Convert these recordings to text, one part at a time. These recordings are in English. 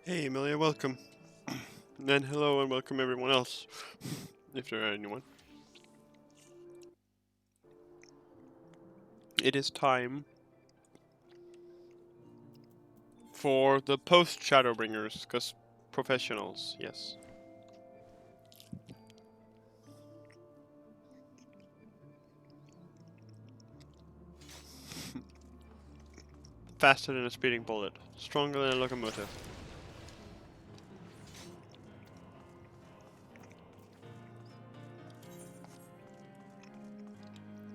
Hey Amelia, welcome. And hello and welcome everyone else, if there are anyone. It is time for the post-Shadowbringers, because professionals, yes. Faster than a speeding bullet, stronger than a locomotive.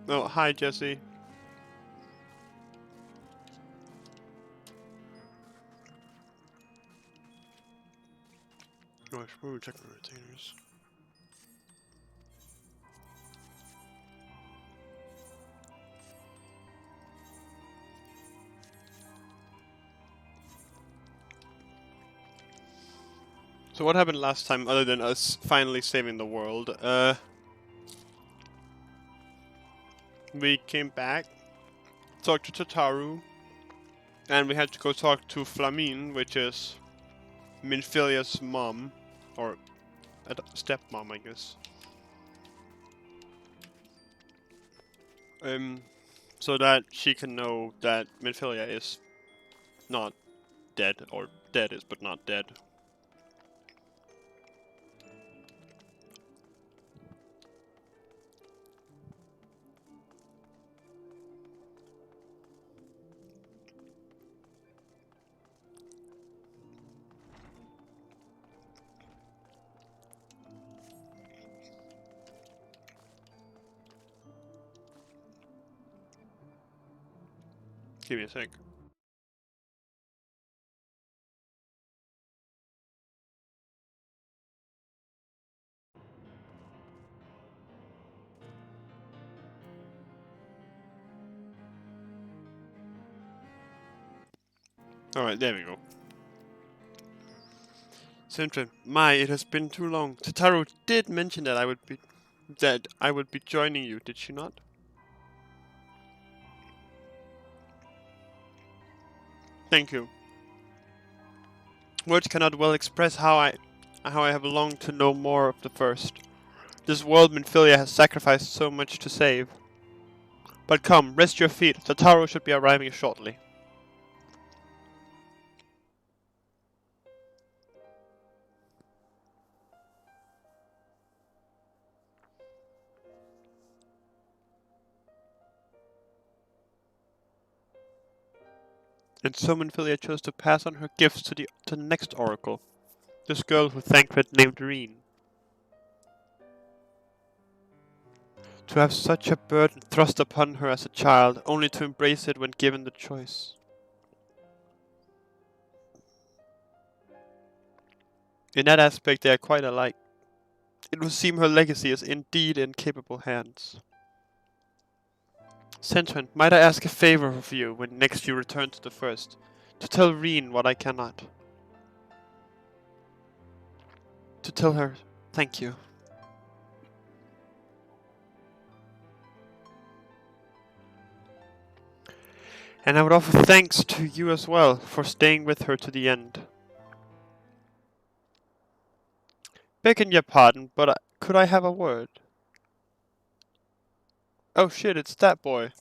Oh, hi Jesse. Oh, I should probably check my retainers. So what happened last time, other than us finally saving the world? We came back, talked to Tataru, and we had to go talk to Flamine, which is Minfilia's mom, or stepmom, I guess. So that she can know that Minfilia is not dead, or dead is but not dead. Give me a sec. Alright, there we go. Sintrin, it has been too long. Tataru did mention that I would be joining you, did she not? Thank you. Words cannot well express how I have longed to know more of the first. This world Minfilia has sacrificed so much to save. But come, rest your feet. Tataru should be arriving shortly. And so Minfilia chose to pass on her gifts to the next oracle. This girl who Thancred named Reen. To have such a burden thrust upon her as a child, only to embrace it when given the choice. In that aspect they are quite alike. It would seem her legacy is indeed in capable hands. Sentrin, might I ask a favor of you when next you return to the First? To tell Reen what I cannot. To tell her, thank you. And I would offer thanks to you as well for staying with her to the end. Begging your pardon, but could I have a word? Oh shit, it's that boy.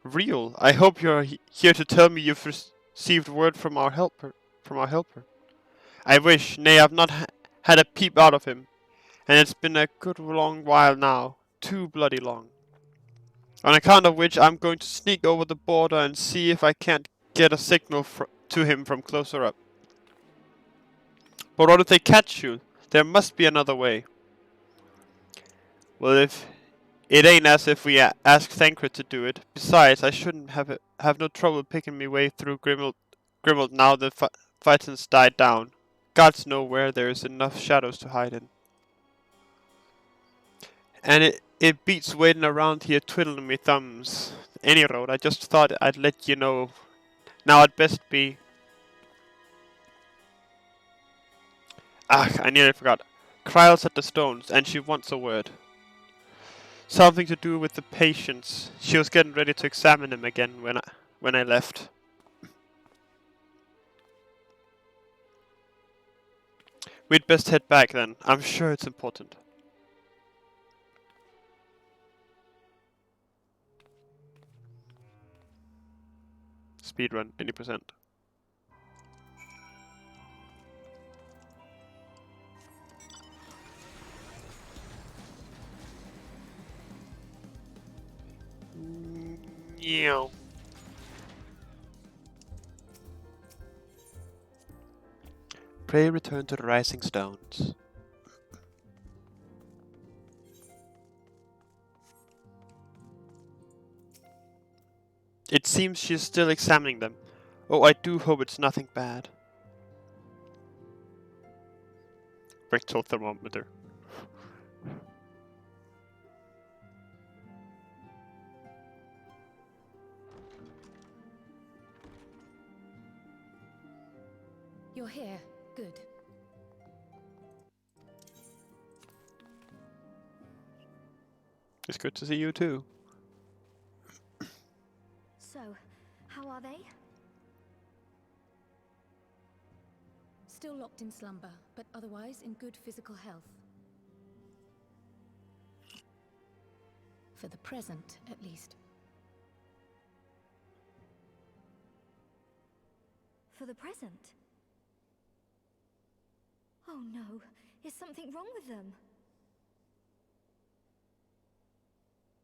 Real. I hope you're here to tell me you've received word from our helper. I wish, nay, I've not had a peep out of him, and it's been a good long while now, too bloody long. On account of which, I'm going to sneak over the border and see if I can't get a signal to him from closer up. But what if they catch you? There must be another way. Well, if it ain't as if we asked Thancred to do it. Besides, I shouldn't have no trouble picking me way through Grimald now the fighting's died down. Gods know where there is enough shadows to hide in. And it beats waiting around here twiddling me thumbs. Any road, I just thought I'd let you know. Now I'd best be. Ah, I nearly forgot. Kryle's at the stones, and she wants a word. Something to do with the patients. She was getting ready to examine them again when I left. We'd best head back then. I'm sure it's important. Speedrun, 80%. Yeah. Pray return to the rising stones. It seems she's still examining them. Oh, I do hope it's nothing bad. Rectal thermometer. You're here. Good. It's good to see you too. So, how are they? Still locked in slumber, but otherwise in good physical health. For the present, at least. For the present? Oh no, is something wrong with them?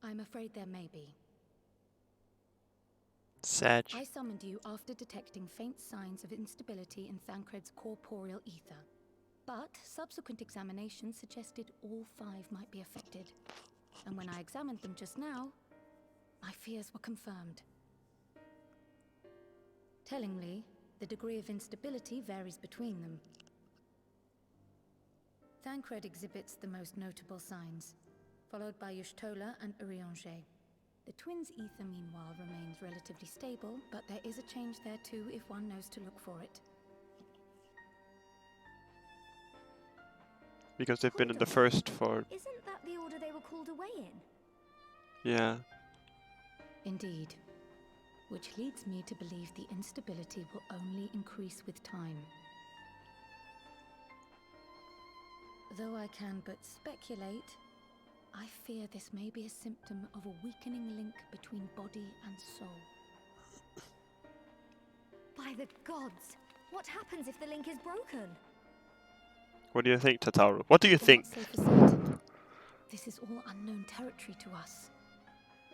I'm afraid there may be. Sad. I summoned you after detecting faint signs of instability in Thancred's corporeal ether. But subsequent examination suggested all 5 might be affected. And when I examined them just now, my fears were confirmed. Tellingly, the degree of instability varies between them. Thancred exhibits the most notable signs, followed by Y'shtola and Urianger. The twins' ether, meanwhile, remains relatively stable, but there is a change there too if one knows to look for it. Because they've been in the first for... Isn't that the order they were called away in? Yeah. Indeed. Which leads me to believe the instability will only increase with time. Though I can but speculate, I fear this may be a symptom of a weakening link between body and soul. By the gods! What happens if the link is broken? What do you think, Tataru? What do you think? Cannot say for certain. This is all unknown territory to us.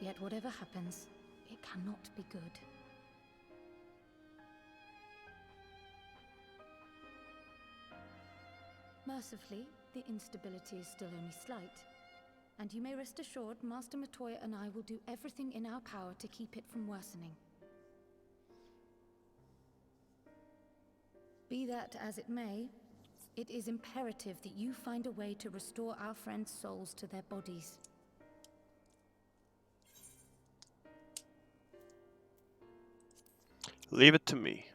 Yet whatever happens, it cannot be good. Mercifully, the instability is still only slight. And you may rest assured, Master Matoya and I will do everything in our power to keep it from worsening. Be that as it may, it is imperative that you find a way to restore our friends' souls to their bodies. Leave it to me.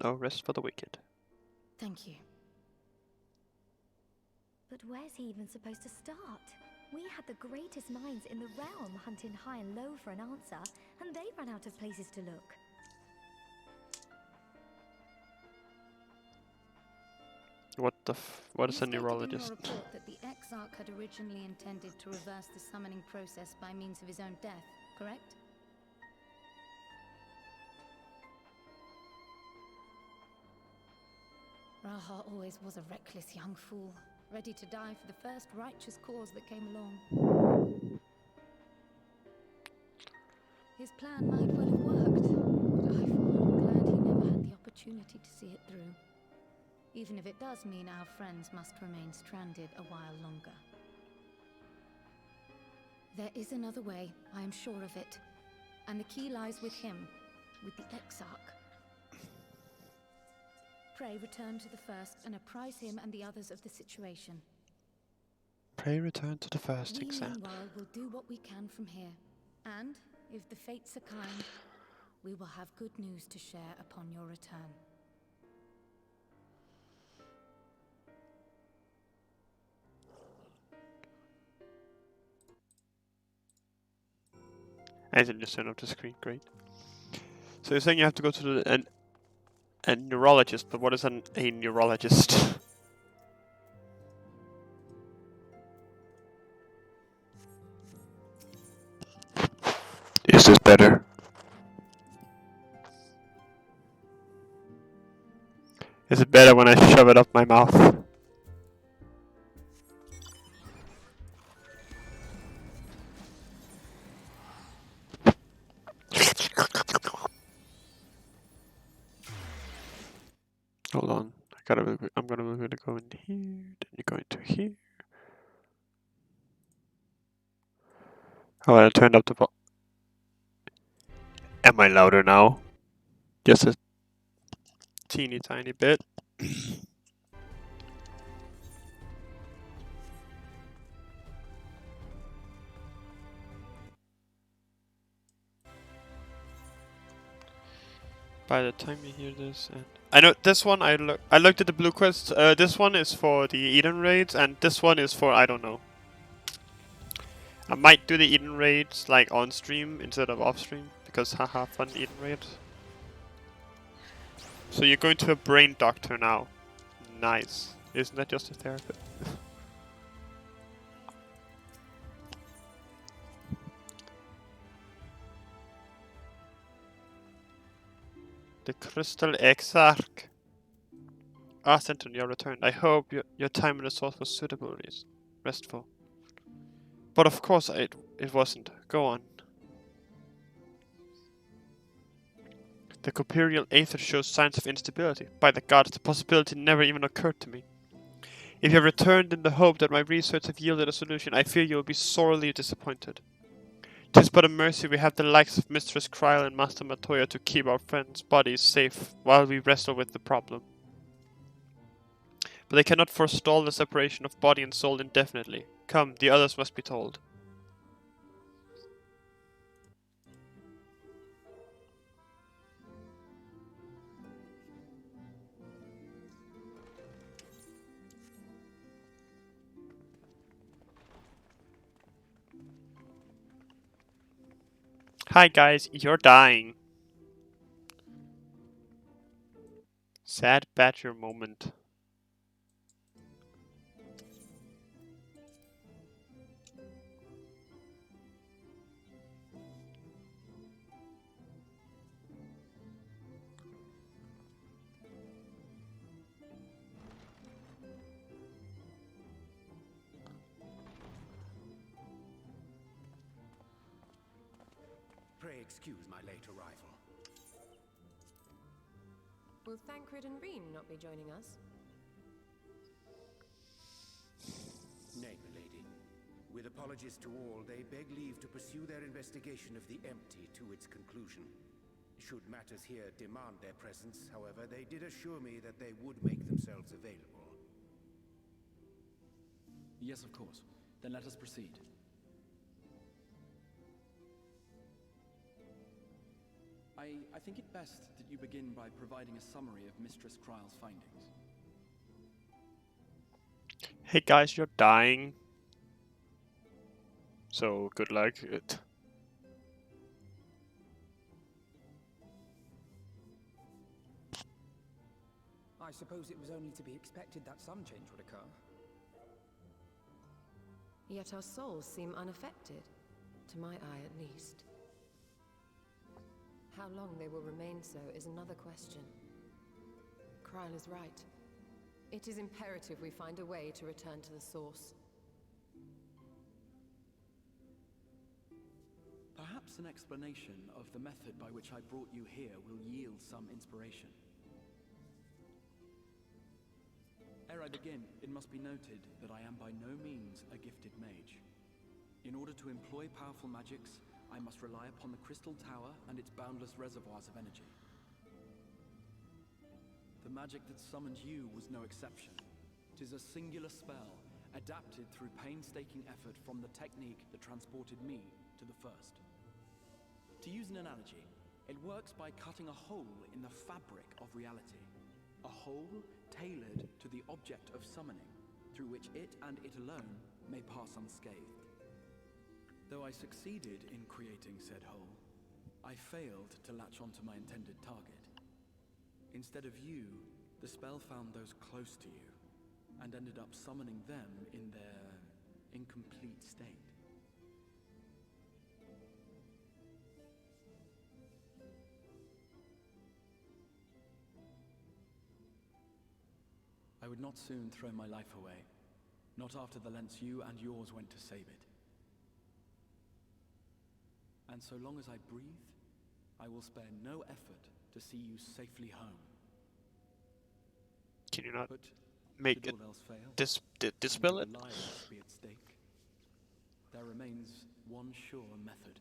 No rest for the wicked. Thank you. But where's he even supposed to start? We had the greatest minds in the realm hunting high and low for an answer, and they ran out of places to look. What is a You stated in your neurologist? report that the Exarch had originally intended to reverse the summoning process by means of his own death, correct? Raha always was a reckless young fool, ready to die for the first righteous cause that came along. His plan might well have worked, but I, for one, am glad he never had the opportunity to see it through. Even if it does mean our friends must remain stranded a while longer. There is another way, I am sure of it. And the key lies with him, with the Exarch. Pray return to the first and apprise him and the others of the situation. Pray return to the first We, exam. meanwhile, will do what we can from here. And, if the fates are kind, we will have good news to share upon your return. I didn't just turn off the screen. Great. So you're saying you have to go to a neurologist, but what is a neurologist? Is this better? Is it better when I shove it up my mouth? Hold on, I'm gonna move it to go in here, then you go into here. Oh, I turned up the volume. Am I louder now? Just a teeny tiny bit. By the time you hear this, and I know this one. I looked at the blue quest. This one is for the Eden raids, and this one is for I don't know. I might do the Eden raids like on stream instead of off stream because haha, fun Eden raids. So you're going to a brain doctor now. Nice. Isn't that just a therapy? The Crystal Exarch. Ah, Sentinel, you are returned. I hope your time in the source was suitable, restful. But of course it wasn't. Go on. The corporeal aether shows signs of instability. By the gods, the possibility never even occurred to me. If you have returned in the hope that my research have yielded a solution, I fear you will be sorely disappointed. 'Tis but a mercy we have the likes of Mistress Kryl and Master Matoya to keep our friends' bodies safe while we wrestle with the problem. But they cannot forestall the separation of body and soul indefinitely. Come, the others must be told. Hi guys, you're dying. Sad badger moment. Pray excuse my late arrival. Will Thancred and Reen not be joining us? Nay, milady. With apologies to all, they beg leave to pursue their investigation of the empty to its conclusion. Should matters here demand their presence, however, they did assure me that they would make themselves available. Yes, of course. Then let us proceed. I think it best that you begin by providing a summary of Mistress Kryl's findings. Hey guys, you're dying. So, good luck. I suppose it was only to be expected that some change would occur. Yet our souls seem unaffected, to my eye at least. How long they will remain so is another question. Kryl is right. It is imperative we find a way to return to the source. Perhaps an explanation of the method by which I brought you here will yield some inspiration. Ere I begin, it must be noted that I am by no means a gifted mage. In order to employ powerful magics, I must rely upon the Crystal Tower and its boundless reservoirs of energy. The magic that summoned you was no exception. 'Tis a singular spell, adapted through painstaking effort from the technique that transported me to the first. To use an analogy, it works by cutting a hole in the fabric of reality. A hole tailored to the object of summoning, through which it and it alone may pass unscathed. Though I succeeded in creating said hole, I failed to latch onto my intended target. Instead of you, the spell found those close to you, and ended up summoning them in their incomplete state. I would not soon throw my life away, not after the lengths you and yours went to save it. And so long as I breathe, I will spare no effort to see you safely home. Can you not But make should it all else fail, dispel it? and your lives be at stake, there remains one sure method.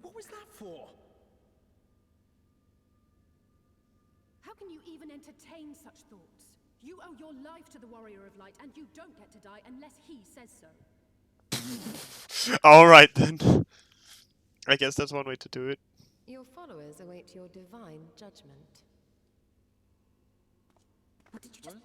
What was that for? How can you even entertain such thoughts? You owe your life to the Warrior of Light, and you don't get to die unless he says so. Alright then. I guess that's one way to do it. Your followers await your divine judgment. What did you just...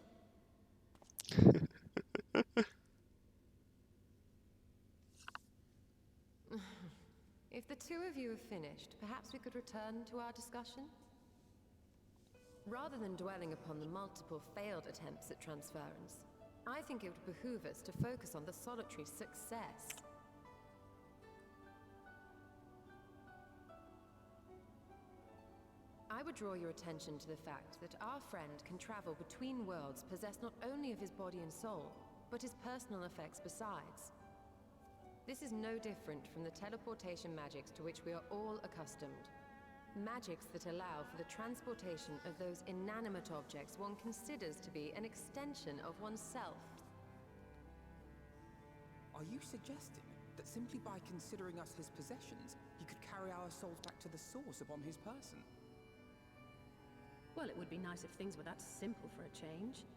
If the two of you have finished, perhaps we could return to our discussion? Rather than dwelling upon the multiple failed attempts at transference, I think it would behoove us to focus on the solitary success. I would draw your attention to the fact that our friend can travel between worlds possessed not only of his body and soul, but his personal effects besides. This is no different from the teleportation magics to which we are all accustomed. Magics that allow for the transportation of those inanimate objects one considers to be an extension of oneself. Are you suggesting that simply by considering us his possessions, he could carry our souls back to the source upon his person? Well, it would be nice if things were that simple for a change.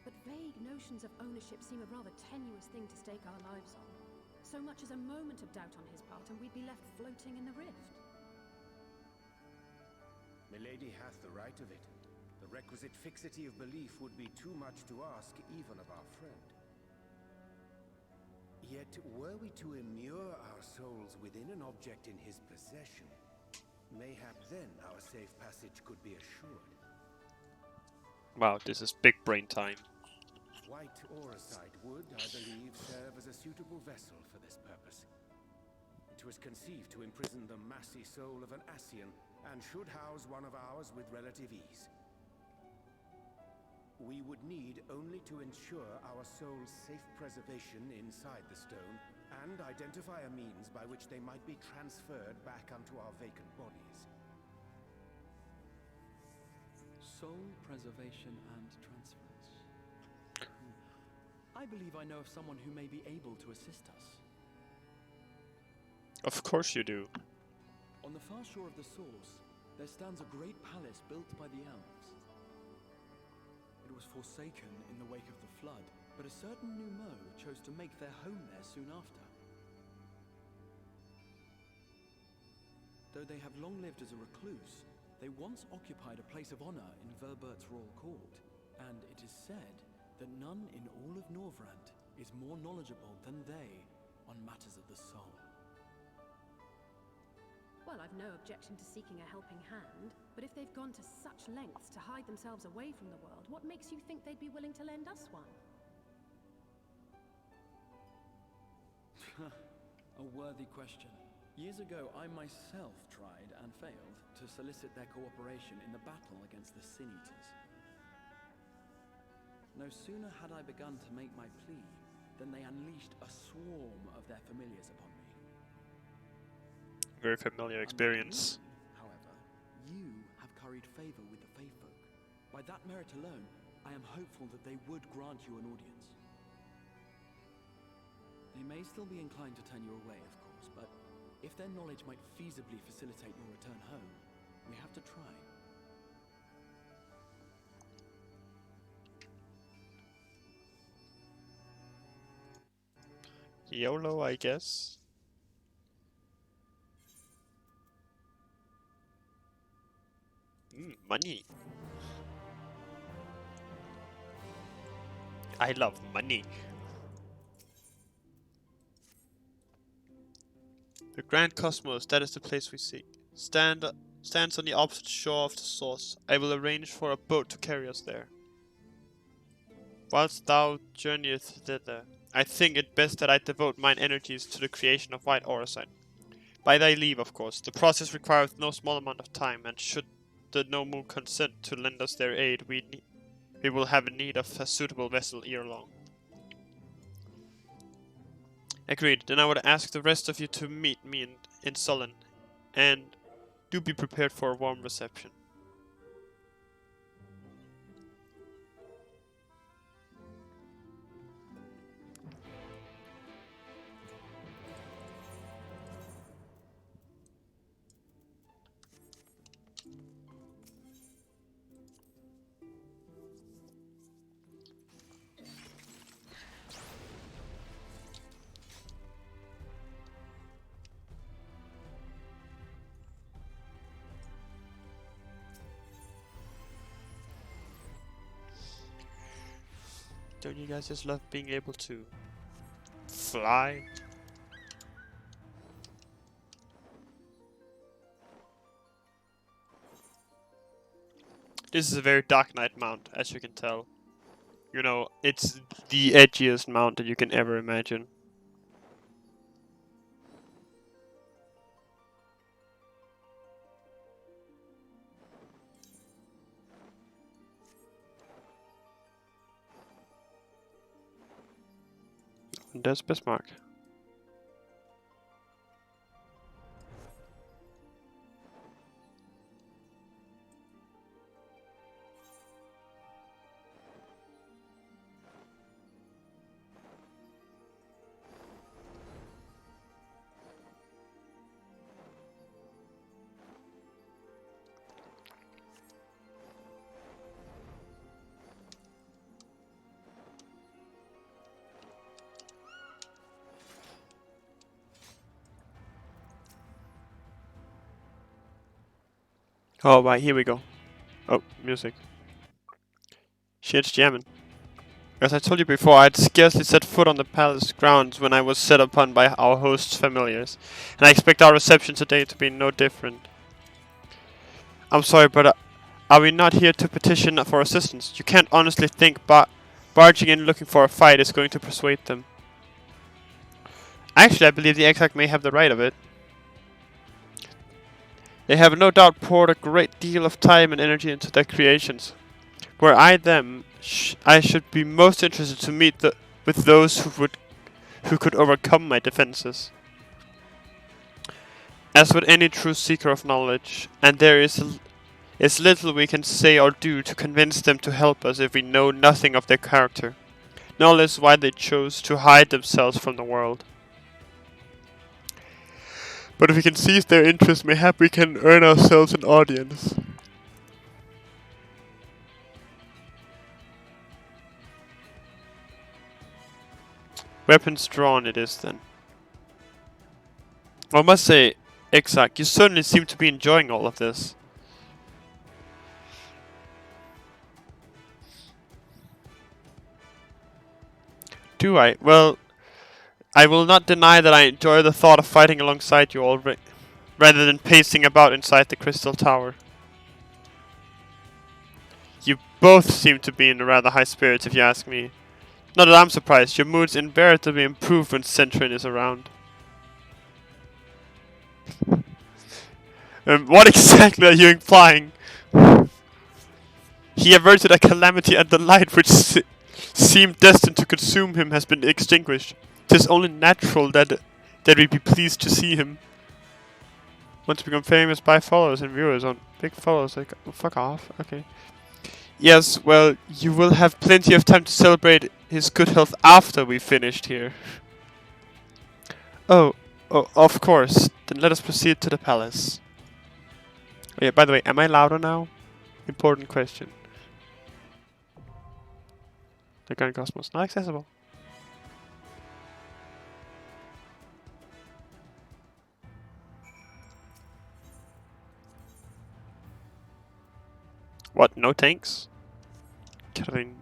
But vague notions of ownership seem a rather tenuous thing to stake our lives on. So much as a moment of doubt on his part, and we'd be left floating in the rift. Milady hath the right of it. The requisite fixity of belief would be too much to ask even of our friend. Yet, were we to immure our souls within an object in his possession, mayhap then our safe passage could be assured. Wow, this is big brain time. White Auracite would, I believe, serve as a suitable vessel for this purpose. It was conceived to imprison the massy soul of an Ascian, and should house one of ours with relative ease. We would need only to ensure our soul's safe preservation inside the stone, and identify a means by which they might be transferred back unto our vacant bodies. Soul preservation and transference. I believe I know of someone who may be able to assist us. Of course you do. On the far shore of the source, there stands a great palace built by the elves. It was forsaken in the wake of the flood, but a certain Numo chose to make their home there soon after. Though they have long lived as a recluse, they once occupied a place of honor in Verbert's royal court, and it is said that none in all of Norvrant is more knowledgeable than they on matters of the soul. Well, I've no objection to seeking a helping hand, but if they've gone to such lengths to hide themselves away from the world, what makes you think they'd be willing to lend us one? A worthy question. Years ago, I myself tried and failed to solicit their cooperation in the battle against the Sin Eaters. No sooner had I begun to make my plea than they unleashed a swarm of their familiars upon me. Very familiar experience. Unknowingly, however, you have curried favor with the Fae folk. By that merit alone, I am hopeful that they would grant you an audience. They may still be inclined to turn you away, of course, but if their knowledge might feasibly facilitate your return home, we have to try. YOLO, I guess. Money. I love money. The Grand Cosmos, that is the place we seek. Stands on the opposite shore of the source. I will arrange for a boat to carry us there. Whilst thou journeyest thither, I think it best that I devote mine energies to the creation of white orosite. By thy leave, of course. The process requires no small amount of time, and should the Nomu consent to lend us their aid, we will have need of a suitable vessel ere long. Agreed. Then I would ask the rest of you to meet me in Sullen, and do be prepared for a warm reception. Don't you guys just love being able to fly? This is a very Dark Knight mount, as you can tell. You know, it's the edgiest mount that you can ever imagine. And there's Bismarck. Oh, right, here we go. Oh, music. Shit's jamming. As I told you before, I had scarcely set foot on the palace grounds when I was set upon by our host's familiars, and I expect our reception today to be no different. I'm sorry, but are we not here to petition for assistance? You can't honestly think barging in looking for a fight is going to persuade them. Actually, I believe the Exarch may have the right of it. They have no doubt poured a great deal of time and energy into their creations. Were I them, I should be most interested to meet with those who could overcome my defenses. As with any true seeker of knowledge, and there is little we can say or do to convince them to help us if we know nothing of their character, no less why they chose to hide themselves from the world. But if we can seize their interest, mayhap we can earn ourselves an audience. Weapons drawn it is then. I must say, Exarch, you certainly seem to be enjoying all of this. Do I? Well, I will not deny that I enjoy the thought of fighting alongside you all, rather than pacing about inside the Crystal Tower. You both seem to be in rather high spirits, if you ask me. Not that I'm surprised, your moods invariably improve when Centrin is around. What exactly are you implying? He averted a calamity, and the light which seemed destined to consume him has been extinguished. 'Tis only natural that we be pleased to see him. Want to become famous by followers and viewers on big followers like fuck off. Okay. Yes, well, you will have plenty of time to celebrate his good health after we've finished here. Oh, of course. Then let us proceed to the palace. Oh, yeah, by the way, am I louder now? Important question. The Grand Cosmos, not accessible. What, no tanks? Cringe.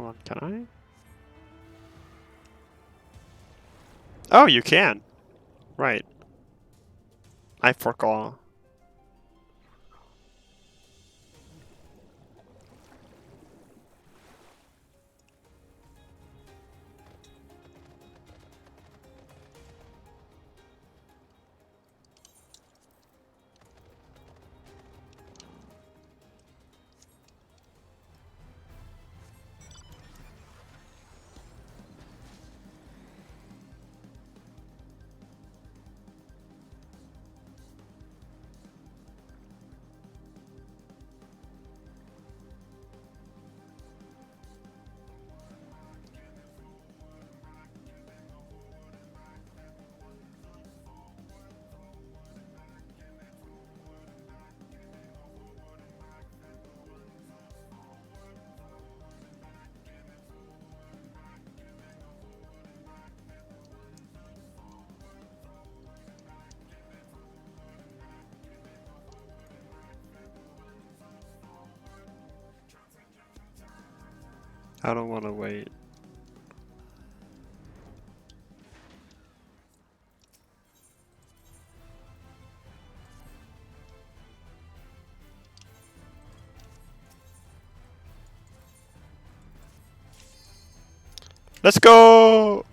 Hold on, can I? Oh, you can. Right. I forgot. I don't want to wait. Let's go!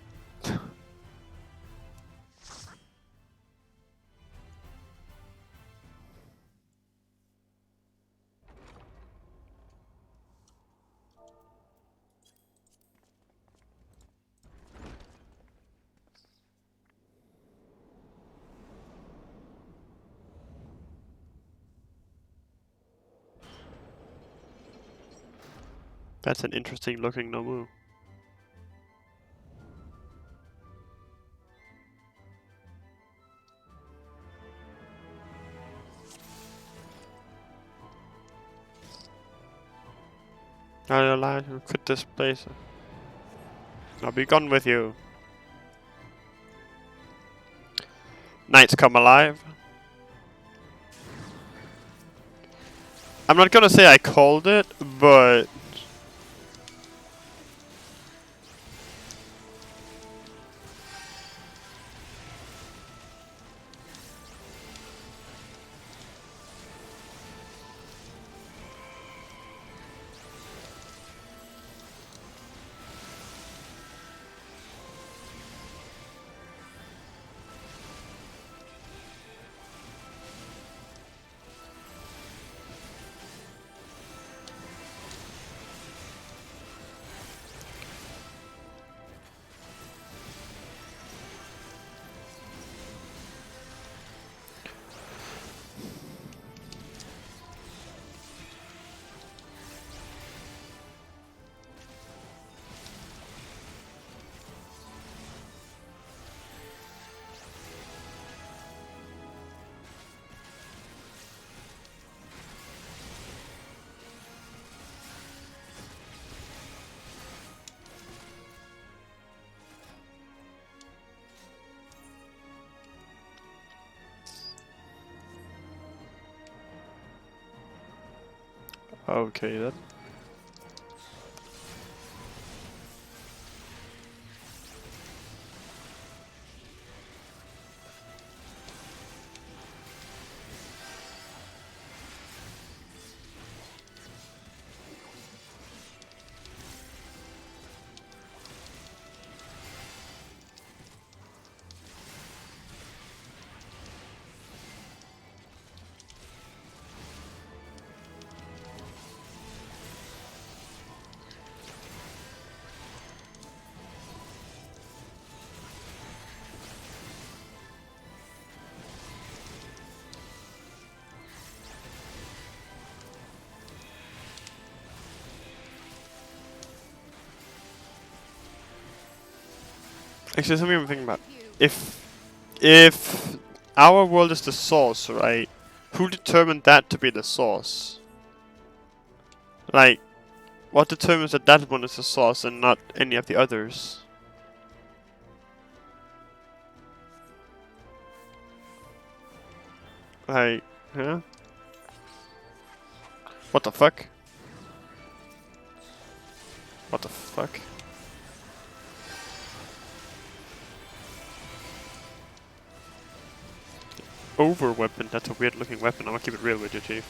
That's an interesting looking Nomu. I'll allow you to quit this place. I'll be gone with you. Knights come alive. I'm not gonna say I called it, but okay then. Actually, something I'm thinking about. If our world is the source, right? Who determined that to be the source? Like, what determines that that one is the source and not any of the others? Like, huh? What the fuck? What the fuck? Over weapon, that's a weird looking weapon. I'm gonna keep it real with you, Chief.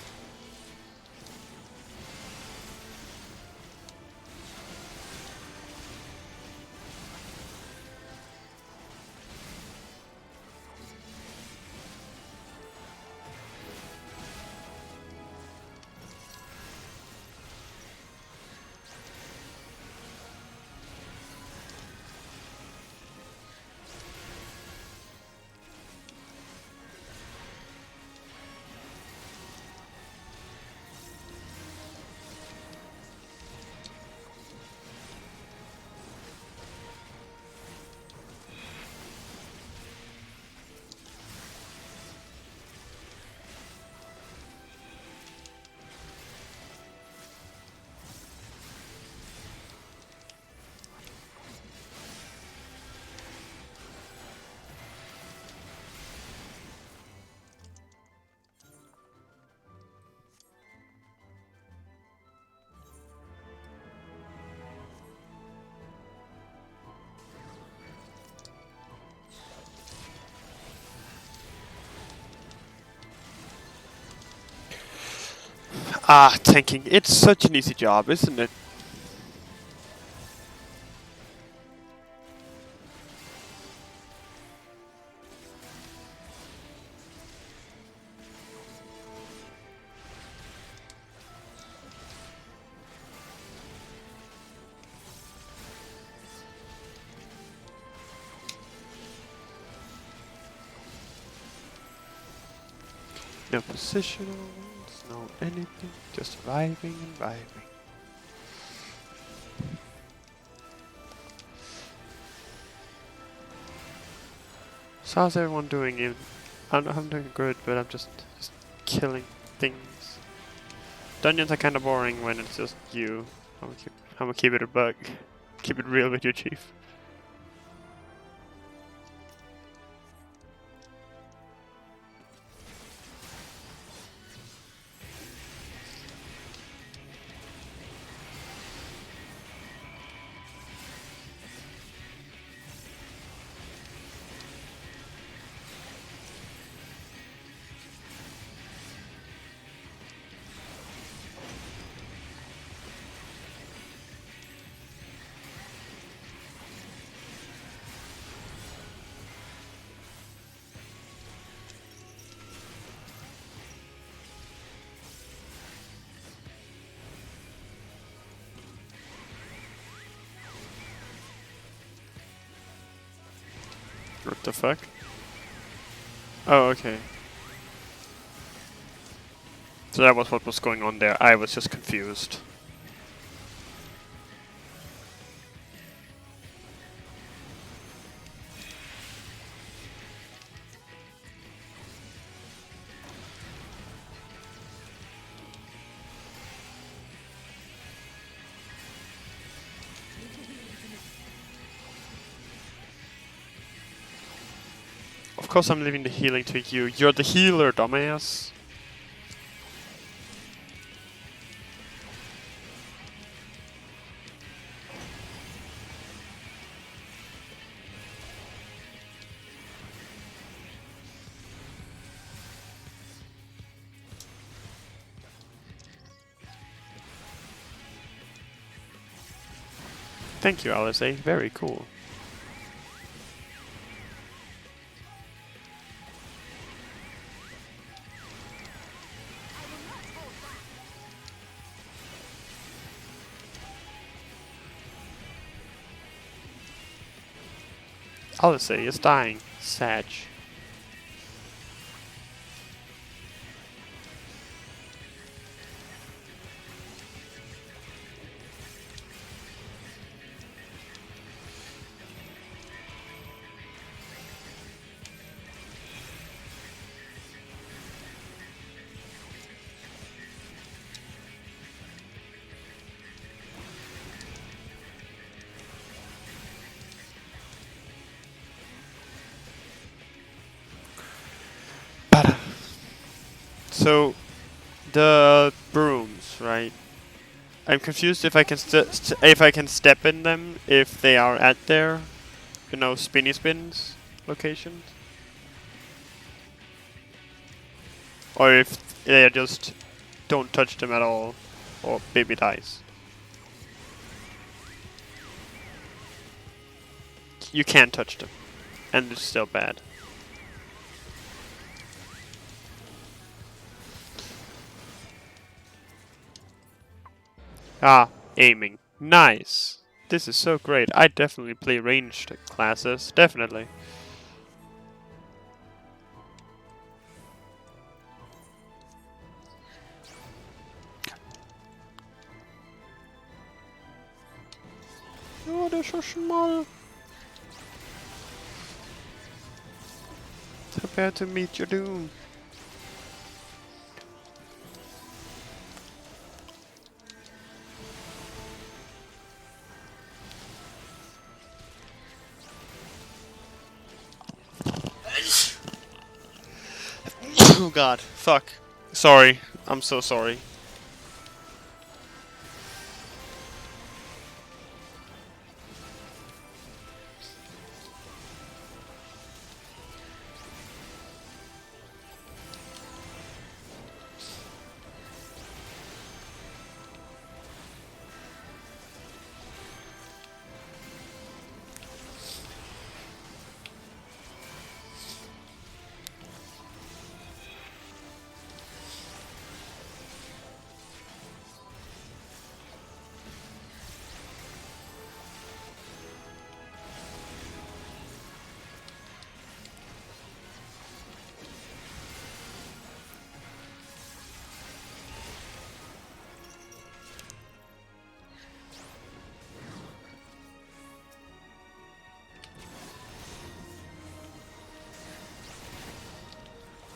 Ah, tanking. It's such an easy job, isn't it? No positionals, no anything, just vibing and vibing. So how's everyone doing? I'm doing good, but I'm just killing things. Dungeons are kind of boring when it's just you. I'm gonna keep it a buck. Keep it real with your Chief. What the fuck? Oh, okay. So that was what was going on there. I was just confused. Of course I'm leaving the healing to you. You're the healer, dumbass. Thank you, Alice. Very cool. Alice is dying. Sag. So, the brooms, right? I'm confused if I can if I can step in them if they are at their, you know, spinny spins locations, or if they just don't touch them at all, or baby dies. You can't touch them, and it's still bad. Ah, aiming. Nice. This is so great. I definitely play ranged classes. Definitely. Oh, det är så small. Prepare to meet your doom. Oh god. Fuck. Sorry. I'm so sorry.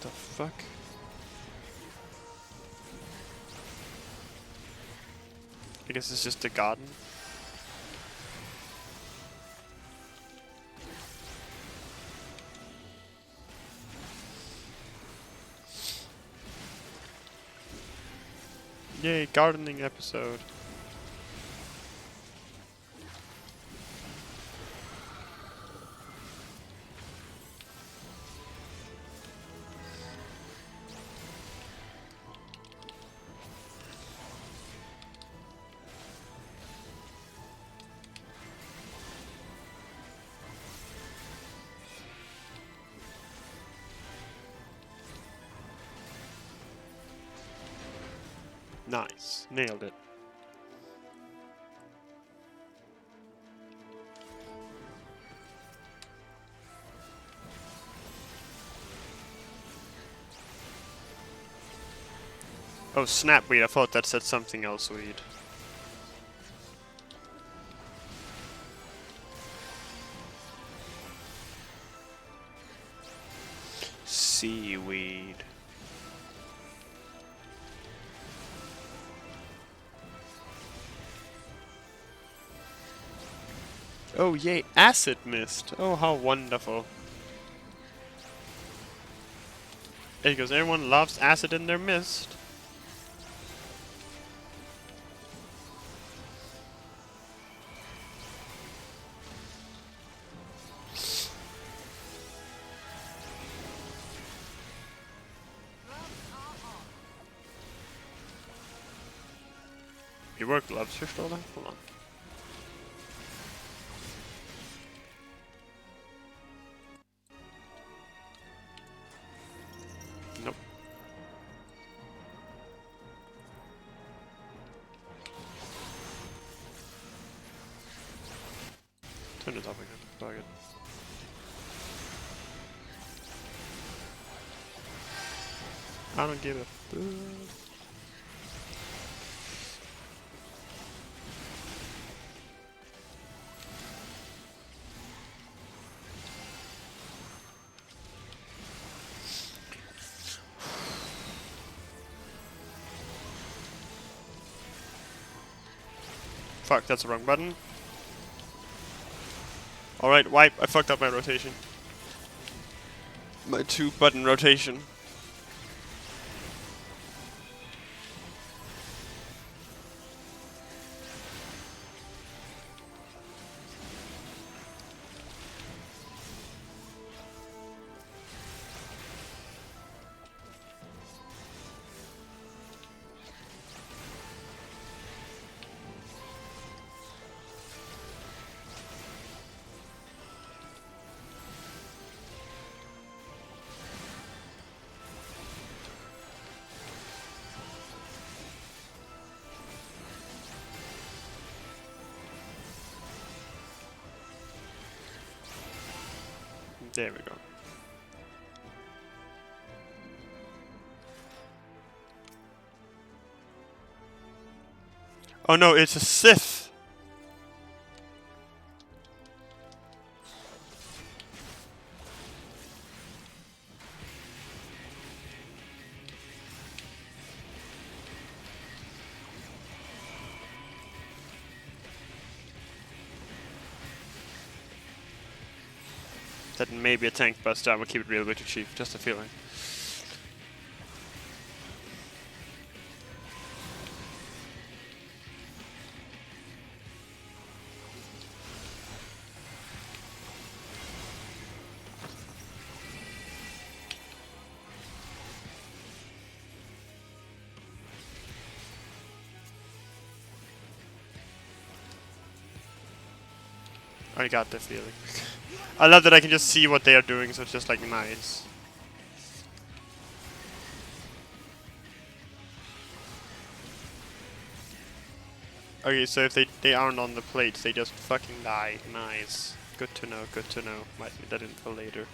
The fuck? I guess it's just a garden. Yay, gardening episode. Nice. Nailed it. Oh, snapweed. I thought that said something else weed. Seaweed. Oh, yay. Acid mist. Oh, how wonderful. Because everyone loves acid in their mist. Your work gloves, förstår du? Hold on. Nope. Turn it up again. Bug it. I don't give a fuck. Fuck, that's the wrong button. Alright, wipe. I fucked up my rotation. My 2-button rotation. There we go. Oh no, it's a Sith! That may be a tank buster. I'm gonna keep it real with you, Chief. Just a feeling. I got the feeling. I love that I can just see what they are doing, so it's just like nice. Okay, so if they aren't on the plates, they just fucking die. Nice. Good to know, good to know. Might need that info later.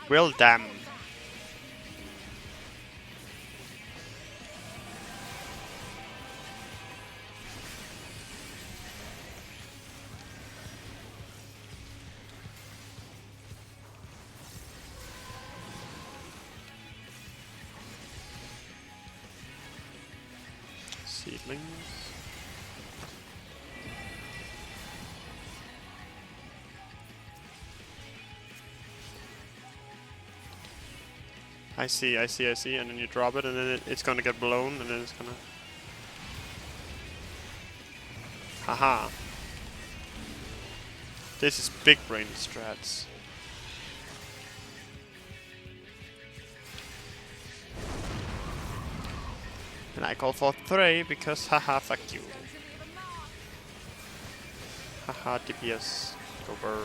Well, damn. Seedlings. I see, I see, I see, and then you drop it, and then it's gonna get blown, and then it's gonna... Haha. This is big brain strats. And I call for 3 because haha, fuck you. Haha, DPS. Over.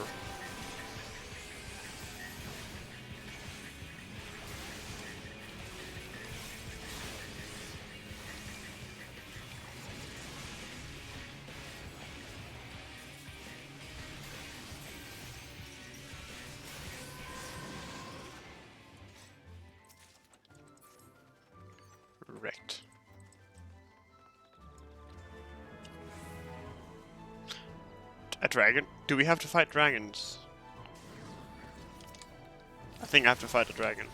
Wrecked. A dragon? Do we have to fight dragons? I think I have to fight a dragon.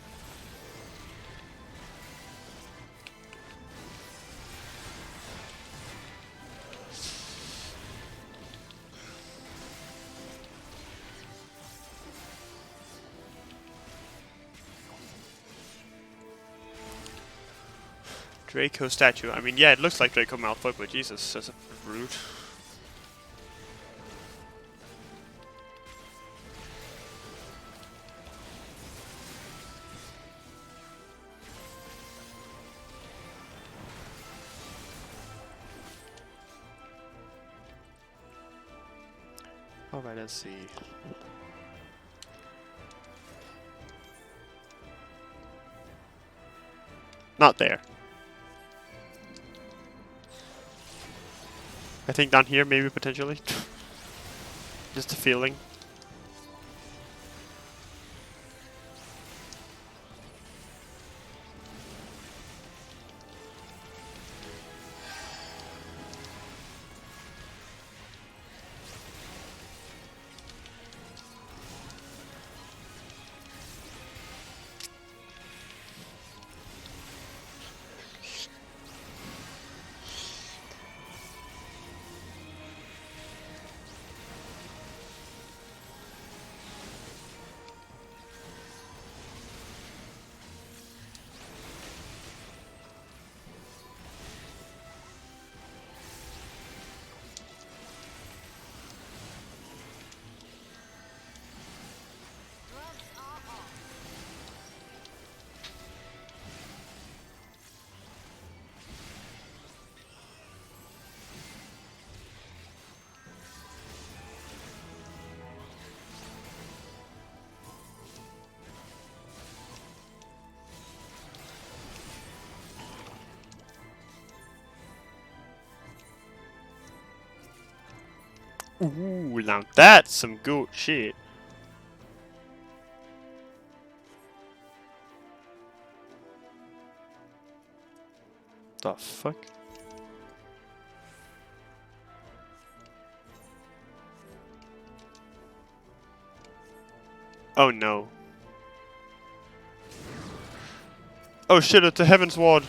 Draco statue. I mean, yeah, it looks like Draco Malfoy, but Jesus, that's a rude. Alright, let's see. Not there. I think down here, maybe, potentially. Just a feeling. Ooh, now that's some good shit. The fuck? Oh no. Oh shit, it's a Heaven's Ward.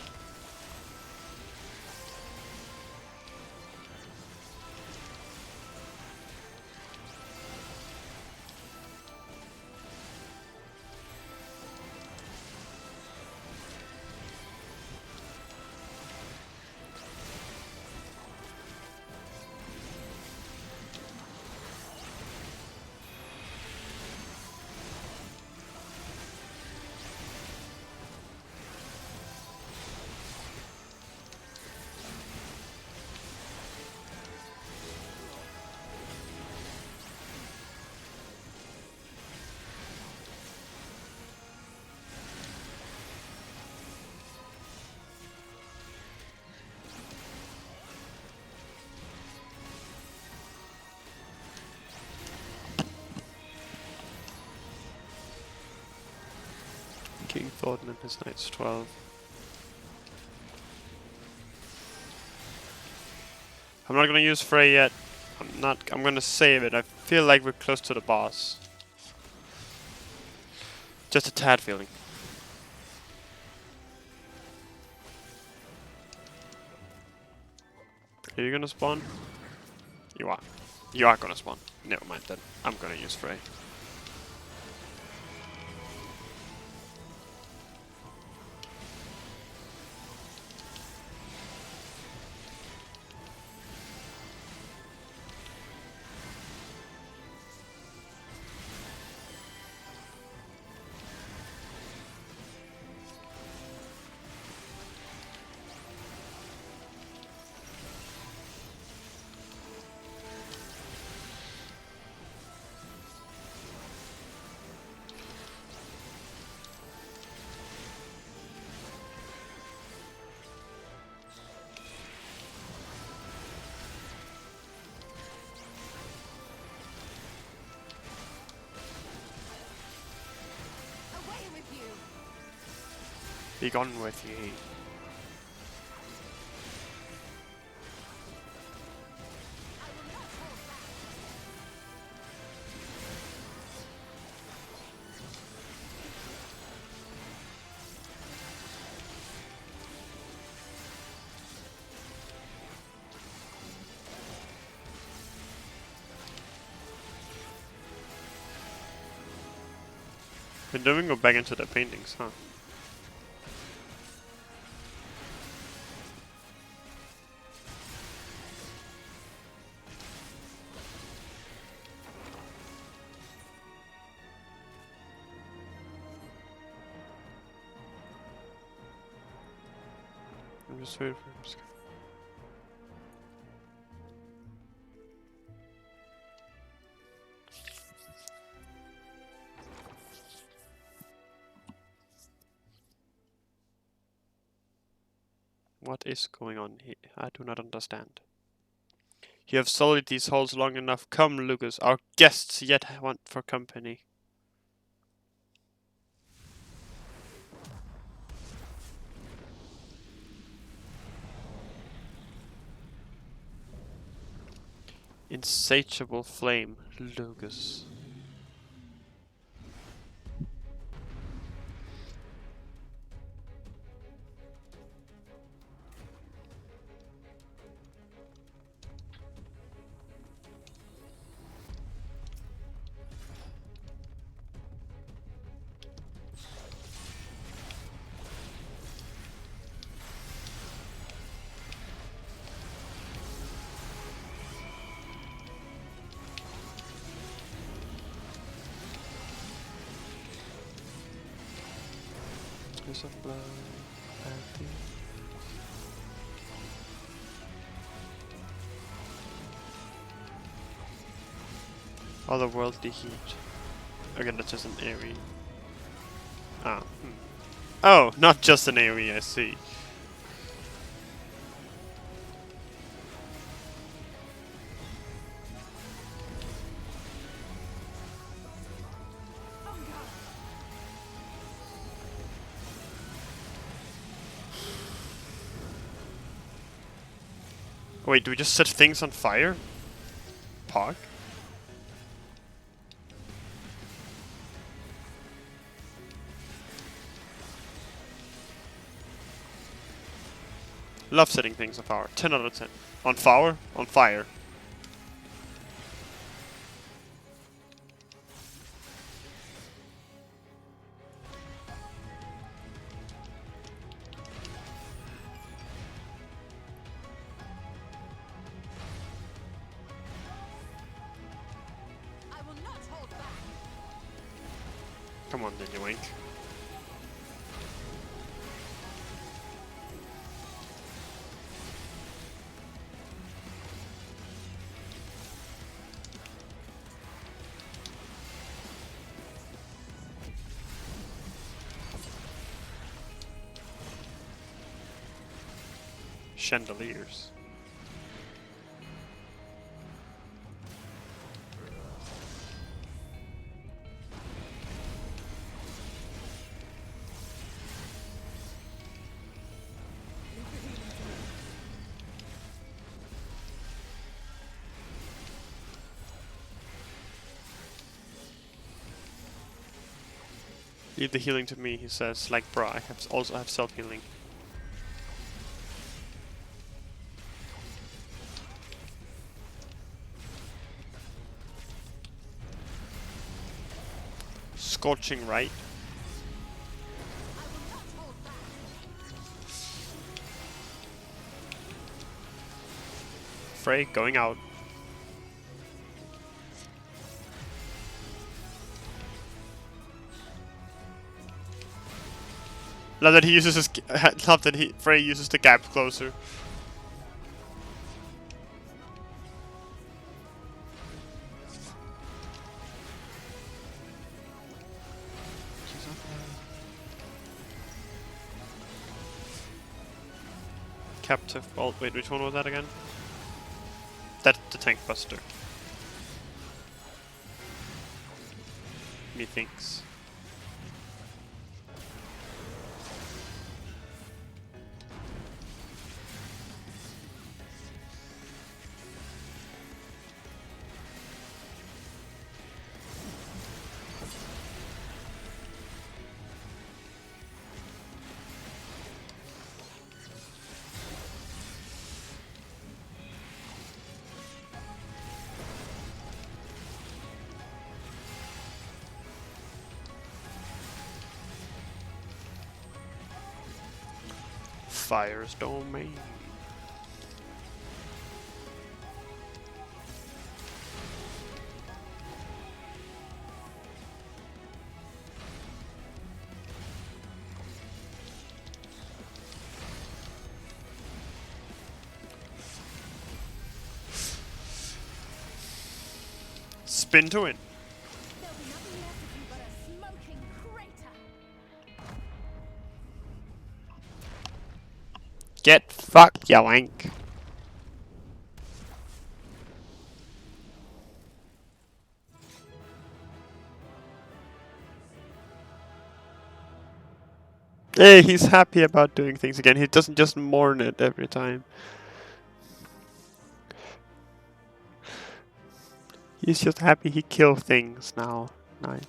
King Thornton and his knights 12. I'm not gonna use Frey yet. I'm gonna save it. I feel like we're close to the boss. Just a tad feeling. Are you gonna spawn? You are. You are gonna spawn. Never mind then. I'm gonna use Frey. Be gone with ye. Then we go back into the paintings, huh? I'm just waiting for him. What is going on here? I do not understand. You have sullied these halls long enough. Come, Lucas. Our guests yet want for company. Insatiable flame, Lucas. Kiss of blood, happy. Otherworldly heat. Again, that's just an AoE. Ah. Oh, not just an AoE, I see. Wait, do we just set things on fire? Pog? Love setting things on fire. 10 out of 10. On fire? On fire. I will not hold back. Come on then, you wink. Chandeliers. Leave the healing to me, he says. Like, bro, I also have self-healing. Scorching right. Frey going out. Love that he uses his. Love that Frey uses the gap closer. Captive bolt. Wait, which one was that again? That's the tank buster. Methinks. Fire's domain. Spin to win. There'll be nothing left of you but a smoking crater. Get fucked, you wank. Hey, he's happy about doing things again. He doesn't just mourn it every time. He's just happy he killed things now. Nice.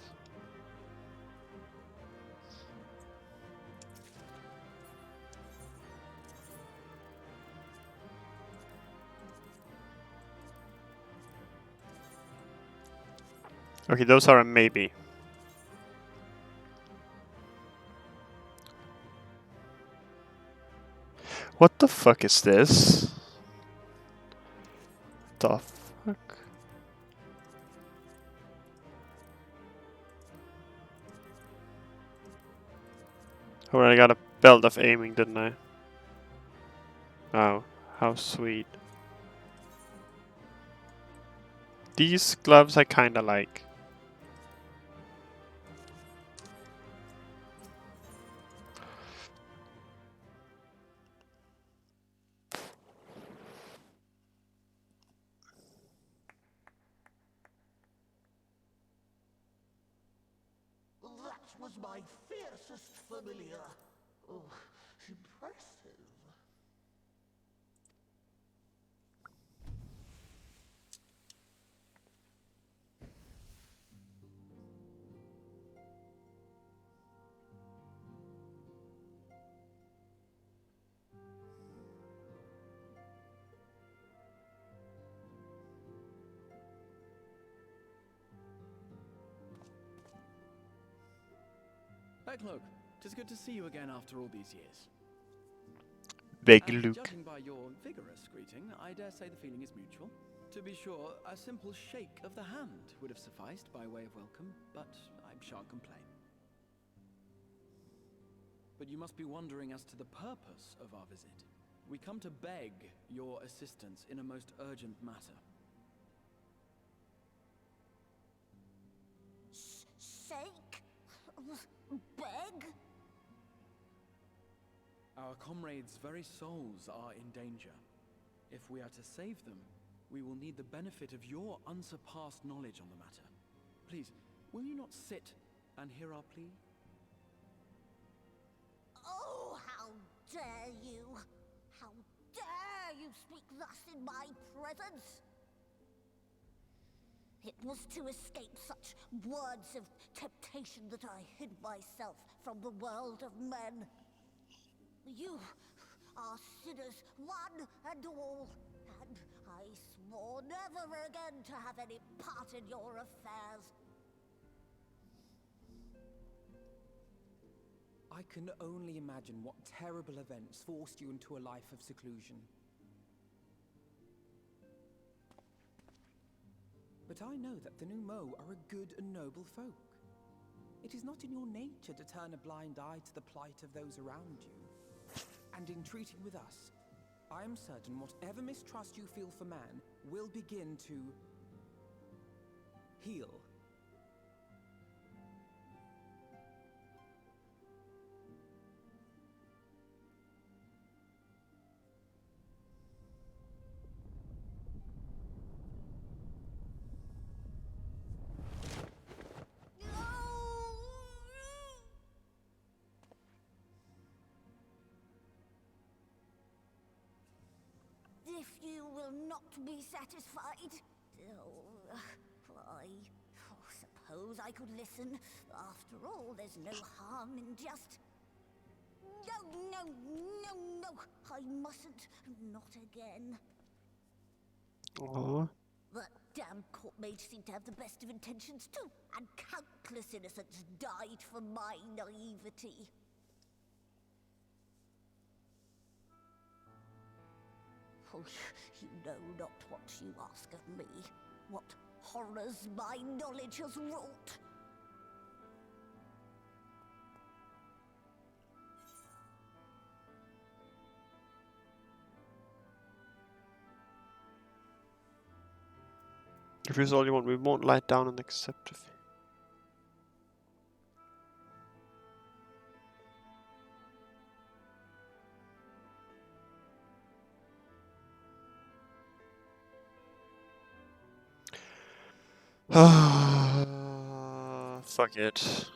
Okay, those are a maybe. What the fuck is this? The fuck? Oh, I got a belt of aiming, didn't I? Oh, how sweet. These gloves I kinda like. That was my fiercest familiar. Oh, impressive. Fair cloak, 'tis good to see you again after all these years. Big And Luke. judging by your vigorous greeting, I dare say the feeling is mutual. To be sure, a simple shake of the hand would have sufficed by way of welcome, but I shan't complain. But you must be wondering as to the purpose of our visit. We come to beg your assistance in a most urgent matter. Shake? Beg? Our comrades' very souls are in danger. If we are to save them, we will need the benefit of your unsurpassed knowledge on the matter. Please, will you not sit and hear our plea? Oh, how dare you! How dare you speak thus in my presence! It was to escape such words of temptation that I hid myself from the world of men. You are sinners, one and all, and I swore never again to have any part in your affairs. I can only imagine what terrible events forced you into a life of seclusion. But I know that the Numo are a good and noble folk. It is not in your nature to turn a blind eye to the plight of those around you. And in treating with us, I am certain whatever mistrust you feel for man will begin to heal. If you will not be satisfied, I suppose I could listen. After all, there's no harm in just... No, I mustn't. Not again. Aww. That damn court mage seemed to have the best of intentions too, and countless innocents died for my naivety. Oh, you know not what you ask of me, what horrors my knowledge has wrought. If it's all you want, we won't lie down and accept it. Fuck it.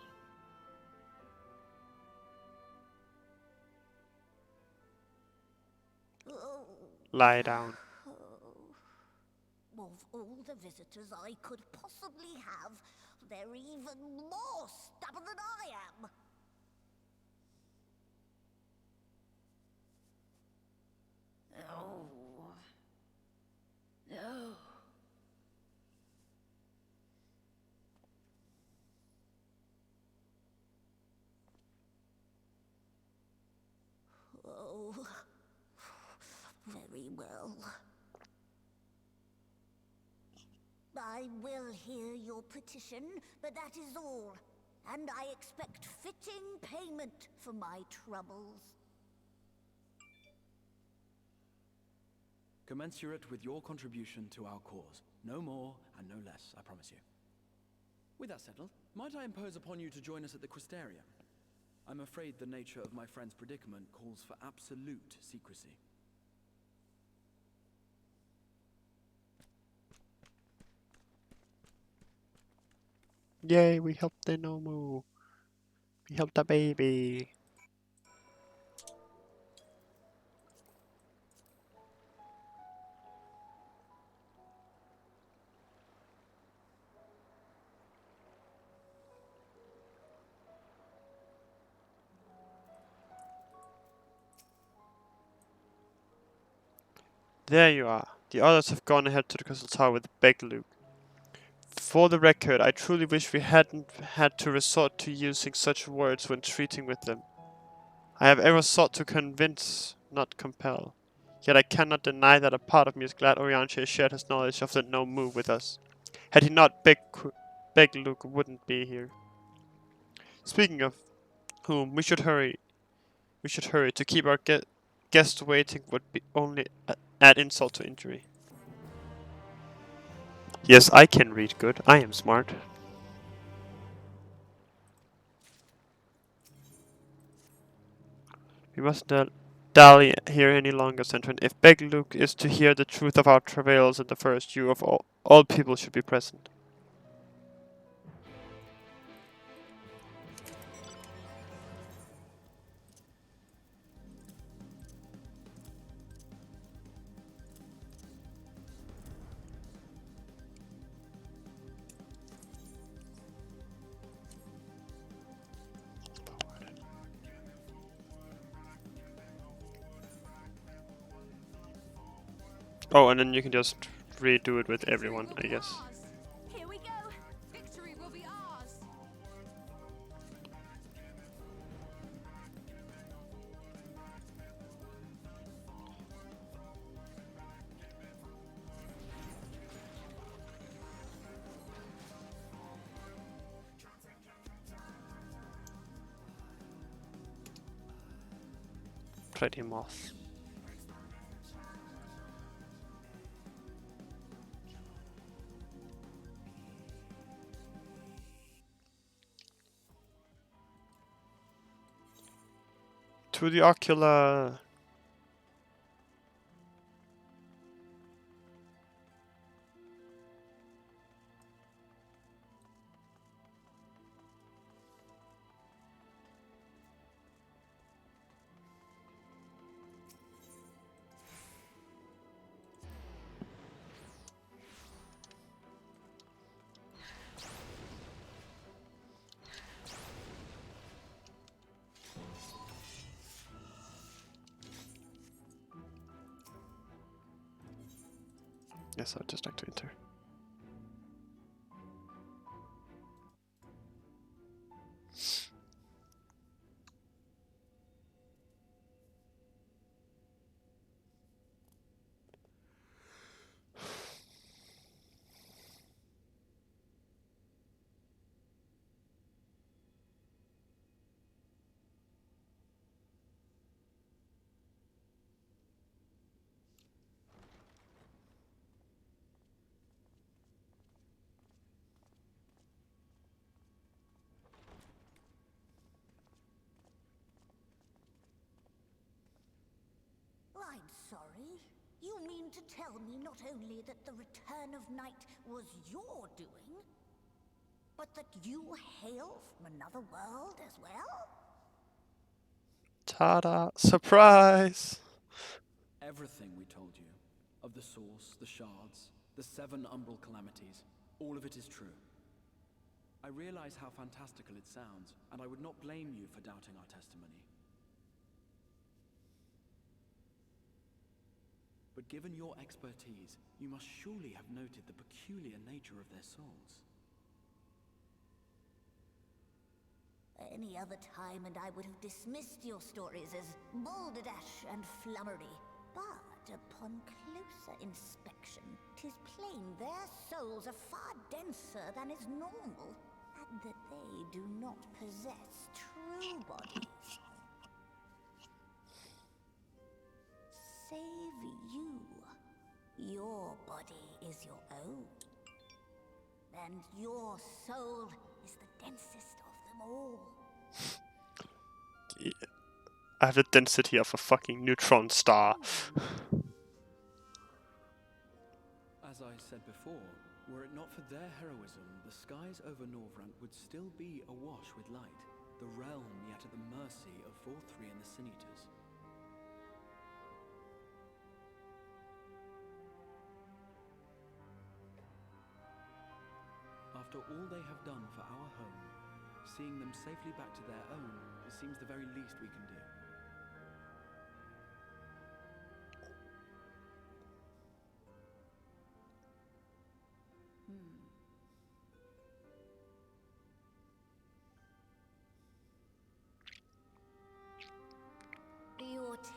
Lie down. Of all the visitors I could possibly have, they're even more stubborn than I am. No. No. Oh, very well. I will hear your petition, but that is all. And I expect fitting payment for my troubles. Commensurate with your contribution to our cause. No more and no less, I promise you. With that settled, might I impose upon you to join us at the Crystarium? I'm afraid the nature of my friend's predicament calls for absolute secrecy. Yay, we helped the Nomu. We helped the baby. There you are. The others have gone ahead to the Crystal Tower with Big Luke. For the record, I truly wish we hadn't had to resort to using such words when treating with them. I have ever sought to convince, not compel. Yet I cannot deny that a part of me is glad Orianche shared his knowledge of the no move with us. Had he not begged Luke wouldn't be here. Speaking of whom, we should hurry. We should hurry. To keep our guest waiting would be only add insult to injury. Yes, I can read good. I am smart. We must not dally here any longer, Centurion. If Beg Luke is to hear the truth of our travails in the first, you of all people should be present. Oh, and then you can just redo it with everyone, I guess. Here we go. Victory will be ours! Trade him off. To the ocular. Yes, I'd just like to enter. I'm sorry. You mean to tell me not only that the return of night was your doing, but that you hail from another world as well? Ta-da! Surprise! Everything we told you, of the source, the shards, the 7 umbral calamities, all of it is true. I realize how fantastical it sounds, and I would not blame you for doubting our testimony. But given your expertise, you must surely have noted the peculiar nature of their souls. Any other time and I would have dismissed your stories as balderdash and flummery. But upon closer inspection, 'tis plain their souls are far denser than is normal, and that they do not possess true bodies. Save you. Your body is your own. And your soul is the densest of them all. Yeah. I have the density of a fucking neutron star. As I said before, were it not for their heroism, the skies over Norvrant would still be awash with light, the realm yet at the mercy of Vorthri and the Sin-Eaters. After all they have done for our home, seeing them safely back to their own seems the very least we can do.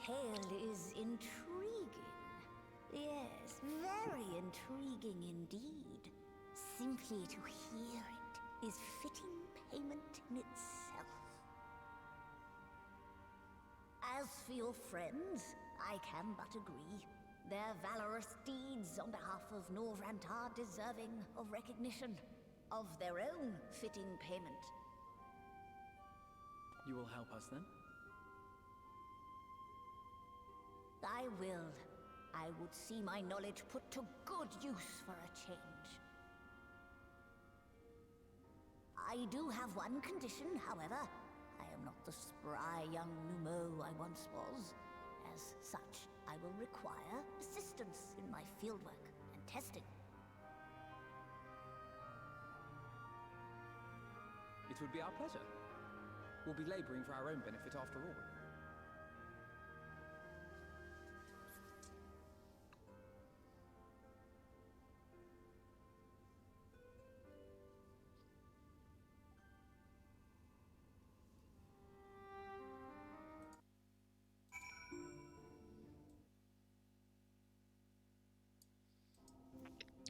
tale is intriguing. Yes, very intriguing indeed. Simply to hear it is fitting payment in itself. As for your friends, I can but agree. Their valorous deeds on behalf of Norvrant are deserving of recognition, of their own fitting payment. You will help us then? I will. I would see my knowledge put to good use for a change. I do have one condition, however. I am not the spry young Numo I once was. As such, I will require assistance in my fieldwork and testing. It would be our pleasure. We'll be laboring for our own benefit after all.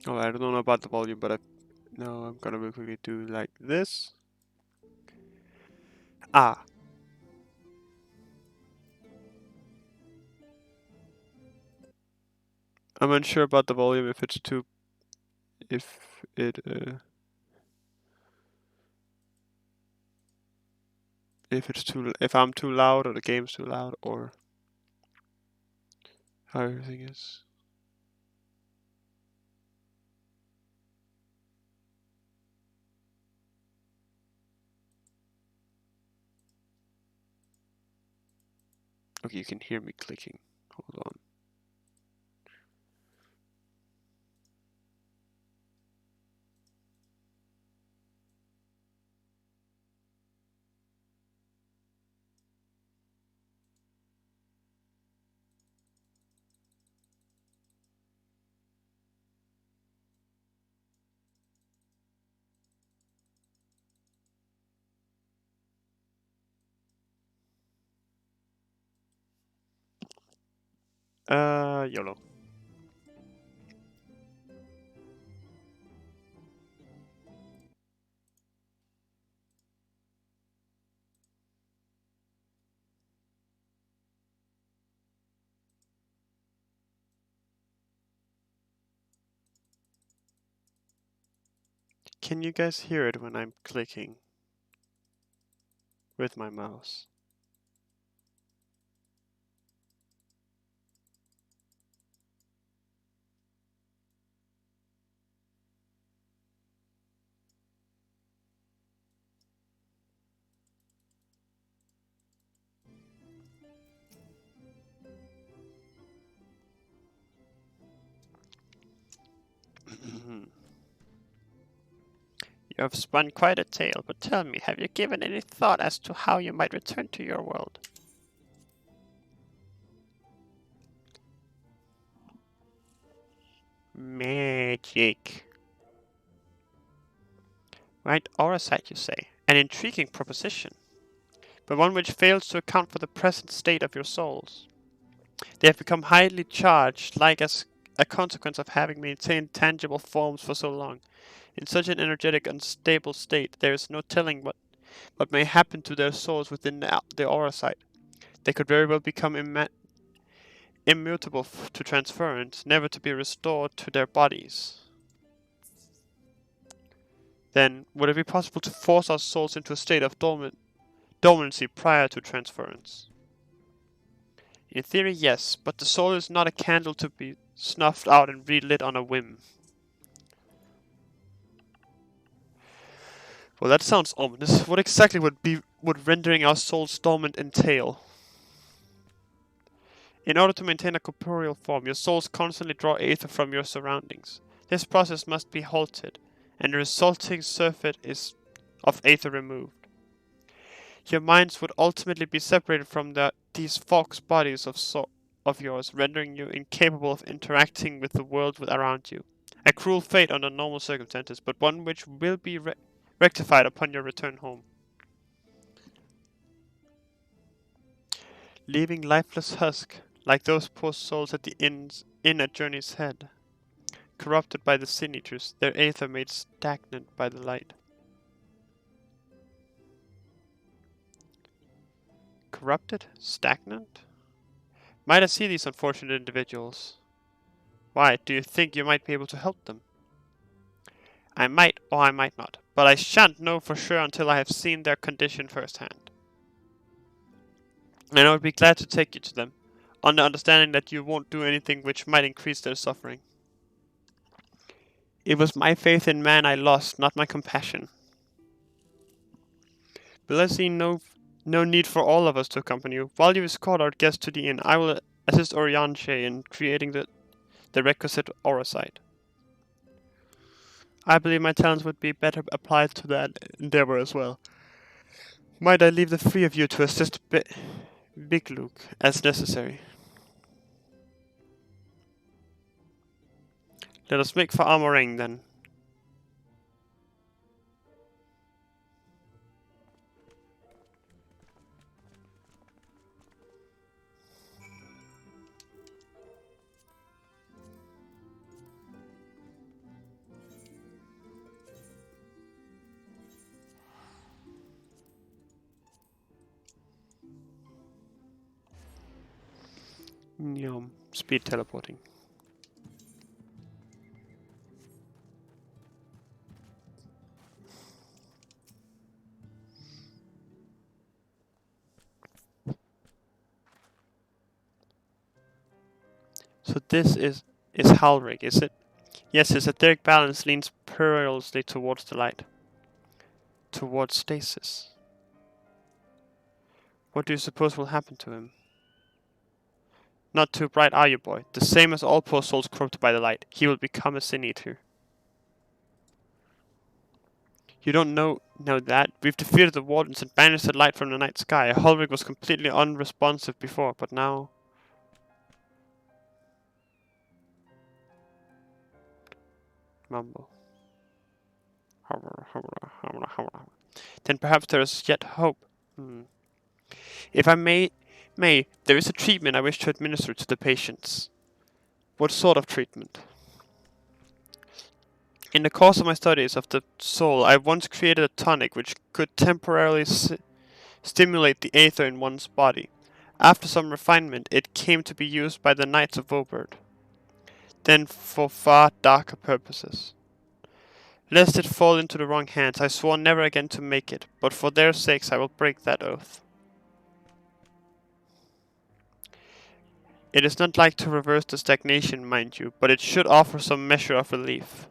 Oh, I don't know about the volume, but no, I'm gonna quickly do like this. Ah. I'm unsure about the volume if it's too, if it, if I'm too loud or the game's too loud or how everything is. Okay, you can hear me clicking. Hold on. YOLO. Can you guys hear it when I'm clicking with my mouse? You have spun quite a tale, but tell me, have you given any thought as to how you might return to your world? Magic. Right, Aurasite, you say. An intriguing proposition, but one which fails to account for the present state of your souls. They have become highly charged, like as a consequence of having maintained tangible forms for so long. In such an energetic, unstable state, there is no telling what may happen to their souls within the Aurasite. They could very well become immutable to transference, never to be restored to their bodies. Then, would it be possible to force our souls into a state of dormancy prior to transference? In theory, yes, but the soul is not a candle to be snuffed out and relit on a whim. Well, that sounds ominous. What exactly would rendering our souls dormant entail? In order to maintain a corporeal form, your souls constantly draw aether from your surroundings. This process must be halted, and the resulting surfeit is of aether removed. Your minds would ultimately be separated from these false bodies of yours, rendering you incapable of interacting with the world around you. A cruel fate under normal circumstances, but one which will be rectified upon your return home. leaving lifeless husk, like those poor souls at the inn at Journey's Head, corrupted by the sin eaters, their aether made stagnant by the light. Corrupted? Stagnant? Might I see these unfortunate individuals? Why, do you think you might be able to help them? I might or I might not, but I shan't know for sure until I have seen their condition firsthand. And I would be glad to take you to them, on the understanding that you won't do anything which might increase their suffering. It was my faith in man I lost, not my compassion. But I see no need for all of us to accompany you. While you escort our guest to the inn, I will assist Orianche in creating the requisite aura site. I believe my talents would be better applied to that endeavor as well. Might I leave the three of you to assist Big Luke as necessary? Let us make for Armoring then. Speed teleporting. So this is Halrig, is it? Yes, his etheric balance leans perilously towards the light. Towards stasis. What do you suppose will happen to him? Not too bright, are you, boy? The same as all poor souls corrupted by the light. He will become a sin eater. You don't know that? We've defeated the wardens and banished the light from the night sky. Halrig was completely unresponsive before, but now... Mumble. Then perhaps there is yet hope. If I may, there is a treatment I wish to administer to the patients. What sort of treatment? In the course of my studies of the soul, I once created a tonic which could temporarily stimulate the aether in one's body. After some refinement, it came to be used by the Knights of Vobert. Then for far darker purposes. Lest it fall into the wrong hands, I swore never again to make it, but for their sakes I will break that oath. It is not like to reverse the stagnation, mind you, but it should offer some measure of relief.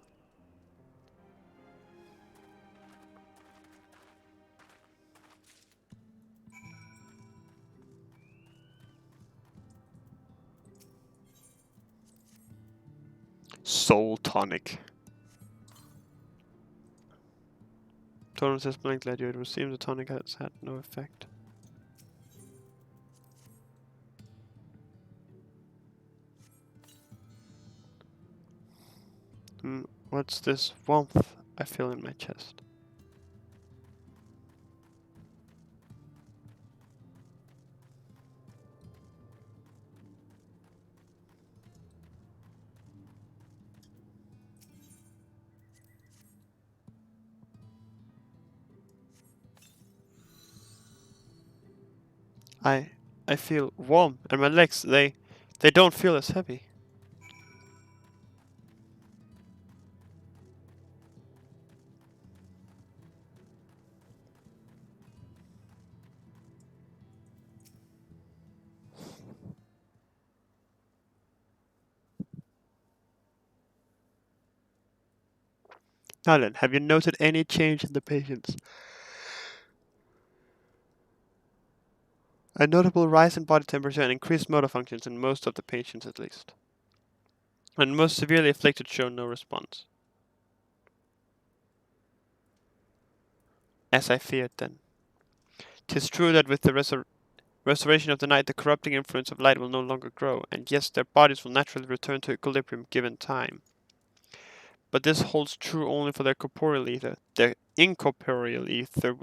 Soul tonic. Totem says blankly at you. It would seem the tonic has had no effect. What's this warmth I feel in my chest? I feel warm, and my legs, they don't feel as heavy. Now then, have you noted any change in the patients? A notable rise in body temperature and increased motor functions in most of the patients at least. And most severely afflicted show no response. As I feared then. 'Tis true that with the restoration of the night the corrupting influence of light will no longer grow, and yes, their bodies will naturally return to equilibrium given time. But this holds true only for their corporeal ether. Their incorporeal ether,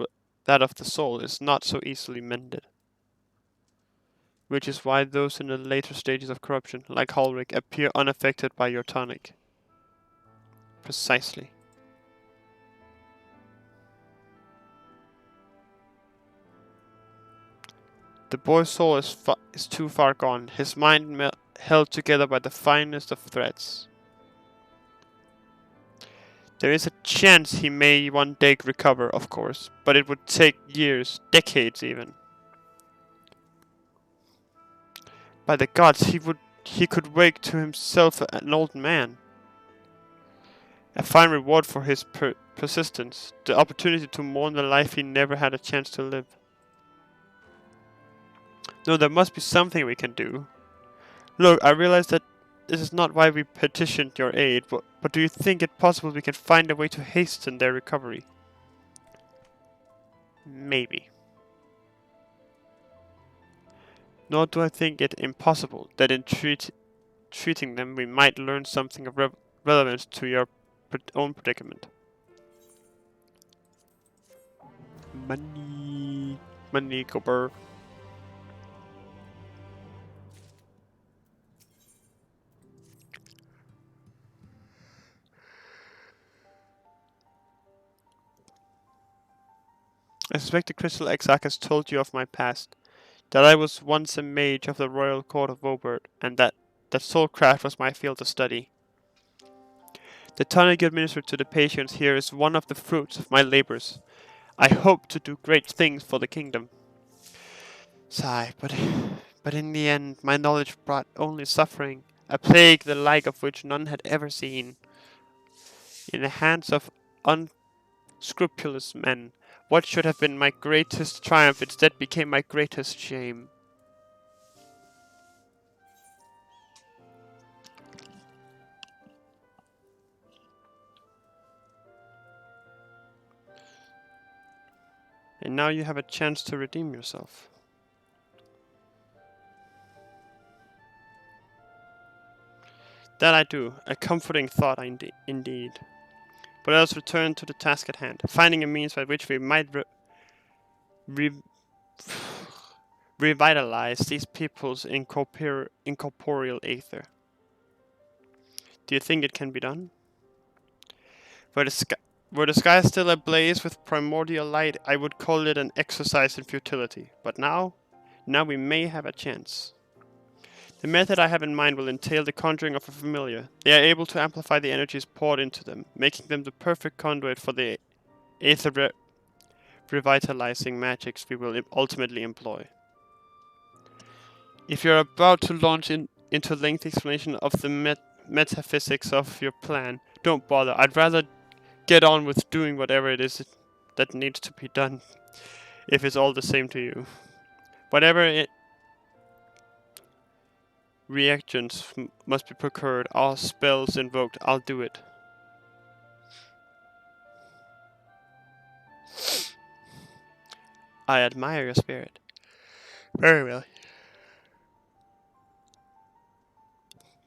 that of the soul, is not so easily mended. which is why those in the later stages of corruption, like Holrick, appear unaffected by your tonic. Precisely. The boy's soul is too far gone, his mind held together by the finest of threads. There is a chance he may one day recover, of course, but it would take years, decades even. By the gods, he could wake to himself an old man. A fine reward for his persistence, the opportunity to mourn the life he never had a chance to live. No, there must be something we can do. Look, I realize that this is not why we petitioned your aid, but do you think it possible we can find a way to hasten their recovery? Maybe. Nor do I think it impossible that in treating them we might learn something of relevance to your own predicament. Money. Money, Cooper. I suspect the Crystal Exarch has told you of my past, that I was once a mage of the royal court of Vobert, and that soulcraft was my field of study. The tonic you administered to the patients here is one of the fruits of my labors. I hope to do great things for the kingdom. Sigh, but in the end, my knowledge brought only suffering, a plague the like of which none had ever seen. In the hands of unscrupulous men, what should have been my greatest triumph instead became my greatest shame. And now you have a chance to redeem yourself. That I do, a comforting thought indeed. But let us return to the task at hand, finding a means by which we might revitalize these people's incorporeal aether. Do you think it can be done? Were the sky still ablaze with primordial light, I would call it an exercise in futility. But now we may have a chance. The method I have in mind will entail the conjuring of a familiar. They are able to amplify the energies poured into them, making them the perfect conduit for the aether revitalizing magics we will ultimately employ. If you're about to launch into a lengthy explanation of the metaphysics of your plan, don't bother. I'd rather get on with doing whatever it is that needs to be done, if it's all the same to you. Whatever reactions must be procured, all spells invoked, I'll do it. I admire your spirit. Very well.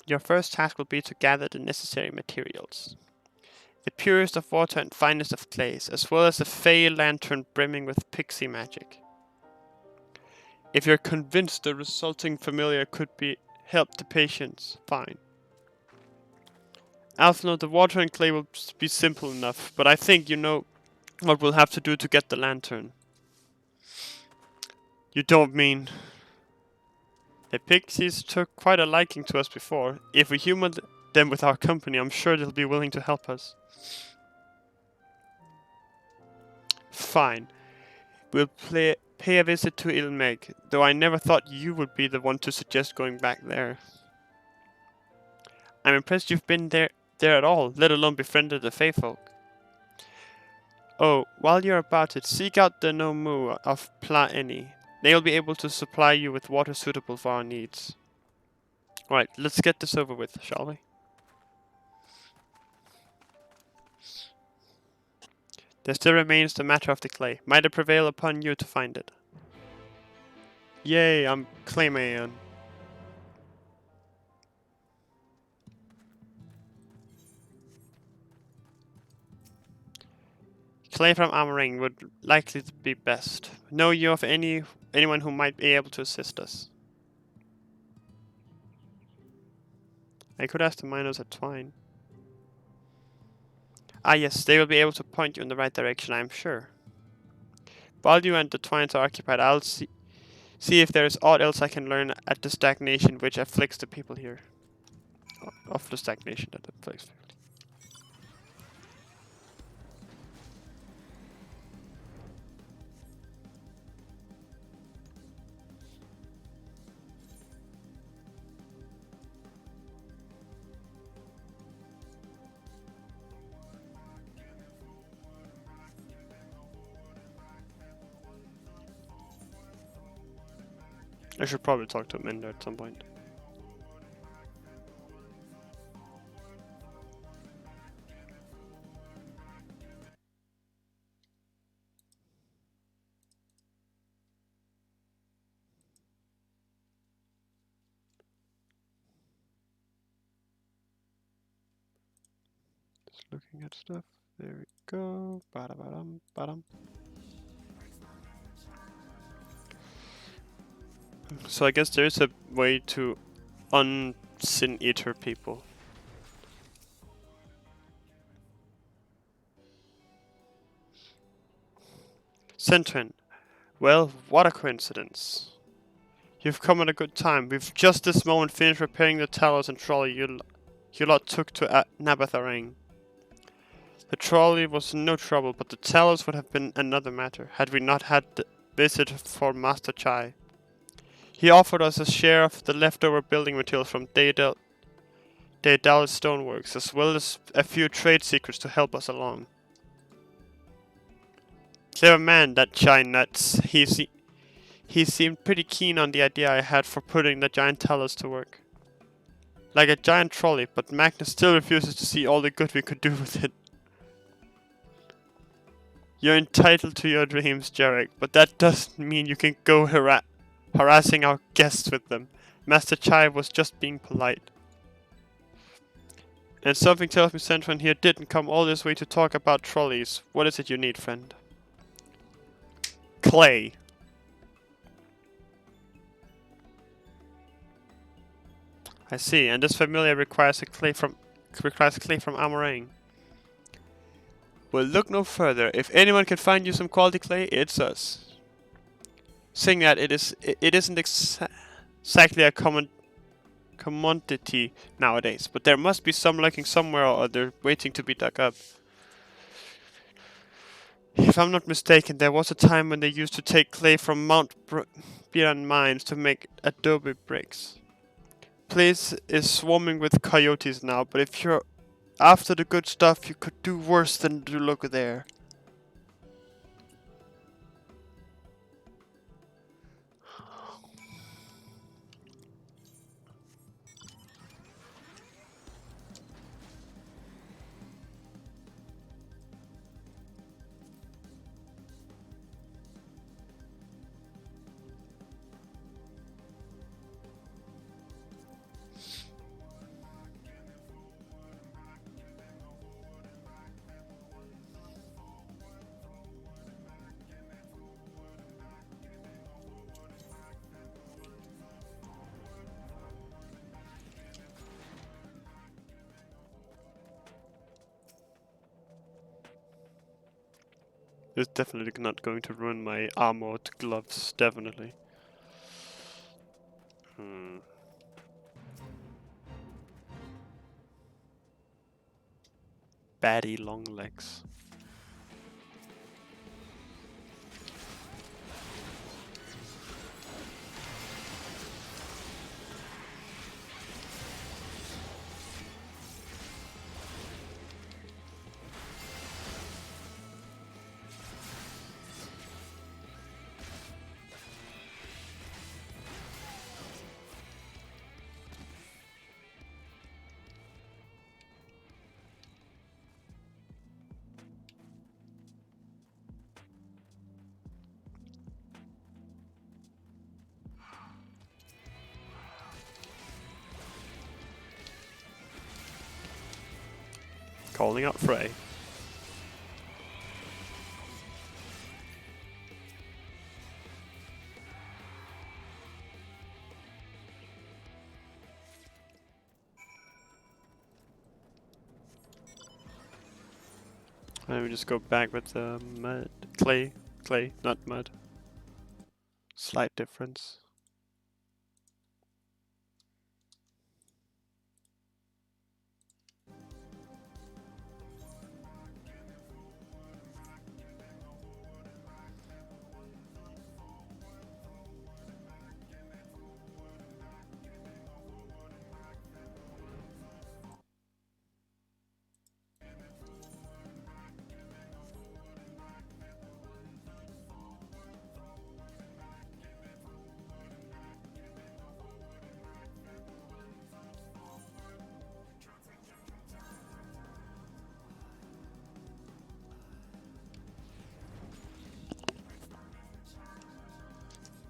Your first task will be to gather the necessary materials. The purest of water and finest of clays, as well as a fey lantern brimming with pixie magic. If you're convinced the resulting familiar could help the patients, fine. Alphino, the water and clay will be simple enough, but I think you know what we'll have to do to get the lantern. You don't mean... The pixies took quite a liking to us before. If we humor them with our company, I'm sure they'll be willing to help us. Fine. We'll pay a visit to Ilmeg, though I never thought you would be the one to suggest going back there. I'm impressed you've been there at all, let alone befriended the Fey folk. Oh, while you're about it, seek out the Nomu of Plaeni. They'll be able to supply you with water suitable for our needs. Alright, let's get this over with, shall we? There still remains the matter of the clay. Might it prevail upon you to find it? Yay, I'm Clayman. Clay from Amaring would likely be best. Know you of anyone who might be able to assist us? I could ask the miners at Twine. Ah yes, they will be able to point you in the right direction, I'm sure. While you and the Twines are occupied, I'll see if there is aught else I can learn at the stagnation which afflicts the people here. Of the stagnation that afflicts people. I should probably talk to him in there at some point. Just looking at stuff. There we go. Ba-da-ba-dum, ba-dum. So I guess there's a way to un-sin eater people. Centrin. Well, what a coincidence. You've come at a good time. We've just this moment finished repairing the towers and trolley you lot took to Nabatharang. The trolley was no trouble, but the towers would have been another matter, had we not had the visit for Master Chai. He offered us a share of the leftover building materials from Daedal Stoneworks, as well as a few trade secrets to help us along. Clever man, that Chai nuts. He seemed pretty keen on the idea I had for putting the giant towers to work. Like a giant trolley, but Magnus still refuses to see all the good we could do with it. You're entitled to your dreams, Jarek, but that doesn't mean you can go harassing our guests with them. Master Chai was just being polite. And something tells me Centron here didn't come all this way to talk about trolleys. What is it you need, friend? Clay. I see, and this familiar requires clay from Amarang. Well, look no further. If anyone can find you some quality clay, it's us. Saying that, it isn't exactly a commodity nowadays, but there must be some lurking somewhere or other, waiting to be dug up. If I'm not mistaken, there was a time when they used to take clay from Mount Biran mines to make adobe bricks. Place is swarming with coyotes now, but if you're after the good stuff, you could do worse than to look there. It's definitely not going to ruin my armored gloves, definitely. Baddie long legs. Calling out Frey. And we just go back with the mud. Clay, not mud. Slight difference.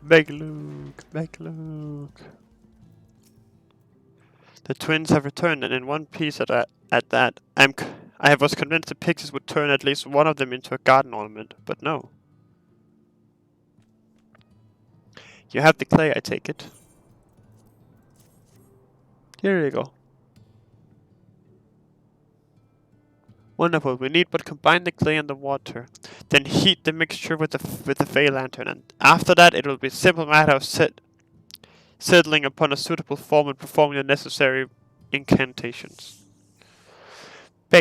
Big Luke, big Luke. The twins have returned, and in one piece at that, I was convinced the pixies would turn at least one of them into a garden ornament, but no. You have the clay, I take it. Here you go. Wonderful. We need but combine the clay and the water, then heat the mixture with the Fey lantern, and after that it will be a simple matter of settling upon a suitable form and performing the necessary incantations.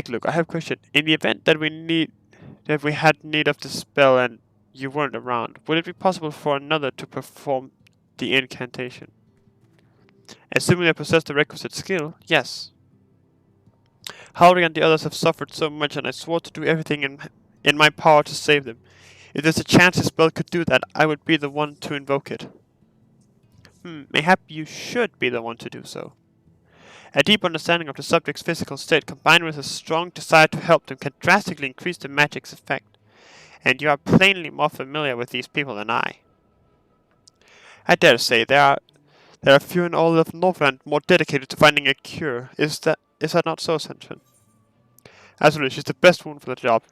Look, I have a question. In the event that we had need of the spell and you weren't around, would it be possible for another to perform the incantation? Assuming I possess the requisite skill, yes. Howdy and the others have suffered so much, and I swore to do everything in my power to save them. If there's a chance the spell could do that, I would be the one to invoke it. Mayhap you should be the one to do so. A deep understanding of the subject's physical state combined with a strong desire to help them can drastically increase the magic's effect, and you are plainly more familiar with these people than I. I dare say there are few in all of Northland more dedicated to finding a cure. Is that not so, Sentient? Absolutely, she's the best one for the job.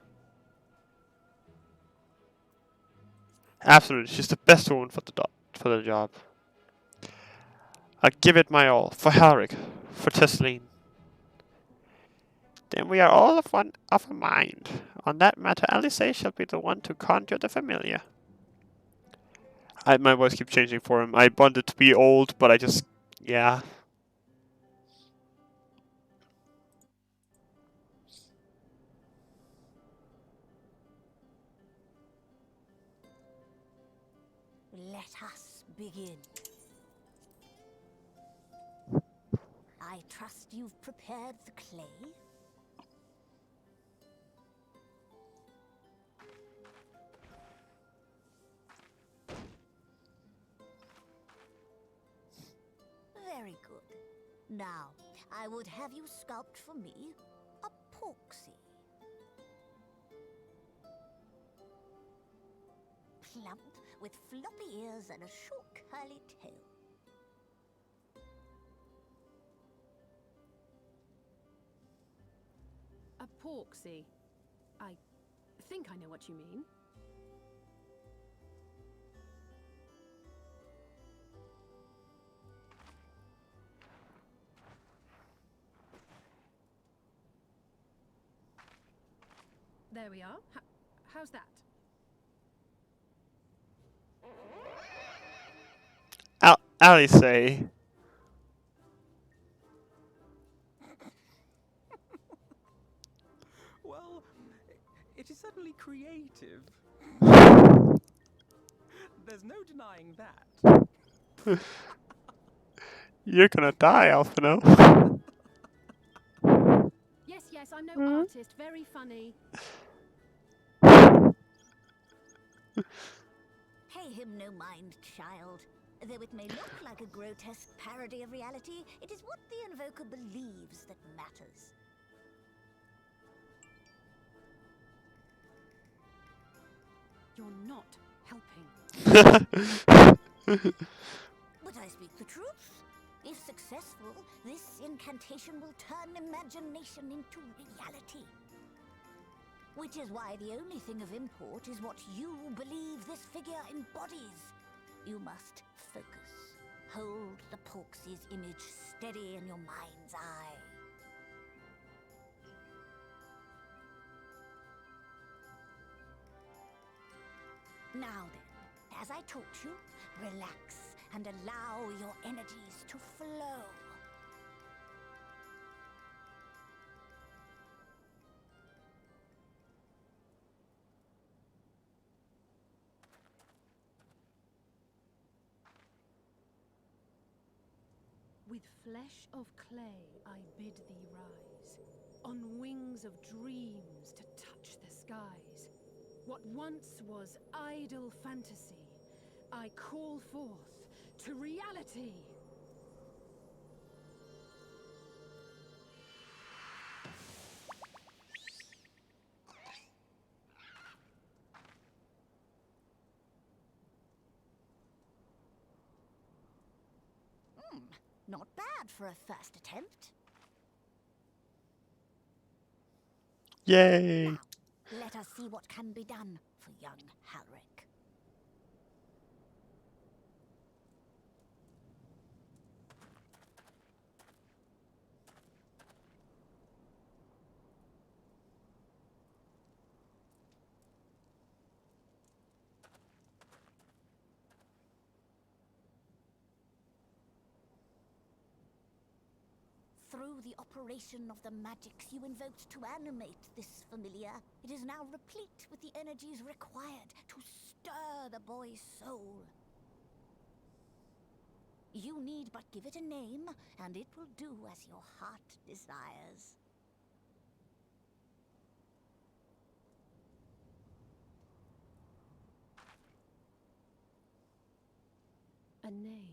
Absolutely, she's the best one for the job. I'll give it my all. For Halric. For Tesleen. Then we are all of a mind. On that matter, Alice shall be the one to conjure the familiar. My voice keeps changing for him. I wanted to be old, but I just... yeah. Let us begin. I trust you've prepared the clay? Very good. Now, I would have you sculpt for me a porksy. Plump, with floppy ears and a short curly tail. A porksy. I think I know what you mean. There we are. How's that? Alice. Well, it is certainly creative. There's no denying that. You're gonna die, Alphino. Yes, I'm no artist. Very funny. Pay him no mind, child. Though it may look like a grotesque parody of reality, it is what the invoker believes that matters. You're not helping. But I speak the truth. If successful, this incantation will turn imagination into reality. Which is why the only thing of import is what you believe this figure embodies. You must focus. Hold the Porksy's image steady in your mind's eye. Now then, as I taught you, relax and allow your energies to flow. With flesh of clay I bid thee rise, on wings of dreams to touch the skies. What once was idle fantasy, I call forth to reality. Not bad for a first attempt. Yay! Now, let us see what can be done for young Halric. Through the operation of the magics you invoked to animate this familiar, it is now replete with the energies required to stir the boy's soul. You need but give it a name, and it will do as your heart desires. A name.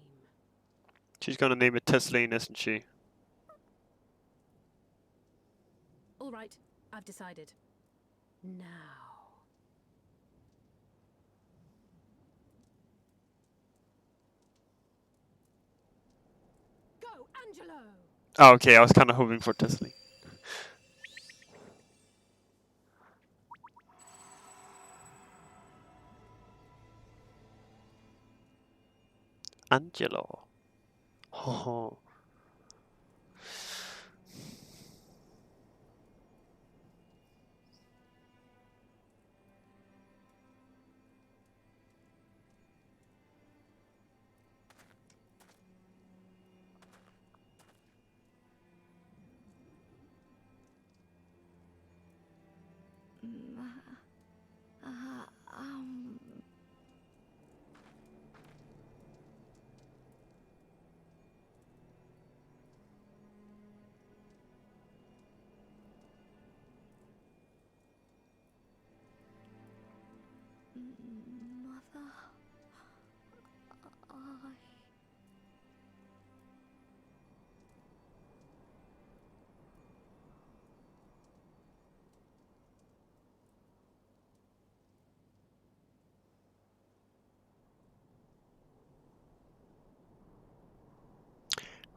She's gonna name it Tesleen, isn't she? All right, I've decided. Now. Go, Angelo! Oh, okay, I was kind of hoping for Tesleen. Angelo. Oh. Mother,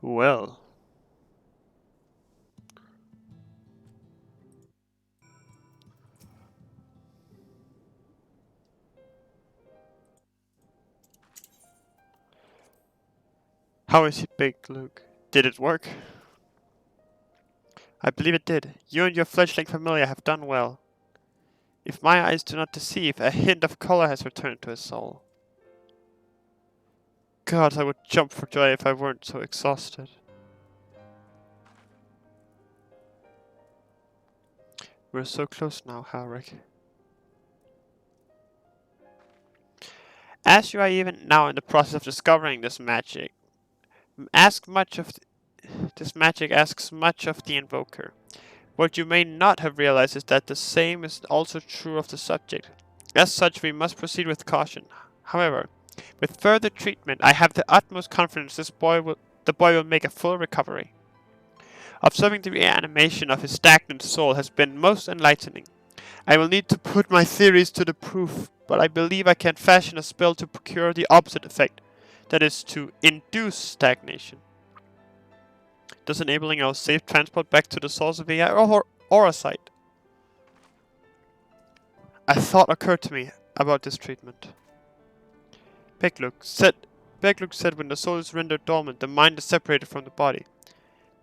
Well. How is it baked, Luke? Did it work? I believe it did. You and your fledgling familiar have done well. If my eyes do not deceive, a hint of color has returned to his soul. God, I would jump for joy if I weren't so exhausted. We're so close now, Halric. As you are even now in the process of discovering this magic, this magic asks much of the invoker. What you may not have realized is that the same is also true of the subject. As such, we must proceed with caution. However, with further treatment, I have the utmost confidence the boy will make a full recovery. Observing the reanimation of his stagnant soul has been most enlightening. I will need to put my theories to the proof, but I believe I can fashion a spell to procure the opposite effect, that is, to induce stagnation, thus enabling our safe transport back to the source via aura site. A thought occurred to me about this treatment. Begluk said when the soul is rendered dormant, the mind is separated from the body,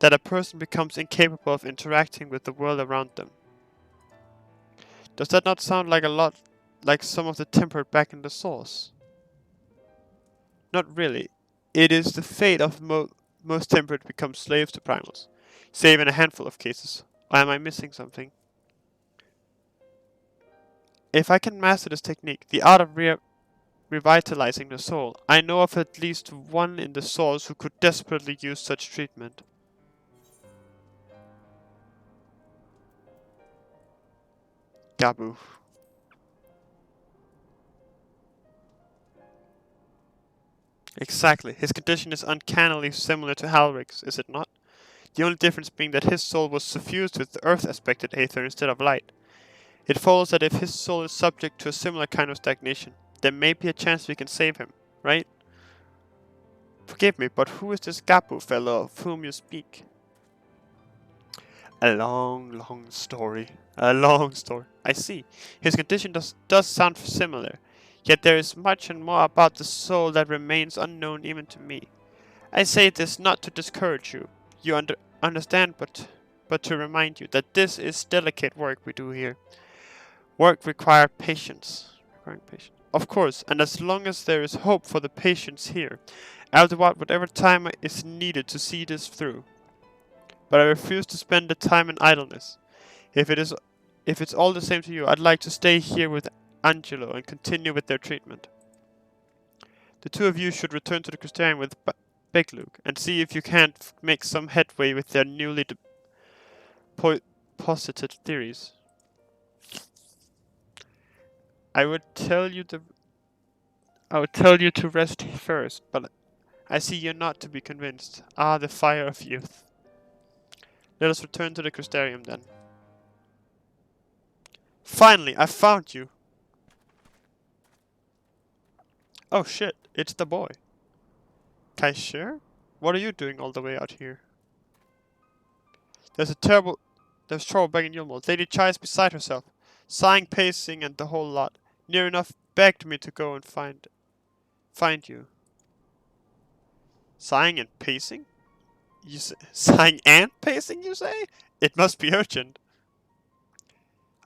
that a person becomes incapable of interacting with the world around them. Does that not sound like a lot like some of the tempered back in the source. Not really. It is the fate of most tempered to become slaves to primals, save in a handful of cases. Or am I missing something? If I can master this technique, the art of revitalizing the soul, I know of at least one in the source who could desperately use such treatment. Gabu. Exactly. His condition is uncannily similar to Halric's, is it not? The only difference being that his soul was suffused with the earth-aspected aether instead of light. It follows that if his soul is subject to a similar kind of stagnation, there may be a chance we can save him, right? Forgive me, but who is this Gabu fellow of whom you speak? A long story. A long story. I see. His condition does sound similar, yet there is much and more about the soul that remains unknown even to me. I say this not to discourage you. You understand, but to remind you that this is delicate work we do here. Work requires patience. Of course, and as long as there is hope for the patients here, I'll devote whatever time is needed to see this through. But I refuse to spend the time in idleness. If it's all the same to you, I'd like to stay here with Angelo and continue with their treatment. The two of you should return to the Crystarium with Beglug and see if you can't make some headway with their newly posited theories. I would tell you to rest first, but I see you're not to be convinced. Ah, the fire of youth. Let us return to the Crystarium then. Finally, I found you! Oh shit, it's the boy. Kaisher? What are you doing all the way out here? There's trouble begging Yulmore. Lady Chai is beside herself, sighing, pacing, and the whole lot. Near enough begged me to go and find you. Sighing and pacing? Sighing and pacing, you say? It must be urgent.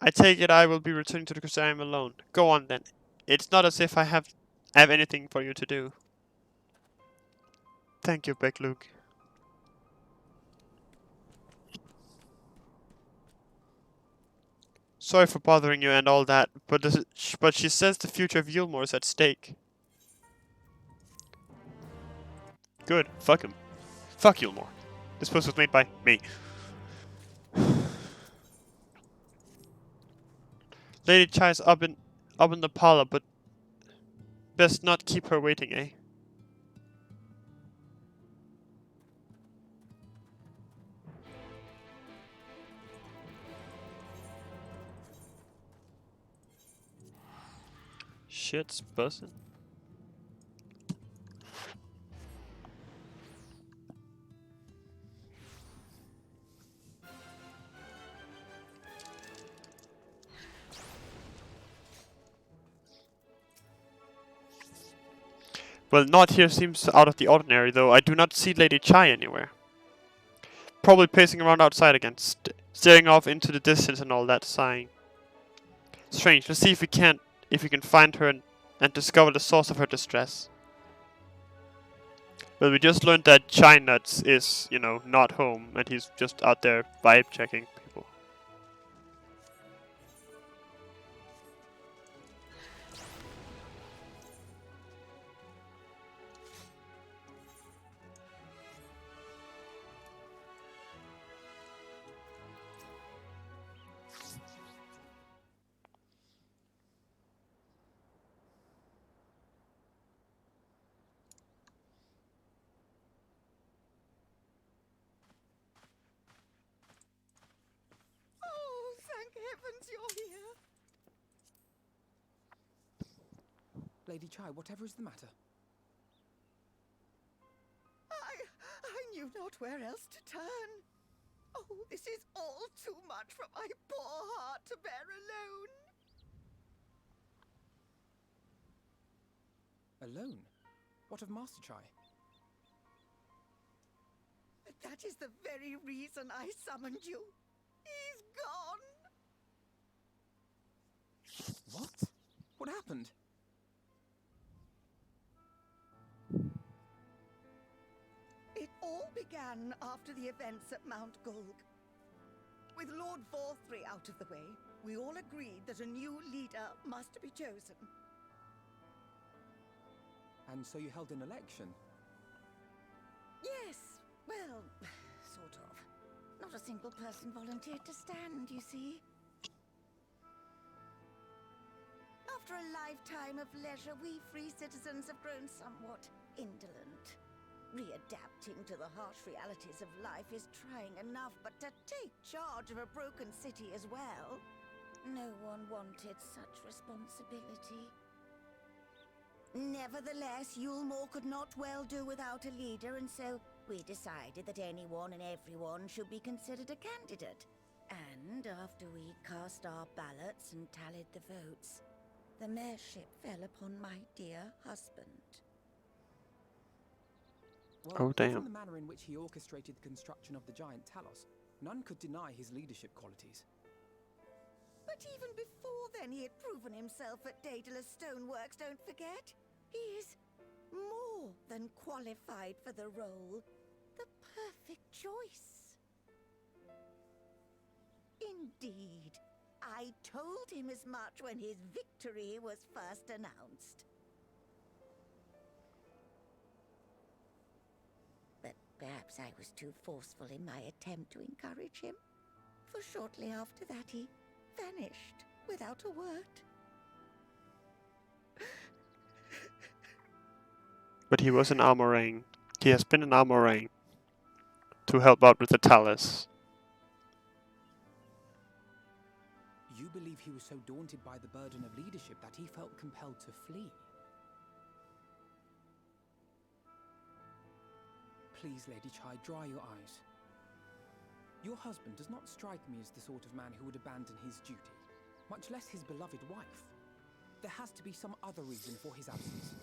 I take it I will be returning to the Crystarium alone. Go on then. It's not as if I have anything for you to do. Thank you, Beglug. Sorry for bothering you and all that, but she says the future of Yulmore is at stake. Good. Fuck him. Fuck Yulmore. This post was made by me. Lady Chai's up in the parlor, but best not keep her waiting, eh? Shit's bussin'. Well, not here seems out of the ordinary, though. I do not see Lady Chai anywhere. Probably pacing around outside again, staring off into the distance and all that, sighing. Strange. Let's see if we can find her and discover the source of her distress. Well, we just learned that Chai Nuts is, not home, and he's just out there vibe checking people. Oh, thank heavens you're here. Lady Chai, whatever is the matter? I knew not where else to turn. Oh, this is all too much for my poor heart to bear alone. Alone? What of Master Chai? That is the very reason I summoned you. He's gone. What? What happened? It all began after the events at Mount Gulg. With Lord Vorthry out of the way, we all agreed that a new leader must be chosen. And so you held an election? Yes, well, sort of. Not a single person volunteered to stand, you see. After a lifetime of leisure, we free citizens have grown somewhat indolent. Readapting to the harsh realities of life is trying enough, but to take charge of a broken city as well? No one wanted such responsibility. Nevertheless, Yulmore could not well do without a leader, and so we decided that anyone and everyone should be considered a candidate. And after we cast our ballots and tallied the votes, the mayorship fell upon my dear husband. Well, Oh, damn. From the manner in which he orchestrated the construction of the giant Talos, none could deny his leadership qualities. But even before then, he had proven himself at Daedalus Stoneworks, don't forget. He is more than qualified for the role. The perfect choice. Indeed. I told him as much when his victory was first announced. But perhaps I was too forceful in my attempt to encourage him. For shortly after that, he vanished without a word. But he was in Almoraine. He has been in Almoraine to help out with the Talus. You believe he was so daunted by the burden of leadership that he felt compelled to flee? Please, Lady Chai, dry your eyes. Your husband does not strike me as the sort of man who would abandon his duty, much less his beloved wife. There has to be some other reason for his absence.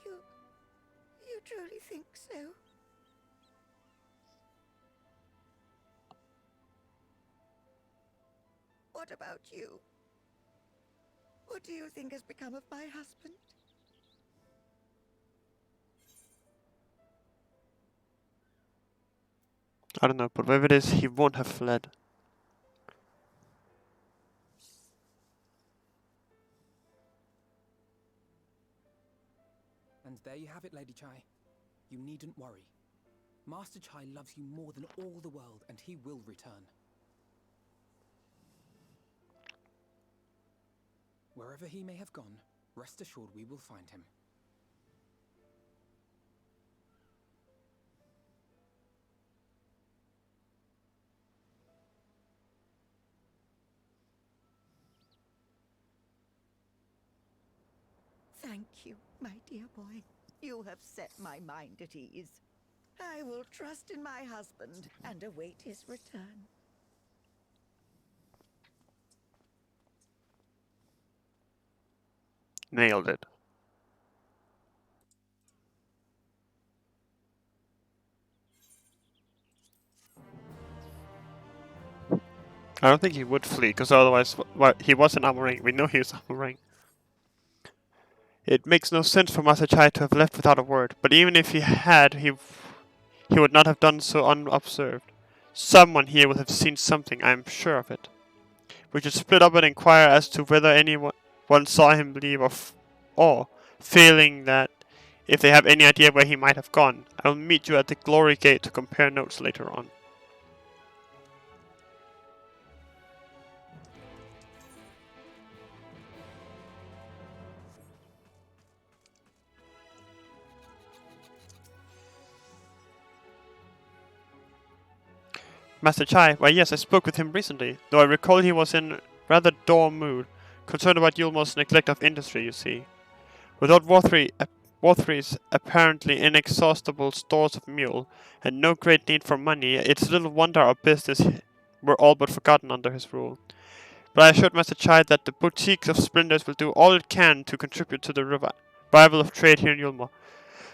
You truly think so? What about you? What do you think has become of my husband? I don't know, but whatever it is, he won't have fled. And there you have it, Lady Chai. You needn't worry. Master Chai loves you more than all the world, and he will return. Wherever he may have gone, rest assured we will find him. Thank you, my dear boy. You have set my mind at ease. I will trust in my husband and await his return. Nailed it. I don't think he would flee, because otherwise, he was in Almoraine. We know he was in Almoraine. It makes no sense for Master Chai to have left without a word, but even if he had, he would not have done so unobserved. Someone here would have seen something, I am sure of it. We should split up and inquire as to whether anyone saw him leave, or, failing that, if they have any idea where he might have gone, I will meet you at the Glory Gate to compare notes later on. Master Chai, why yes, I spoke with him recently, though I recall he was in rather dour mood, concerned about Yulmore's neglect of industry, you see. Without Worthry's apparently inexhaustible stores of mule, and no great need for money, it's little wonder our business were all but forgotten under his rule. But I assured Master Chai that the boutiques of Splendors will do all it can to contribute to the revival of trade here in Yulmore,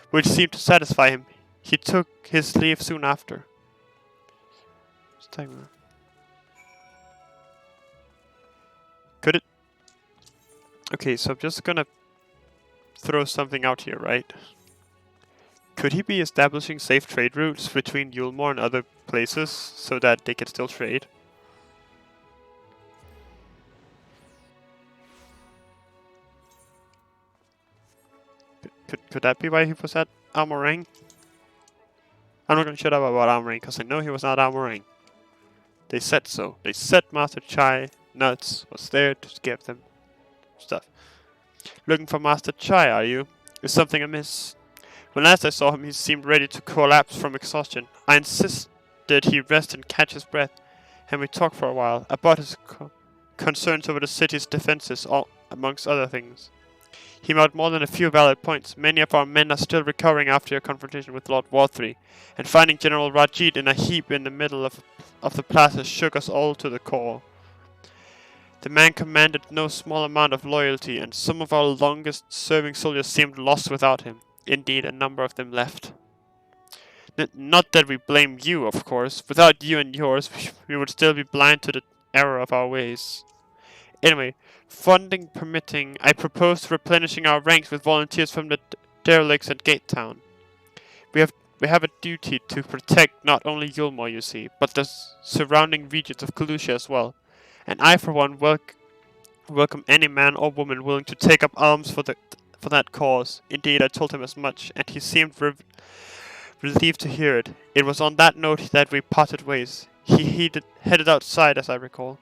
which seemed to satisfy him. He took his leave soon after. Okay, so I'm just gonna throw something out here, right? Could he be establishing safe trade routes between Yulmore and other places so that they can still trade? Could that be why he was at Almorang? I'm not gonna shut up about Almorang because I know he was not Almorang. They said so. They said Master Chai Nuts was there to give them stuff. Looking for Master Chai, are you? Is something amiss? When last I saw him, he seemed ready to collapse from exhaustion. I insisted he rest and catch his breath, and we talked for a while about his concerns over the city's defenses, all amongst other things. He made more than a few valid points. Many of our men are still recovering after your confrontation with Lord Warthree, and finding General Rajit in a heap in the middle of the plaza shook us all to the core. The man commanded no small amount of loyalty, and some of our longest-serving soldiers seemed lost without him. Indeed, a number of them left. Not that we blame you, of course. Without you and yours, we would still be blind to the error of our ways. Anyway, funding permitting, I propose replenishing our ranks with volunteers from the derelicts at Gate Town. We have a duty to protect not only Yulmore, you see, but the surrounding regions of Kalusha as well. And I, for one, welcome any man or woman willing to take up arms for that cause. Indeed, I told him as much, and he seemed relieved to hear it. It was on that note that we parted ways. He headed outside, as I recall.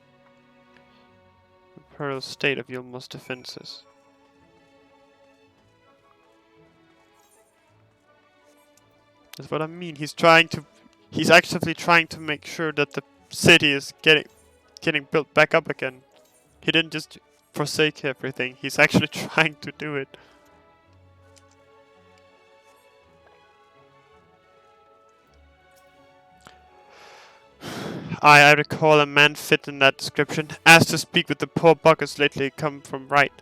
Imperial state of Yulmore's defenses. That's what I mean. He's actively trying to make sure that the city is getting built back up again. He didn't just forsake everything. He's actually trying to do it. I recall a man fit in that description. Asked to speak with the poor buggers lately come from right.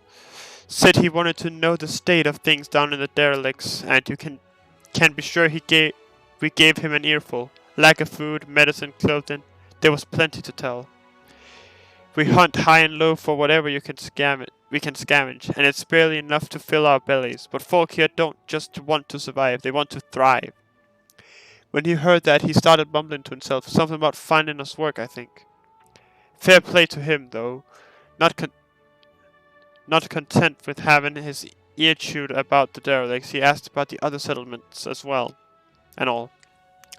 Said he wanted to know the state of things down in the derelicts, and you can be sure we gave him an earful. Lack of food, medicine, clothing. There was plenty to tell. We hunt high and low for whatever we can scavenge, and it's barely enough to fill our bellies. But folk here don't just want to survive, they want to thrive. When he heard that, he started mumbling to himself, something about finding us work, I think. Fair play to him, though. Not content with having his ear chewed about the derelicts, he asked about the other settlements as well, and all.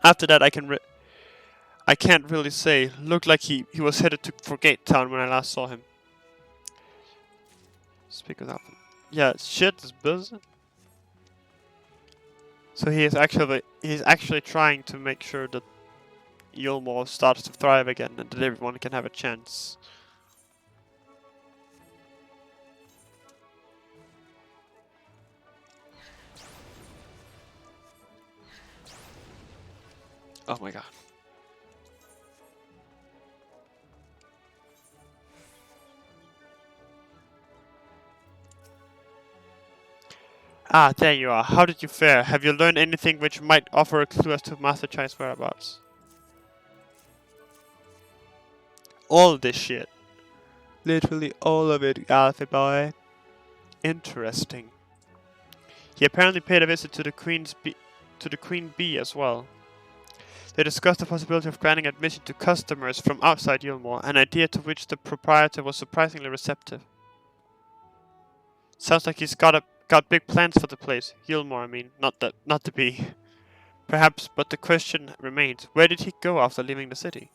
After that, I can't really say. Looked like he was headed for Gate Town when I last saw him. Speak without them. Yeah, shit is busy. So he's actually trying to make sure that Yulmore starts to thrive again and that everyone can have a chance. Oh my god. Ah, there you are. How did you fare? Have you learned anything which might offer a clue as to Master Chai's whereabouts? All this shit. Literally all of it, Alfie boy. Interesting. He apparently paid a visit to the Queen Bee as well. They discussed the possibility of granting admission to customers from outside Yulmore, an idea to which the proprietor was surprisingly receptive. Sounds like he's got big plans for the place. Yulmore, I mean, not the bee. Perhaps, but the question remains, where did he go after leaving the city?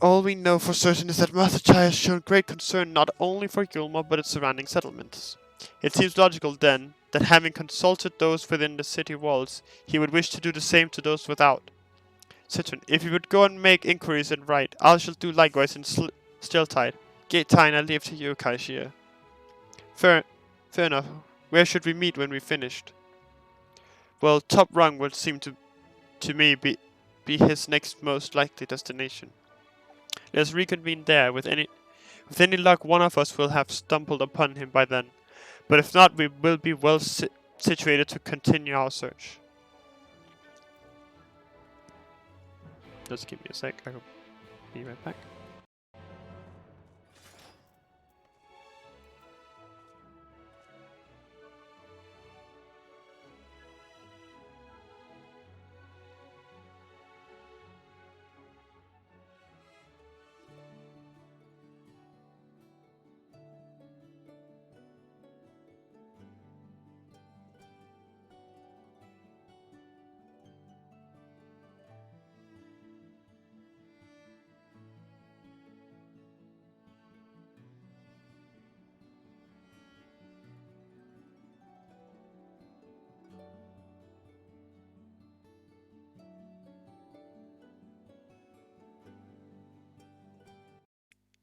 All we know for certain is that Master Chai has shown great concern not only for Yulmore but its surrounding settlements. It seems logical, then, that having consulted those within the city walls, he would wish to do the same to those without. Citron, if you would go and make inquiries and write, I shall do likewise in Stiltide. Gate Time I leave to you, Kaishir. Fair enough. Where should we meet when we finished? Well, Top Rung would seem to me be his next most likely destination. Let us reconvene there. With any luck, one of us will have stumbled upon him by then. But if not, we will be well situated to continue our search. Just give me a sec. Be right back.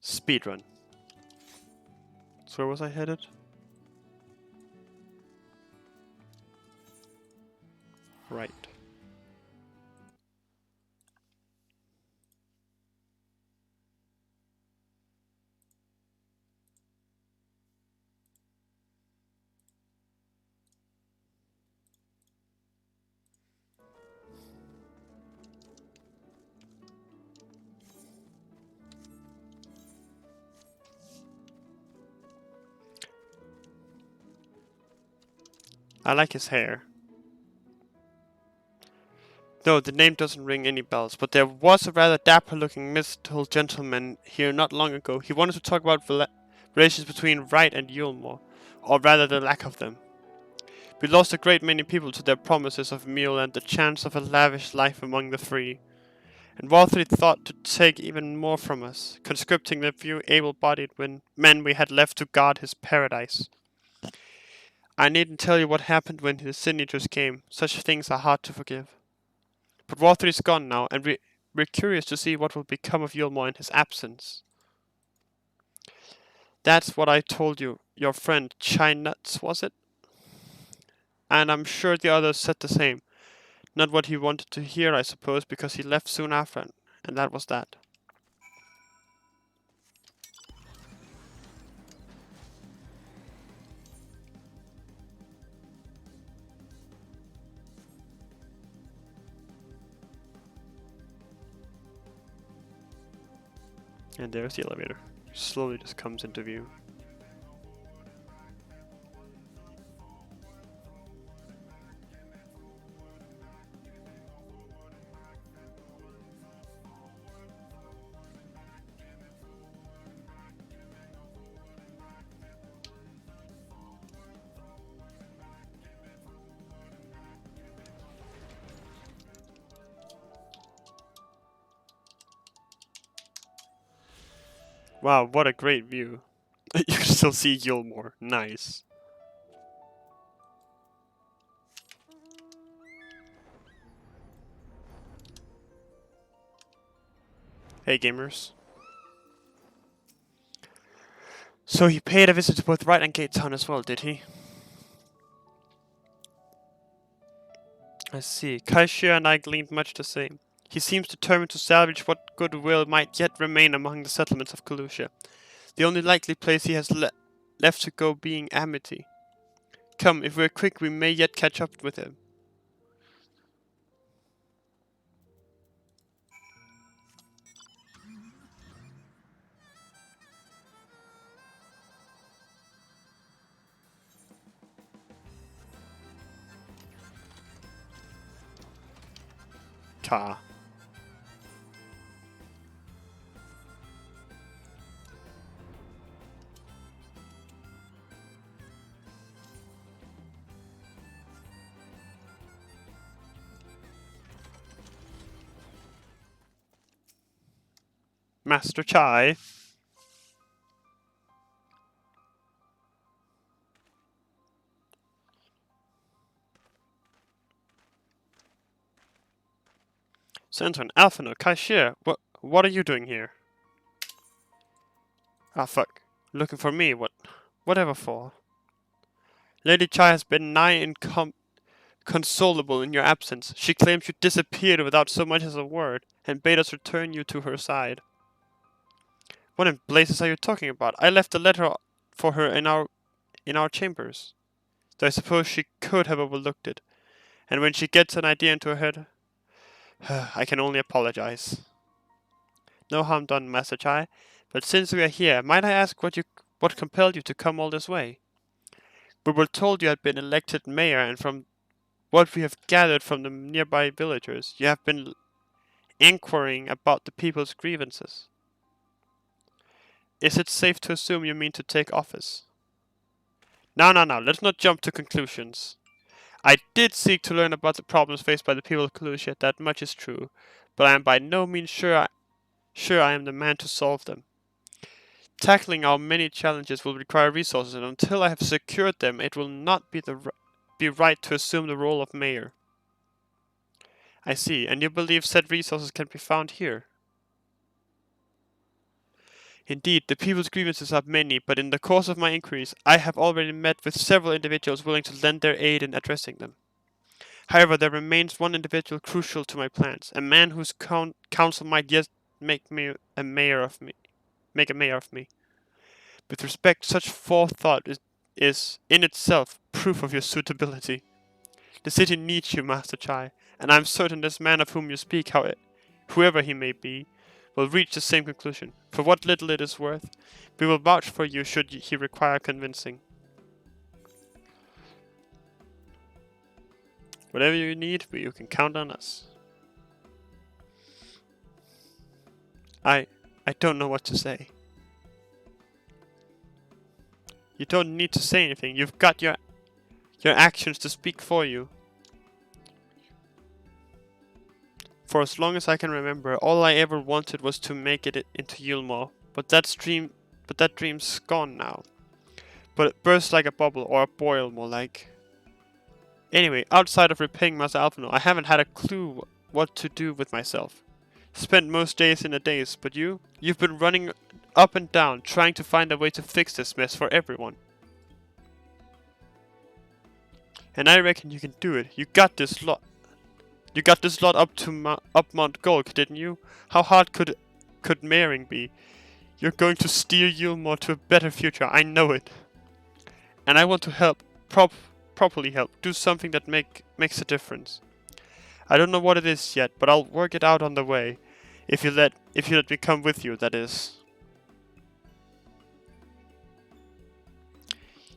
Speedrun. So where was I headed? Right. I like his hair. No, the name doesn't ring any bells, but there was a rather dapper-looking mystical gentleman here not long ago. He wanted to talk about relations between Wright and Yulmore, or rather the lack of them. We lost a great many people to their promises of meal and the chance of a lavish life among the free. And Walthrey thought to take even more from us, conscripting the few able-bodied men we had left to guard his paradise. I needn't tell you what happened when the signatures came. Such things are hard to forgive. But Walther is gone now, and we're curious to see what will become of Yulmore in his absence. That's what I told you, your friend Chinuts, was it? And I'm sure the others said the same. Not what he wanted to hear, I suppose, because he left soon after, and that was that. And there's the elevator. Slowly just comes into view. Wow, what a great view. You can still see Yulmore. Nice. Hey gamers. So he paid a visit to both Wright and Gate Town as well, did he? I see. Kaishir and I gleaned much the same. He seems determined to salvage what goodwill might yet remain among the settlements of Kalusha. The only likely place he has left to go being Amity. Come, if we're quick, we may yet catch up with him. Ta. Master Chai. Centron, Alphino, Kaishir, what are you doing here? Ah, fuck. Looking for me, whatever for? Lady Chai has been nigh inconsolable in your absence. She claims you disappeared without so much as a word, and bade us return you to her side. What in blazes are you talking about? I left a letter for her in our chambers. Though I suppose she could have overlooked it. And when she gets an idea into her head, I can only apologize. No harm done, Master Chai. But since we are here, might I ask what compelled you to come all this way? We were told you had been elected mayor, and from what we have gathered from the nearby villagers, you have been inquiring about the people's grievances. Is it safe to assume you mean to take office? No, let's not jump to conclusions. I did seek to learn about the problems faced by the people of Kalusia, that much is true, but I am by no means sure I am the man to solve them. Tackling our many challenges will require resources, and until I have secured them, it will not be right to assume the role of mayor. I see, and you believe said resources can be found here? Indeed, the people's grievances are many, but in the course of my inquiries, I have already met with several individuals willing to lend their aid in addressing them. However, there remains one individual crucial to my plans, a man whose counsel might yet make a mayor of me. With respect, such forethought is in itself proof of your suitability. The city needs you, Master Chai, and I am certain this man of whom you speak, whoever he may be, will reach the same conclusion. For what little it is worth, we will vouch for you should he require convincing. Whatever you need, you can count on us. I don't know what to say. You don't need to say anything. You've got your actions to speak for you. For as long as I can remember, all I ever wanted was to make it into Yulmore, but that dream's gone now. But it burst like a bubble, or a boil more like. Anyway, outside of repaying Master Alphino, I haven't had a clue what to do with myself. Spent most days in a daze, but you've been running up and down, trying to find a way to fix this mess for everyone. And I reckon you can do it. You got this lot up to up Mount Golg, didn't you? How hard could mayoring be? You're going to steer Yulmore to a better future, I know it. And I want to help, properly help, do something that makes a difference. I don't know what it is yet, but I'll work it out on the way. If you let me come with you, that is.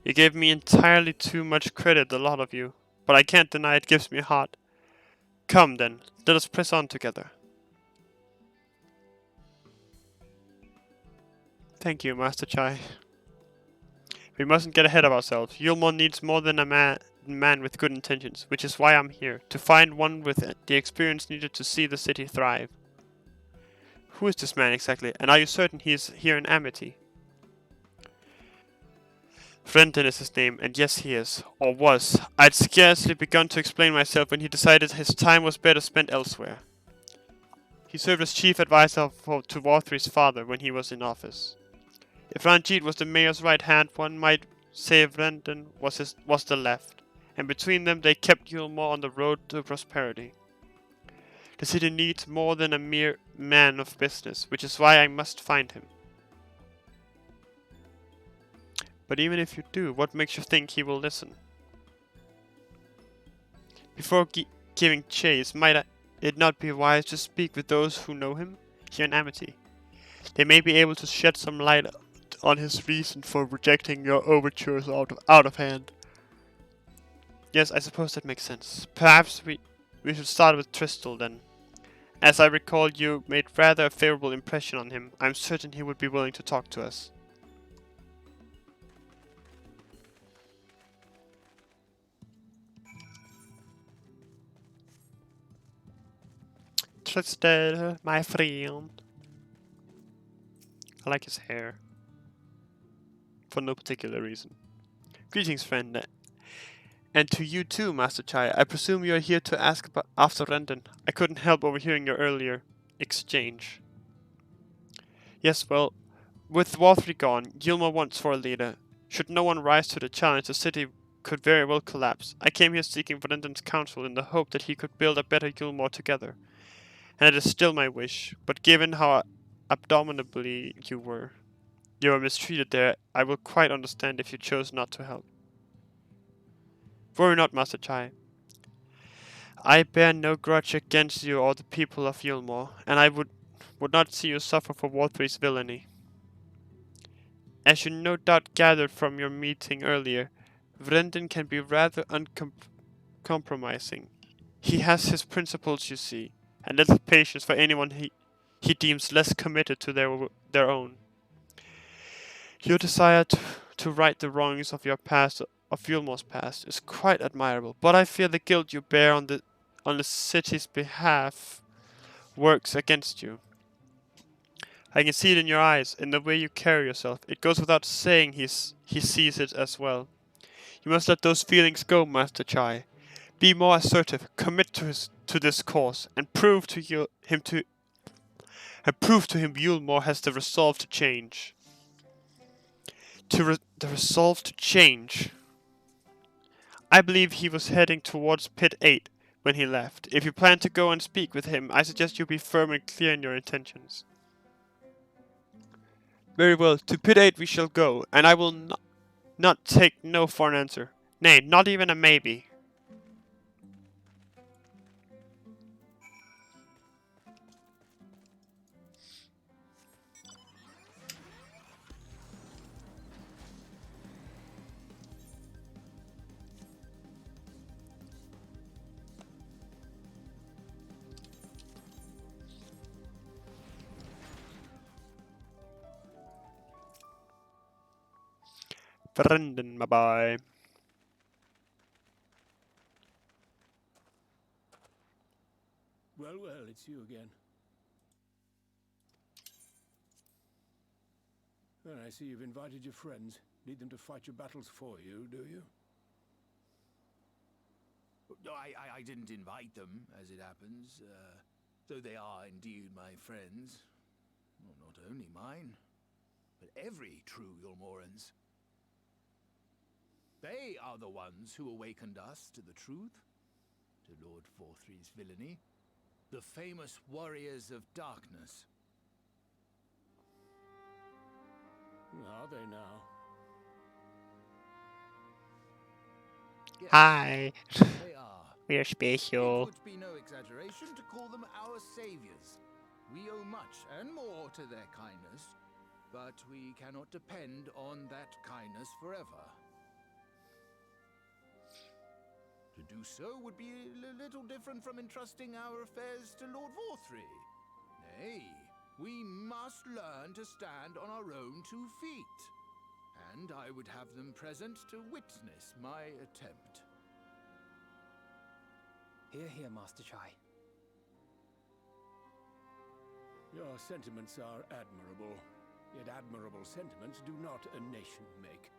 You gave me entirely too much credit, a lot of you, but I can't deny it gives me heart. Come then, let us press on together. Thank you, Master Chai. We mustn't get ahead of ourselves. Yulmore needs more than a man with good intentions, which is why I'm here, to find one with the experience needed to see the city thrive. Who is this man exactly, and are you certain he is here in Amity? Frenton is his name, and yes he is, or was. I'd scarcely begun to explain myself when he decided his time was better spent elsewhere. He served as chief advisor to Warthry's father when he was in office. If Ranjit was the mayor's right hand, one might say Frenton was the left, and between them they kept Yulmore on the road to prosperity. The city needs more than a mere man of business, which is why I must find him. But even if you do, what makes you think he will listen? Before giving chase, might it not be wise to speak with those who know him here in Amity? They may be able to shed some light on his reason for rejecting your overtures out of hand. Yes, I suppose that makes sense. Perhaps we should start with Tristal then. As I recall, you made rather a favorable impression on him. I'm certain he would be willing to talk to us. Tristal, my friend. I like his hair. For no particular reason. Greetings, friend. And to you too, Master Chai. I presume you are here to ask after Rendon. I couldn't help overhearing your earlier exchange. Yes, well, with Warthry gone, Yulmore wants for a leader. Should no one rise to the challenge, the city could very well collapse. I came here seeking Rendon's counsel in the hope that he could build a better Yulmore together. And it is still my wish, but given how abominably you were mistreated there, I will quite understand if you chose not to help. Worry not, Master Chai. I bear no grudge against you or the people of Yulmore, and I would would not see you suffer for War3's villainy. As you no doubt gathered from your meeting earlier, Vrendin can be rather uncompromising. He has his principles, you see, and little patience for anyone he deems less committed to their own. Your desire to right the wrongs of your past, of Yulmore's past, is quite admirable, but I fear the guilt you bear on the city's behalf works against you. I can see it in your eyes, in the way you carry yourself. It goes without saying he sees it as well. You must let those feelings go, Master Chai. Be more assertive, commit to this cause, and prove to him Yulmore has the resolve to change. The resolve to change. I believe he was heading towards Pit 8 when he left. If you plan to go and speak with him, I suggest you be firm and clear in your intentions. Very well, to Pit 8 we shall go, and I will not take no for an answer. Nay, not even a maybe. Brendan, bye-bye. Well, well, it's you again. Well, I see you've invited your friends. Need them to fight your battles for you, do you? No, I didn't invite them, as it happens, though they are indeed my friends. Well, not only mine, but every true Yulmoran's. They are the ones who awakened us to the truth, to Lord War3's villainy, the famous warriors of darkness. Are they now? Yes, Hi. they are. We are special. It would be no exaggeration to call them our saviors. We owe much and more to their kindness, but we cannot depend on that kindness forever. To do so would be a little different from entrusting our affairs to Lord War3. Nay, we must learn to stand on our own 2 feet. And I would have them present to witness my attempt. Hear, hear, Master Chai. Your sentiments are admirable, yet admirable sentiments do not a nation make.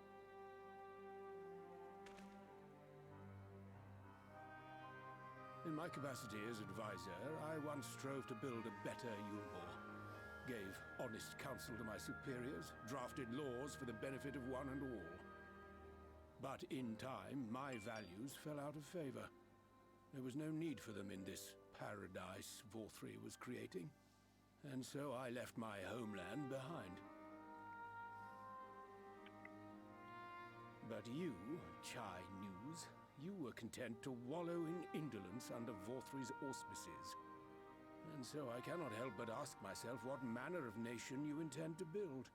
In my capacity as advisor, I once strove to build a better Yulmore. Gave honest counsel to my superiors, drafted laws for the benefit of one and all. But in time, my values fell out of favor. There was no need for them in this paradise War3 was creating. And so I left my homeland behind. But you, Chai News, you were content to wallow in indolence under War3's auspices. And so I cannot help but ask myself what manner of nation you intend to build.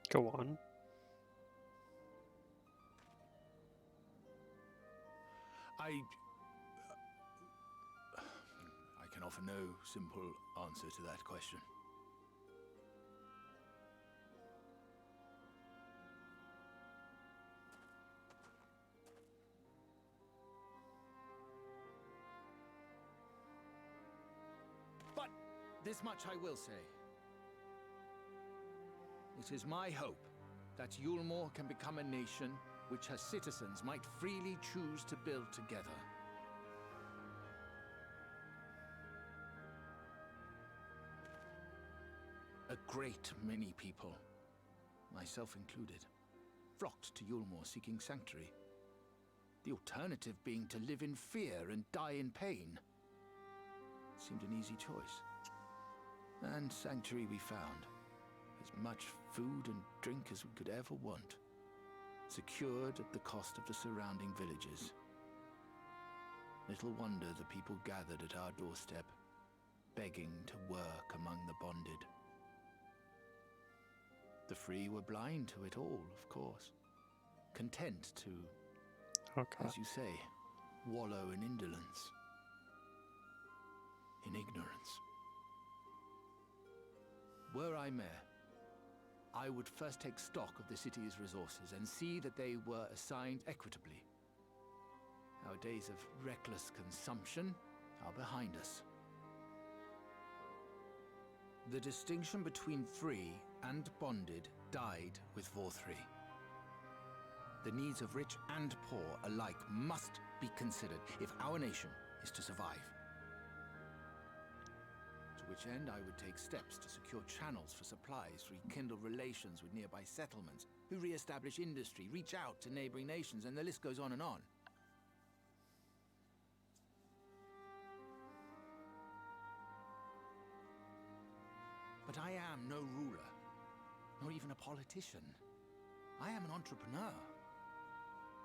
Go on. I can offer no simple answer to that question. But this much I will say. It is my hope that Yulmore can become a nation which her citizens might freely choose to build together. A great many people, myself included, flocked to Yulmore seeking sanctuary. The alternative being to live in fear and die in pain. Seemed an easy choice. And sanctuary we found. As much food and drink as we could ever want. Secured at the cost of the surrounding villages. Little wonder the people gathered at our doorstep, begging to work among the bonded. The free were blind to it all, of course, content to, as you say, wallow in indolence, in ignorance. Were I mayor, I would first take stock of the city's resources and see that they were assigned equitably. Our days of reckless consumption are behind us. The distinction between free and bonded died with Vorthri. The needs of rich and poor alike must be considered if our nation is to survive. To which end I would take steps to secure channels for supplies, rekindle relations with nearby settlements, who re-establish industry, reach out to neighboring nations, and the list goes on and on. But I am no ruler, nor even a politician. I am an entrepreneur.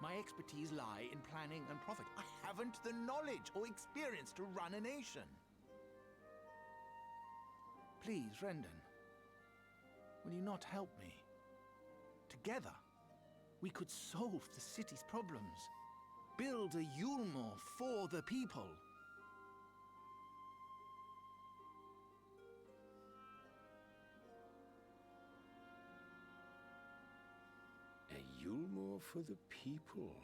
My expertise lie in planning and profit. I haven't the knowledge or experience to run a nation. Please, Rendon, will you not help me? Together, we could solve the city's problems. Build a Yulmore for the people. A Yulmore for the people.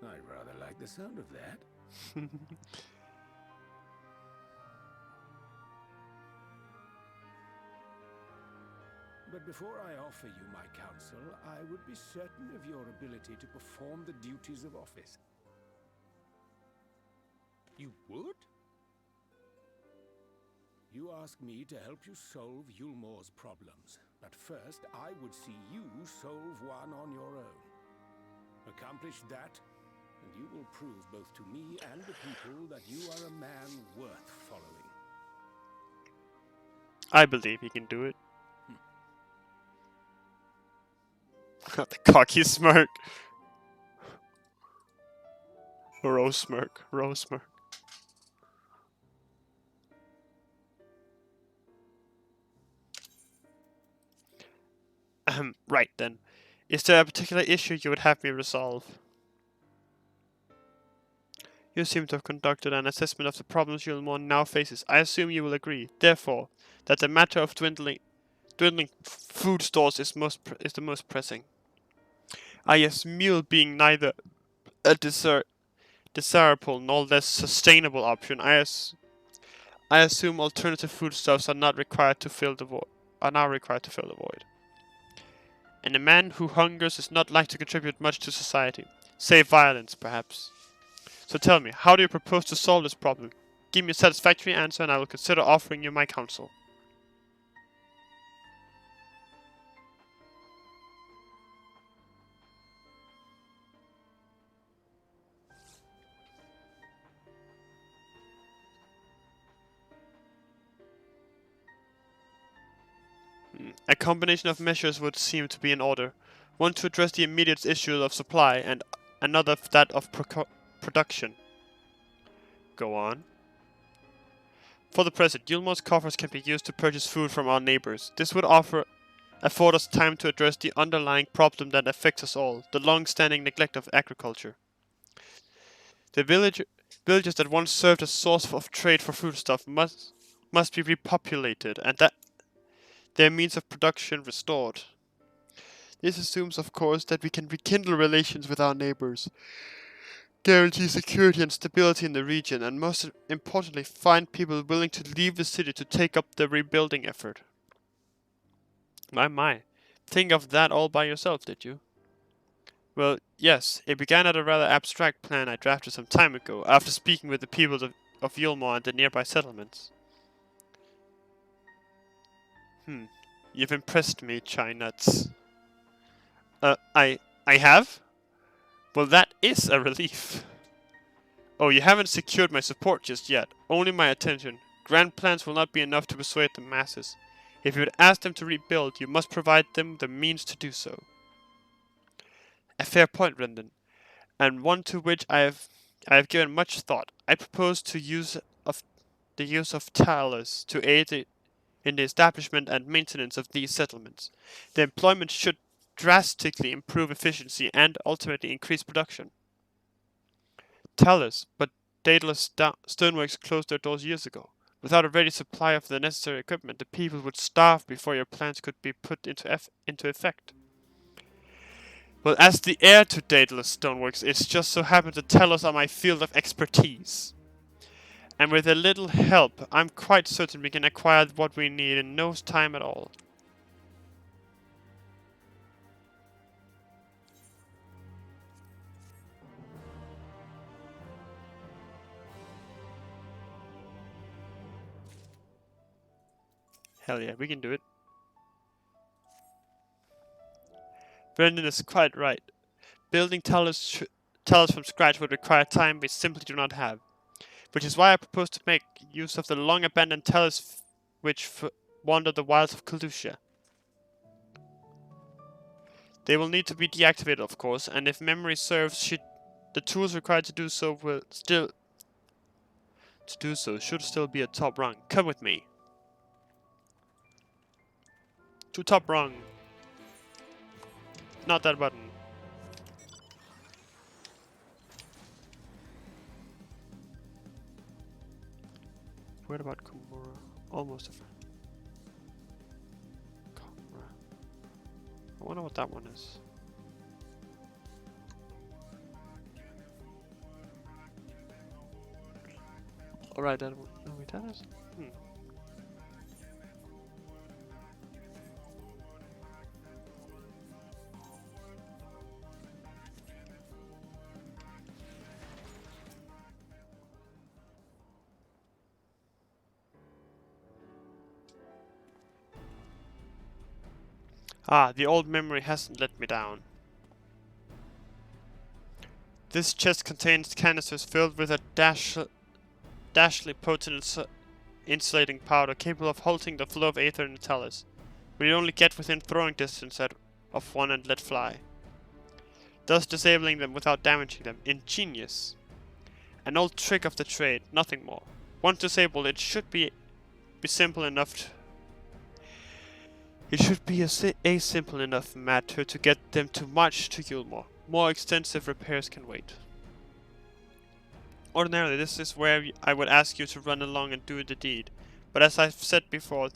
I rather like the sound of that. But before I offer you my counsel, I would be certain of your ability to perform the duties of office. You would? You ask me to help you solve Yulmore's problems, but first I would see you solve one on your own. Accomplish that, and you will prove both to me and the people that you are a man worth following. I believe he can do it. The cocky smirk. Rose smirk. Rose smirk. Right then. Is there a particular issue you would have me resolve? You seem to have conducted an assessment of the problems Yulmore now faces. I assume you will agree, therefore, that the matter of dwindling food stores is the most pressing. Ah yes, meal being neither a desirable nor less sustainable option, I assume alternative foodstuffs are not required to fill the void. And a man who hungers is not likely to contribute much to society, save violence, perhaps. So tell me, how do you propose to solve this problem? Give me a satisfactory answer and I will consider offering you my counsel. A combination of measures would seem to be in order. One to address the immediate issue of supply and another that of production. Go on. For the present, Yulmore's coffers can be used to purchase food from our neighbors. This would afford us time to address the underlying problem that affects us all, the long-standing neglect of agriculture. The villages that once served as source of trade for foodstuff must be repopulated, and that their means of production restored. This assumes, of course, that we can rekindle relations with our neighbors, guarantee security and stability in the region, and most importantly, find people willing to leave the city to take up the rebuilding effort. My. Think of that all by yourself, did you? Well, yes, it began at a rather abstract plan I drafted some time ago, after speaking with the people of Yulmore and the nearby settlements. You've impressed me, Chai Nuts. I have? Well, that is a relief. Oh, you haven't secured my support just yet. Only my attention. Grand plans will not be enough to persuade the masses. If you would ask them to rebuild, you must provide them the means to do so. A fair point, Rendon, and one to which I have given much thought. I propose the use of talus to aid in the establishment and maintenance of these settlements. The employment should drastically improve efficiency and ultimately increase production. Talus, but Daedalus stoneworks closed their doors years ago. Without a ready supply of the necessary equipment, the people would starve before your plans could be put into effect. Well, as the heir to Daedalus Stoneworks, it's just so happened that Telos are my field of expertise. And with a little help, I'm quite certain we can acquire what we need in no time at all. Hell yeah, we can do it. Brendan is quite right. Building Talus from scratch would require time we simply do not have. Which is why I propose to make use of the long-abandoned Talus which wander the wilds of Calusia. They will need to be deactivated, of course, and if memory serves, the tools required to do so should still be a top rung. Come with me. To top rung. Not that button. What about Komura? Almost a friend. Komura. I wonder what that one is. Alright, that one. No, wait, that is. Ah, the old memory hasn't let me down. This chest contains canisters filled with a dashly potent insulating powder capable of halting the flow of aether in the talus. We only get within throwing distance of one and let fly, thus disabling them without damaging them. Ingenious. An old trick of the trade, nothing more. Once disabled, it should be simple enough. It should be a simple enough matter to get them to march to Yulmore. More extensive repairs can wait. Ordinarily, this is where I would ask you to run along and do the deed, but as I've said before,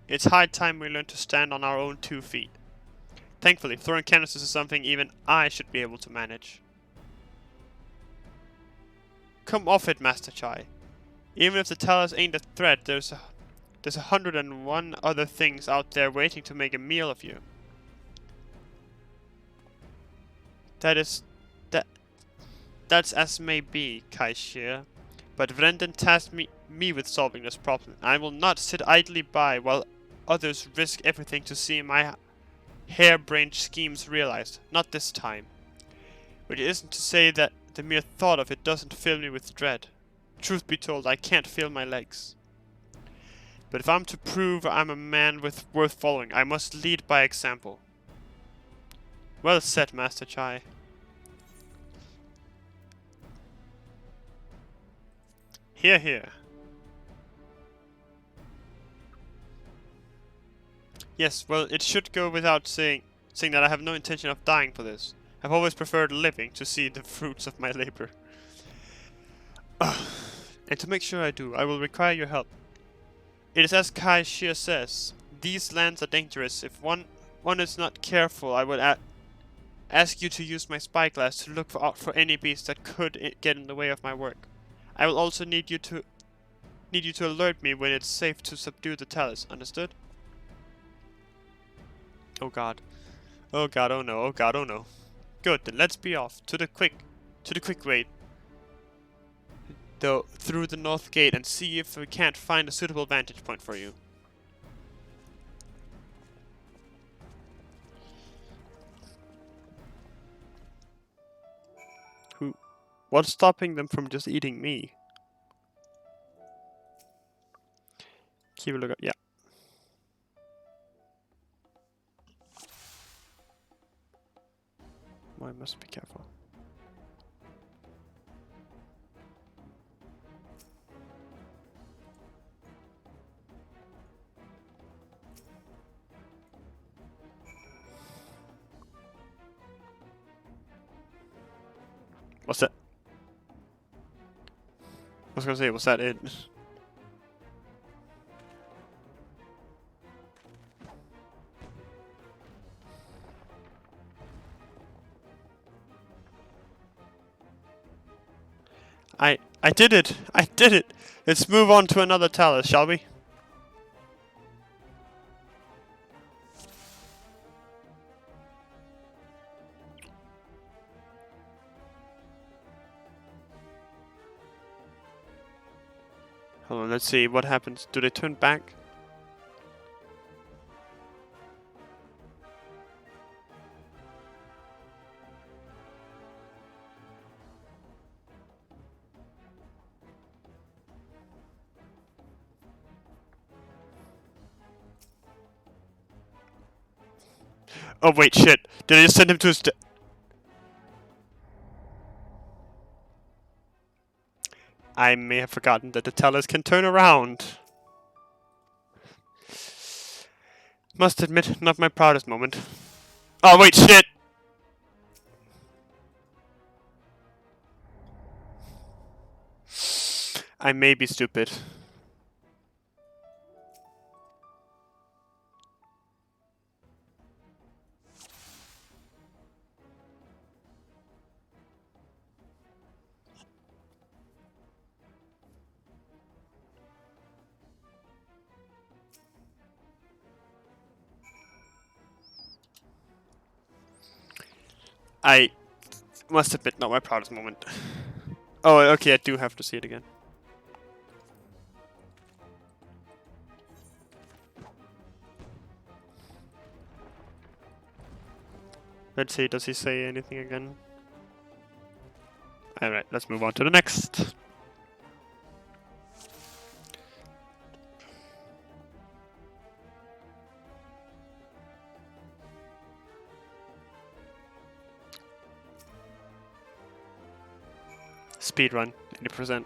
it's high time we learn to stand on our own 2 feet. Thankfully, throwing canisters is something even I should be able to manage. Come off it, Master Chai. Even if the talus ain't a threat, there's 101 other things out there waiting to make a meal of you. That's as may be, Kaishir. But Vrenden tasked me with solving this problem. I will not sit idly by while others risk everything to see my harebrained schemes realized. Not this time. Which isn't to say that the mere thought of it doesn't fill me with dread. Truth be told, I can't feel my legs. But if I'm to prove I'm a man worth following, I must lead by example. Well said, Master Chai. Hear, hear. Yes, well, it should go without saying that I have no intention of dying for this. I've always preferred living to see the fruits of my labor. And to make sure I do, I will require your help. It is as Kai Shir says, these lands are dangerous. If one is not careful, I would ask you to use my spyglass to look out for any beast that could get in the way of my work. I will also need you to alert me when it's safe to subdue the talus. Understood? Oh god. Oh god, oh no, oh god, oh no. Good, then let's be off. To the quick way. Though through the north gate and see if we can't find a suitable vantage point for you. What's stopping them from just eating me? Keep a lookout. Yeah. Oh, I must be careful. What's that? I was gonna say, was that it? I did it! I did it! Let's move on to another talus, shall we? Hold on, let's see what happens. Do they turn back? Oh wait, shit. Did I just send him to his I may have forgotten that the tellers can turn around. Must admit, not my proudest moment. Oh wait, shit! I may be stupid. I must admit, not my proudest moment. Oh, okay, I do have to see it again. Let's see, does he say anything again? Alright, let's move on to the next. Speedrun, 80%.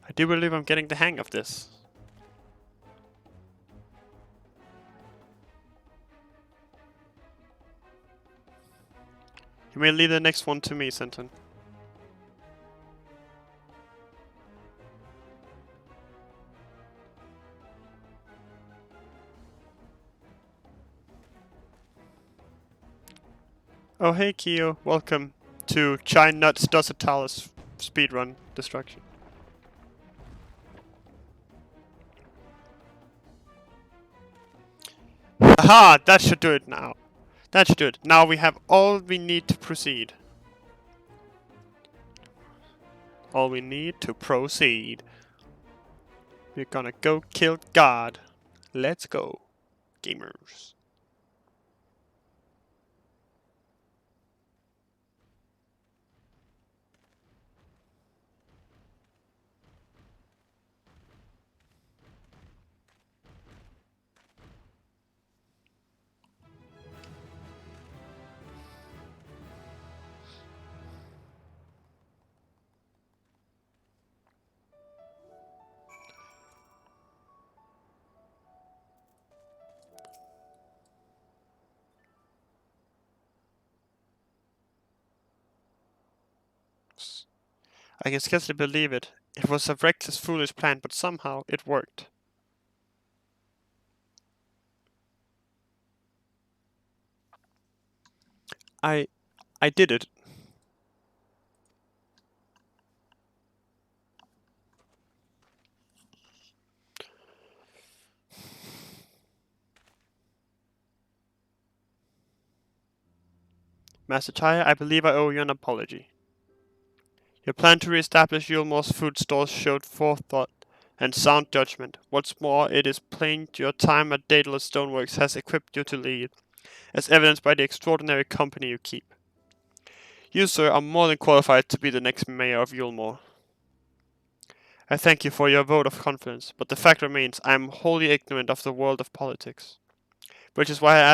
I do believe I'm getting the hang of this. You may leave the next one to me, Senton. Oh hey Kyo, welcome to Chine Nuts Does a Talus Speedrun Destruction. Aha! That should do it now. That should do it. Now we have all we need to proceed. All we need to proceed. We're gonna go kill God. Let's go, gamers. I can scarcely believe it. It was a reckless, foolish plan, but somehow it worked. I did it. Master Chaya, I believe I owe you an apology. Your plan to re-establish Yulmore's food stores showed forethought and sound judgment. What's more, it is plain your time at Daedalus Stoneworks has equipped you to lead, as evidenced by the extraordinary company you keep. You, sir, are more than qualified to be the next mayor of Yulmore. I thank you for your vote of confidence, but the fact remains I am wholly ignorant of the world of politics, which is why I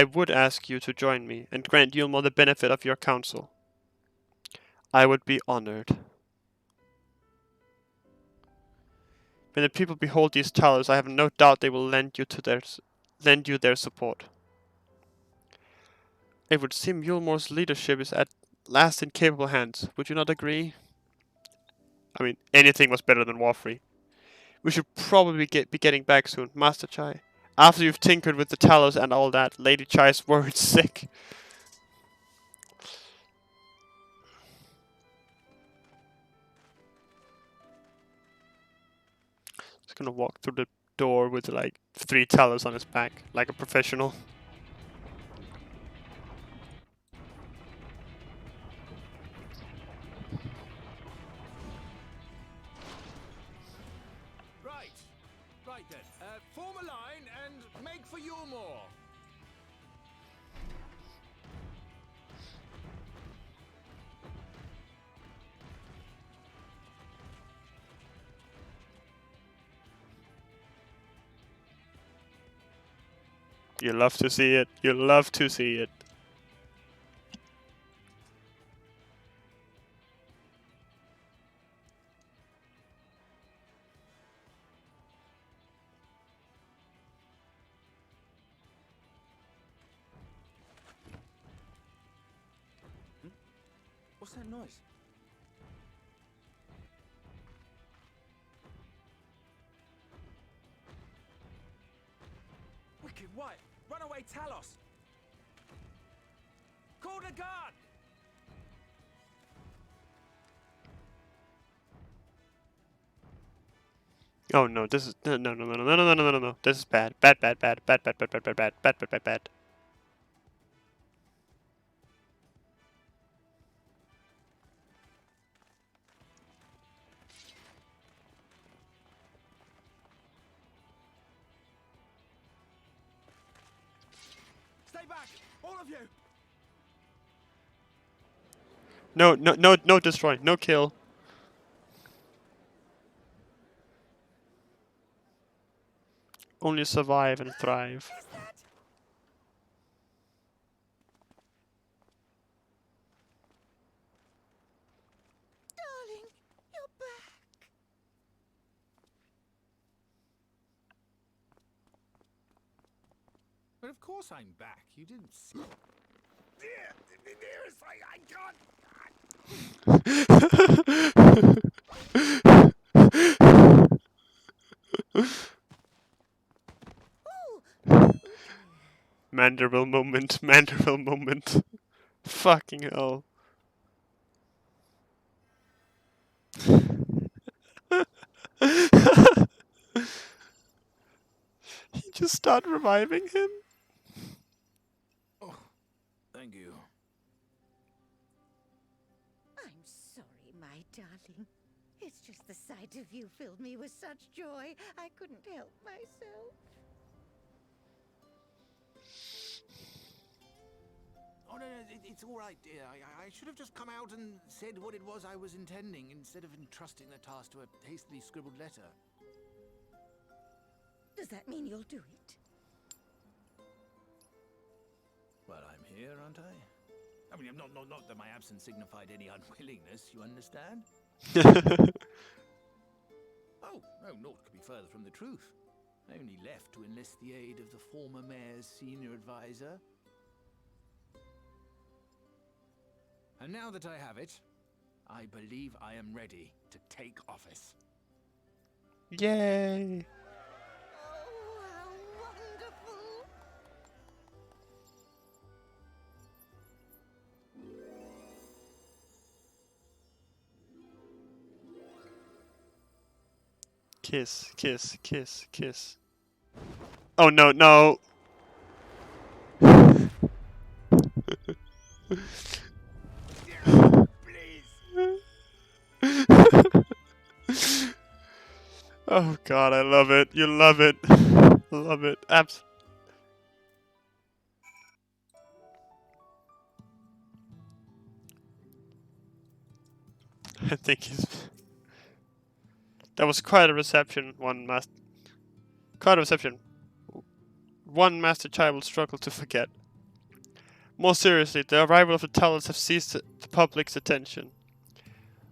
would ask you to join me and grant Yulmore the benefit of your counsel. I would be honored. When the people behold these towers, I have no doubt they will lend you their support. It would seem Yulmore's leadership is at last in capable hands. Would you not agree? I mean, anything was better than Warfree. We should probably be getting back soon, Master Chai. After you've tinkered with the talos and all that, Lady Chai's worried sick. He's gonna walk through the door with like 3 talos on his back, like a professional. Right then. Form a line and make for Yulmore. You love to see it. You love to see it. What's that noise? Wicked White! Runaway Talos! Call the guard! Oh no, this is no. This is bad. Bad. Stay back! All of you! No destroy, no kill. Only survive and thrive. Darling, you're back. But of course I'm back. You didn't see. Dearest, I can't. Manderville moment. Fucking hell. He just started reviving him? Oh, thank you. I'm sorry, my darling. It's just the sight of you filled me with such joy, I couldn't help myself. Oh, no, it's all right, dear. I should have just come out and said what it was I was intending, instead of entrusting the task to a hastily scribbled letter. Does that mean you'll do it? Well, I'm here, aren't I? I mean, not that my absence signified any unwillingness, you understand? Oh, no, naught could be further from the truth. I only left to enlist the aid of the former mayor's senior advisor. And now that I have it, I believe I am ready to take office. Yay! Oh, how wonderful! Kiss, kiss, kiss, kiss. Oh no, no! Oh god, I love it. You love it. Love it. I think he's... That was quite a reception, Quite a reception. One Master Child will struggle to forget. More seriously, the arrival of the Talons have seized the public's attention.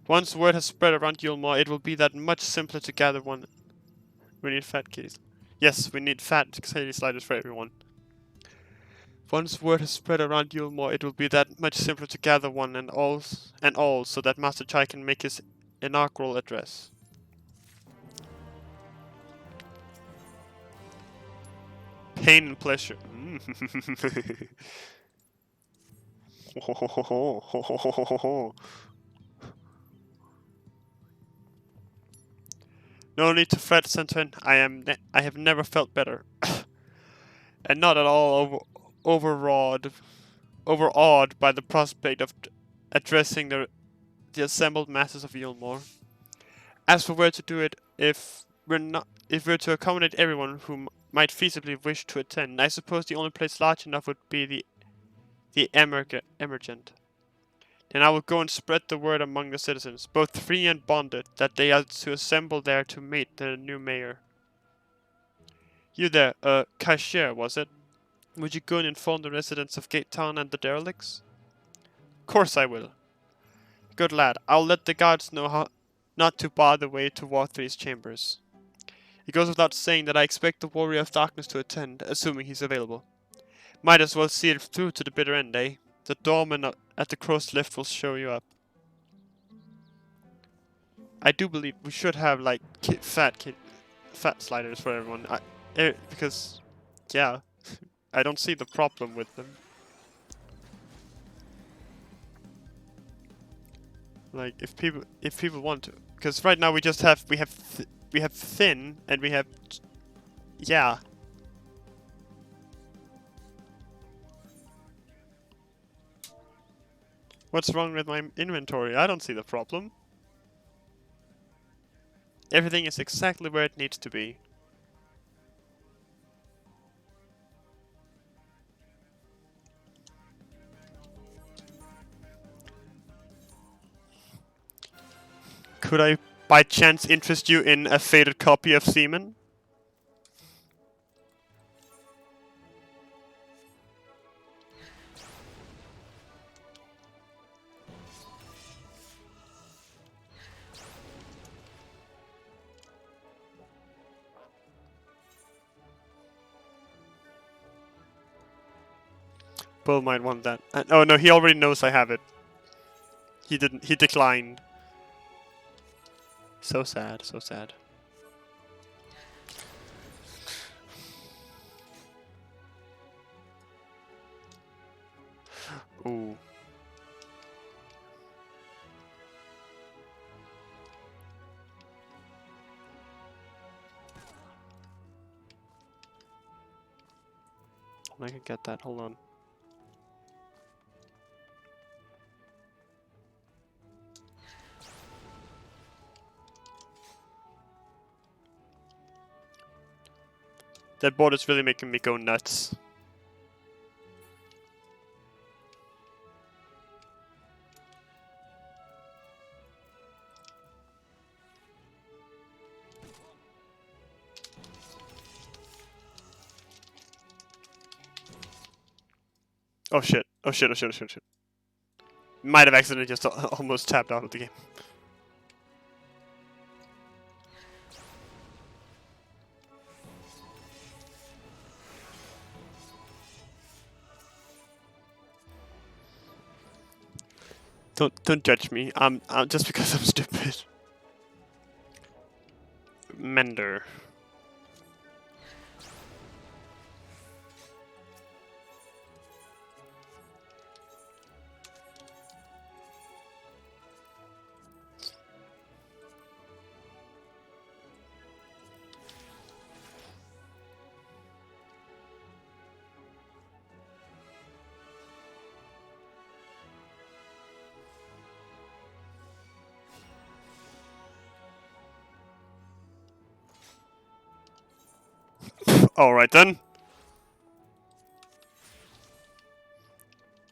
Once word has spread around Yulmore, it will be that much simpler to gather one. We need fat kitties. Yes, we need fat kitty sliders for everyone. Once word has spread around Yulmore, it will be that much simpler to gather one and all, so that Master Chai can make his inaugural address. Pain and pleasure. No need to fret, Centurion. I have never felt better, and not at all overawed by the prospect of addressing the assembled masses of Yulmore. As for where to do it, if we're to accommodate everyone who might feasibly wish to attend, I suppose the only place large enough would be the Emergent. Then I will go and spread the word among the citizens, both free and bonded, that they are to assemble there to meet the new mayor. You there, cashier, was it? Would you go and inform the residents of Gate Town and the derelicts? Of course I will. Good lad, I'll let the guards know how not to bar the way to Warthree's chambers. It goes without saying that I expect the Warrior of Darkness to attend, assuming he's available. Might as well see it through to the bitter end, eh? The doorman at the crow's lift will show you up. I do believe we should have, like, fat sliders for everyone. Because, yeah, I don't see the problem with them. Like, if people want to, because right now we have thin and we have, yeah. What's wrong with my inventory? I don't see the problem. Everything is exactly where it needs to be. Could I, by chance, interest you in a faded copy of Seaman? Bull might want that. Oh no, he already knows I have it. He didn't. He declined. So sad. So sad. Ooh. I can get that. Hold on. That board is really making me go nuts. Oh shit. Oh shit. Oh shit. Oh shit. Oh shit. Might have accidentally just almost tapped out of the game. Don't judge me. I'm just because I'm stupid. Mender. Alright then.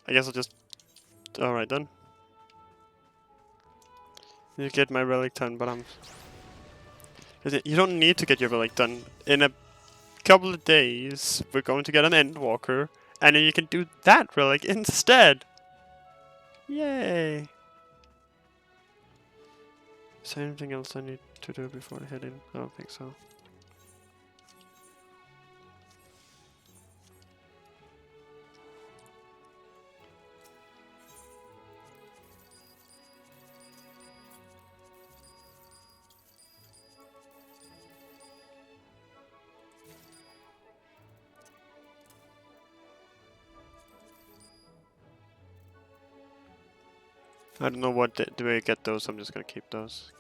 I guess I'll just... Alright then. You get my relic done, but I'm... You don't need to get your relic done. In a couple of days, we're going to get an Endwalker, and then you can do that relic instead! Yay! Is there anything else I need to do before I head in? I don't think so. I don't know what do I get those, I'm just gonna keep those.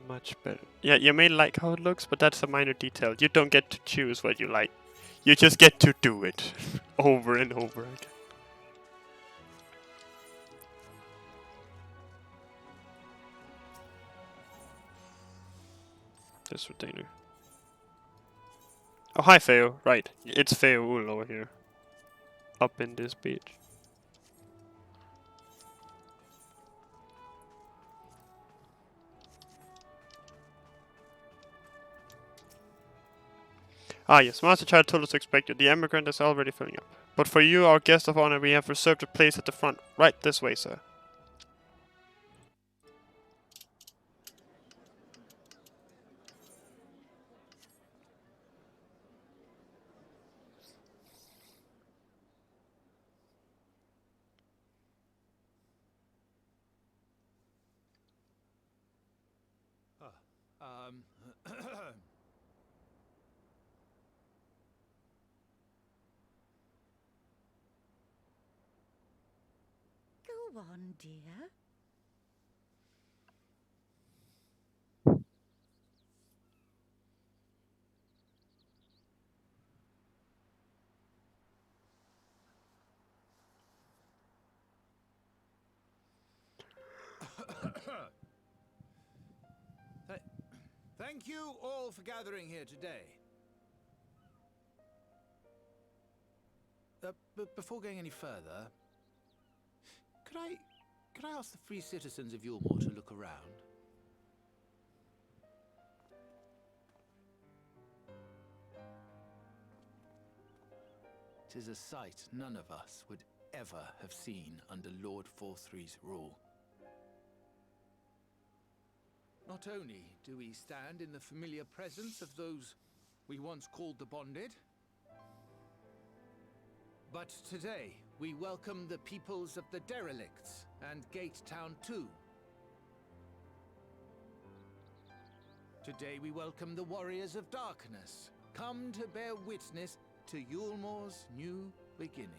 Much better. Yeah, you may like how it looks, but that's a minor detail. You don't get to choose what you like. You just get to do it over and over again. This retainer. Oh, hi, Feo. Right, it's Feoul over here. Up in this beach. Ah, yes, Master Child told us to expect you. The emigrant is already filling up. But for you, our guest of honor, we have reserved a place at the front. Right this way, sir. Go on, dear. Thank you all for gathering here today. But before going any further, could I ask the free citizens of Yulmore to look around? Tis a sight none of us would ever have seen under Lord Forthree's rule. Not only do we stand in the familiar presence of those we once called the Bonded, but today we welcome the peoples of the Derelicts and Gate Town too. Today we welcome the Warriors of Darkness, come to bear witness to Yulmore's new beginning.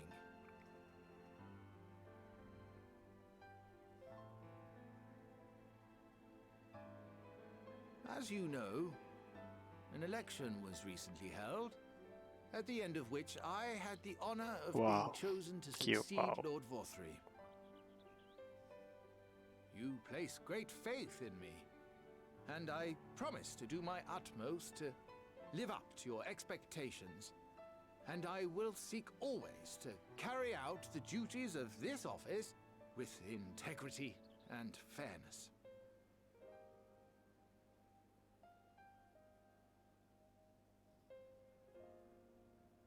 As you know, an election was recently held, at the end of which I had the honor of being chosen to succeed Lord Forthree. You place great faith in me, and I promise to do my utmost to live up to your expectations, and I will seek always to carry out the duties of this office with integrity and fairness.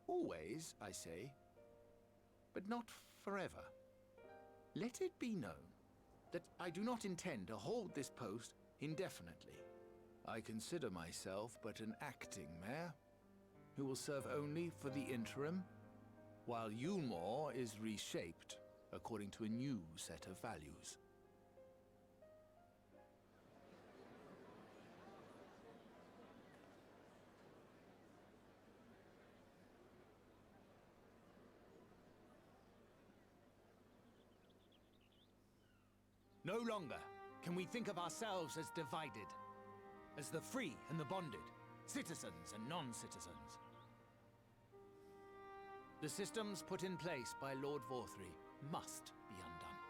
Always, I say, but not forever. Let it be known that I do not intend to hold this post indefinitely. I consider myself but an acting mayor, who will serve only for the interim, while Yulmore is reshaped according to a new set of values. No longer can we think of ourselves as divided, as the free and the bonded, citizens and non-citizens. The systems put in place by Lord Forthree must be undone.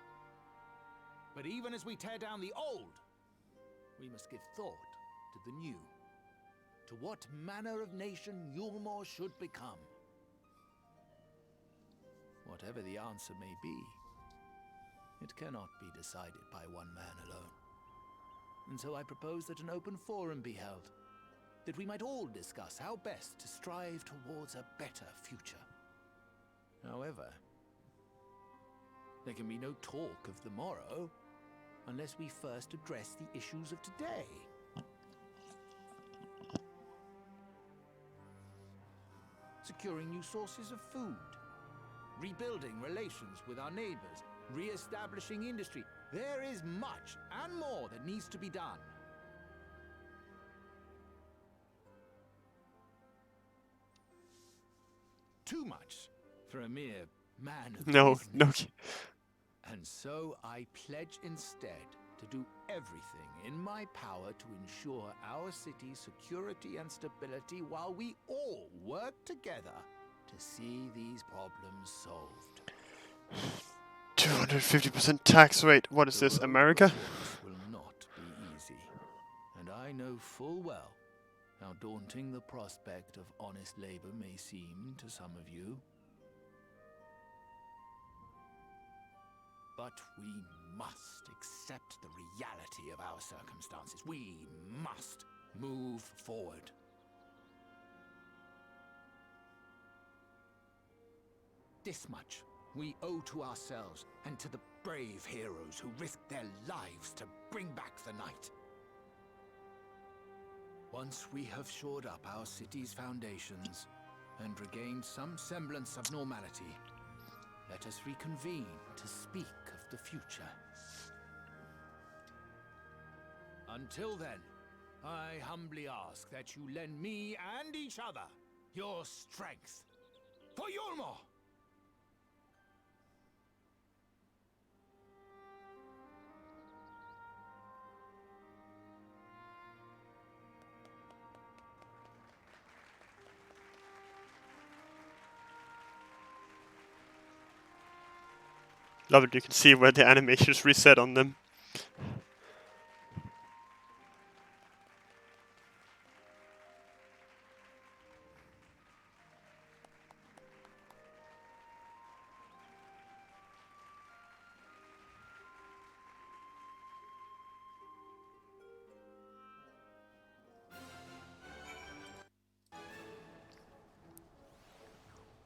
But even as we tear down the old, We must give thought to the new, to what manner of nation Yulmore should become. Whatever the answer may be, it cannot be decided by one man alone. And so I propose that an open forum be held, that we might all discuss how best to strive towards a better future. However, there can be no talk of the morrow unless we first address the issues of today. Securing new sources of food, rebuilding relations with our neighbors, re-establishing industry. There is much and more that needs to be done. Too much for a mere man of No, business. no. And so I pledge instead to do everything in my power to ensure our city's security and stability while we all work together to see these problems solved. 250% tax rate. What is The this, road America? before us will not be easy, and I know full well how daunting the prospect of honest labor may seem to some of you. But we must accept the reality of our circumstances. We must move forward. This much we owe to ourselves and to the brave heroes who risked their lives to bring back the night. Once we have shored up our city's foundations and regained some semblance of normality, let us reconvene to speak of the future. Until then, I humbly ask that you lend me and each other your strength for Yulmore! Love it, you can see where the animations reset on them.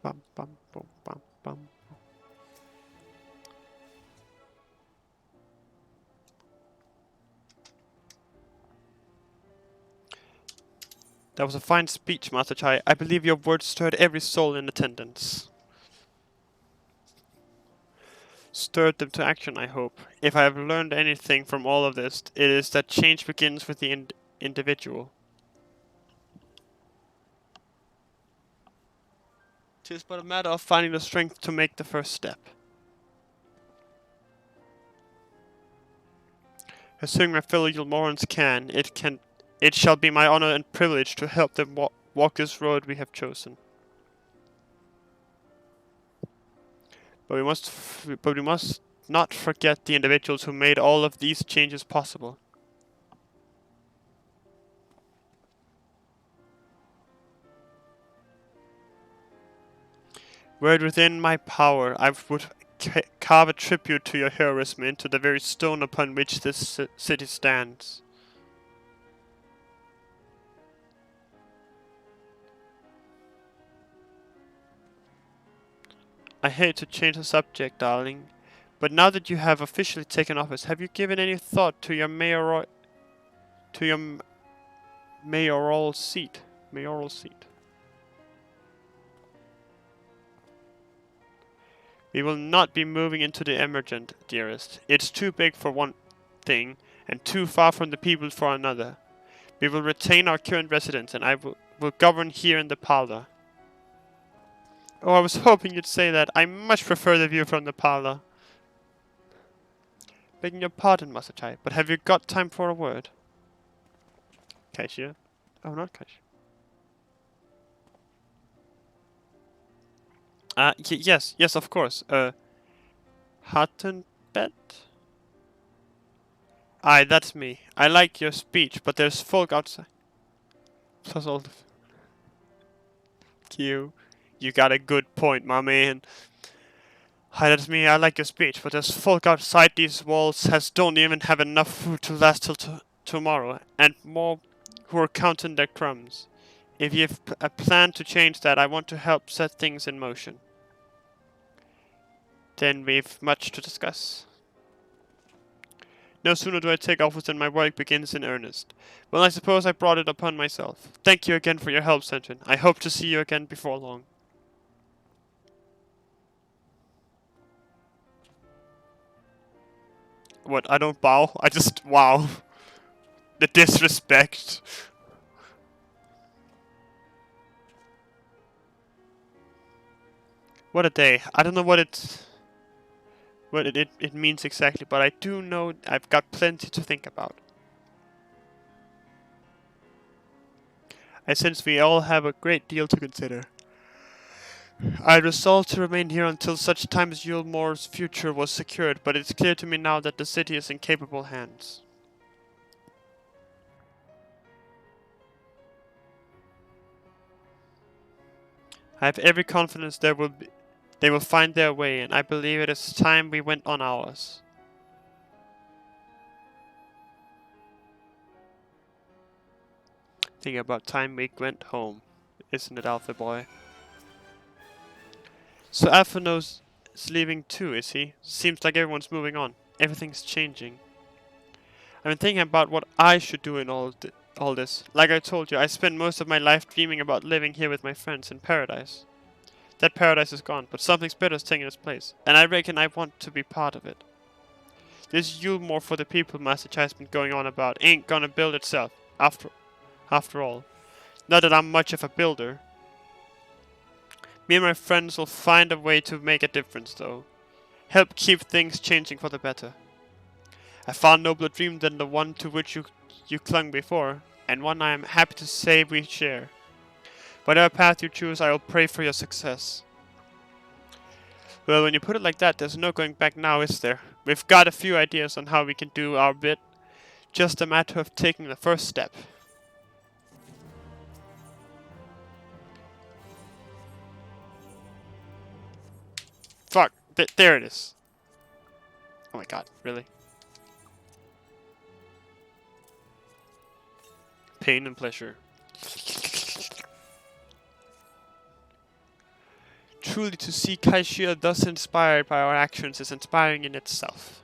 Bum, bum, bum, bum, bum. That was a fine speech, Master Chai. I believe your words stirred every soul in attendance. Stirred them to action, I hope. If I have learned anything from all of this, it is that change begins with the individual. 'Tis but a matter of finding the strength to make the first step. As soon as my fellow Yulmorans it shall be my honor and privilege to help them walk this road we have chosen. But we must not forget the individuals who made all of these changes possible. Were it within my power, I would carve a tribute to your heroism into the very stone upon which this city stands. I hate to change the subject, darling, but now that you have officially taken office, have you given any thought to your mayoral seat? Mayoral seat. We will not be moving into the Emergent, dearest. It's too big for one thing, and too far from the people for another. We will retain our current residence, and I will govern here in the parlor. Oh, I was hoping you'd say that. I much prefer the view from the parlor. Begging your pardon, Master Chai, but have you got time for a word? Cashier? Oh, not cashier. Yes, of course. Hutton bed? Aye, that's me. I like your speech, but there's folk outside. Puzzled. You got a good point, my man. Hi, that's me. I like your speech, but there's folk outside these walls as don't even have enough food to last till tomorrow, and more who are counting their crumbs. If you've a plan to change that, I want to help set things in motion. Then we've much to discuss. No sooner do I take office than my work begins in earnest. Well, I suppose I brought it upon myself. Thank you again for your help, Sentrin. I hope to see you again before long. What, I don't bow? I just, wow. The disrespect. What a day. I don't know what it means exactly, but I do know I've got plenty to think about. I sense we all have a great deal to consider. I resolved to remain here until such time as Yulmore's future was secured, but it's clear to me now that the city is in capable hands. I have every confidence they will find their way, and I believe it is time we went on ours. Think about time we went home, isn't it, Alpha Boy? So Alpha knows is leaving too, is he? Seems like everyone's moving on. Everything's changing. I've been thinking about what I should do in all this. Like I told you, I spent most of my life dreaming about living here with my friends in paradise. That paradise is gone, but something better is taking its place, and I reckon I want to be part of it. This Yulmore for the people Master Chai's been going on about ain't gonna build itself, after all. Not that I'm much of a builder. Me and my friends will find a way to make a difference, though. Help keep things changing for the better. A far nobler dream than the one to which you clung before, and one I am happy to say we share. Whatever path you choose, I will pray for your success. Well, when you put it like that, there's no going back now, is there? We've got a few ideas on how we can do our bit. Just a matter of taking the first step. Fuck, there it is. Oh my god, really? Pain and pleasure. Truly, to see Kaishia thus inspired by our actions is inspiring in itself.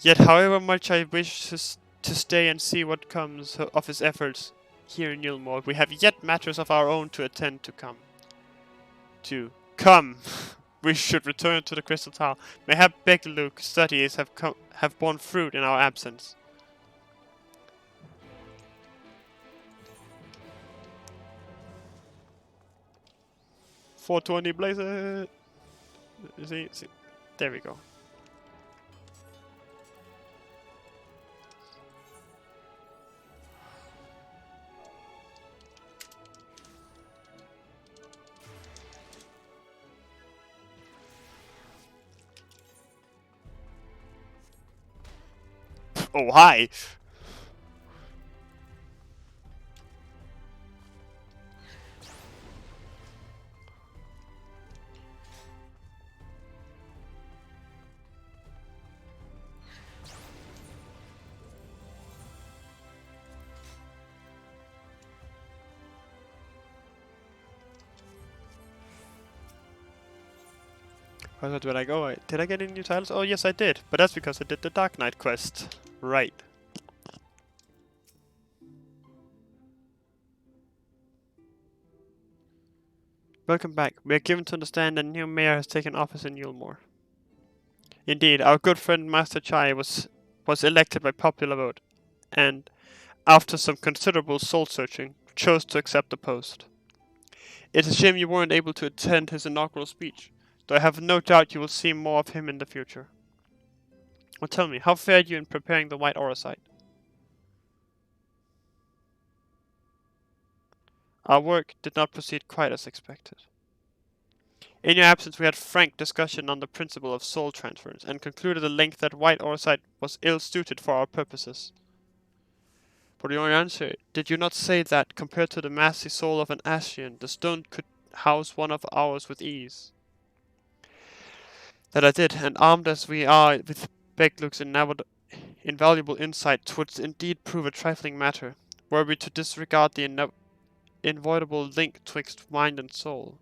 Yet, however much I wish to stay and see what comes of his efforts here in Yulmore, we have yet matters of our own to attend to come. We should return to the Crystal Tower. Mayhap Begluke's studies have borne fruit in our absence. .420 blaze it! See, there we go. Oh, hi! Where did I go? Did I get any new titles? Oh, yes, I did. But that's because I did the Dark Knight quest. Right. Welcome back. We are given to understand that a new mayor has taken office in Yulmore. Indeed, our good friend Master Chai was elected by popular vote, and after some considerable soul-searching, chose to accept the post. It's a shame you weren't able to attend his inaugural speech, though I have no doubt you will see more of him in the future. Well, tell me, how fared you in preparing the White Aura site? Our work did not proceed quite as expected. In your absence, we had frank discussion on the principle of soul transference, and concluded at length that white orsite was ill-suited for our purposes. For your answer, did you not say that, compared to the massy soul of an Ascian, the stone could house one of ours with ease? That I did, and armed as we are with Begluk's invaluable insight, 'twould indeed prove a trifling matter, were we to disregard the inevitable link twixt mind and soul.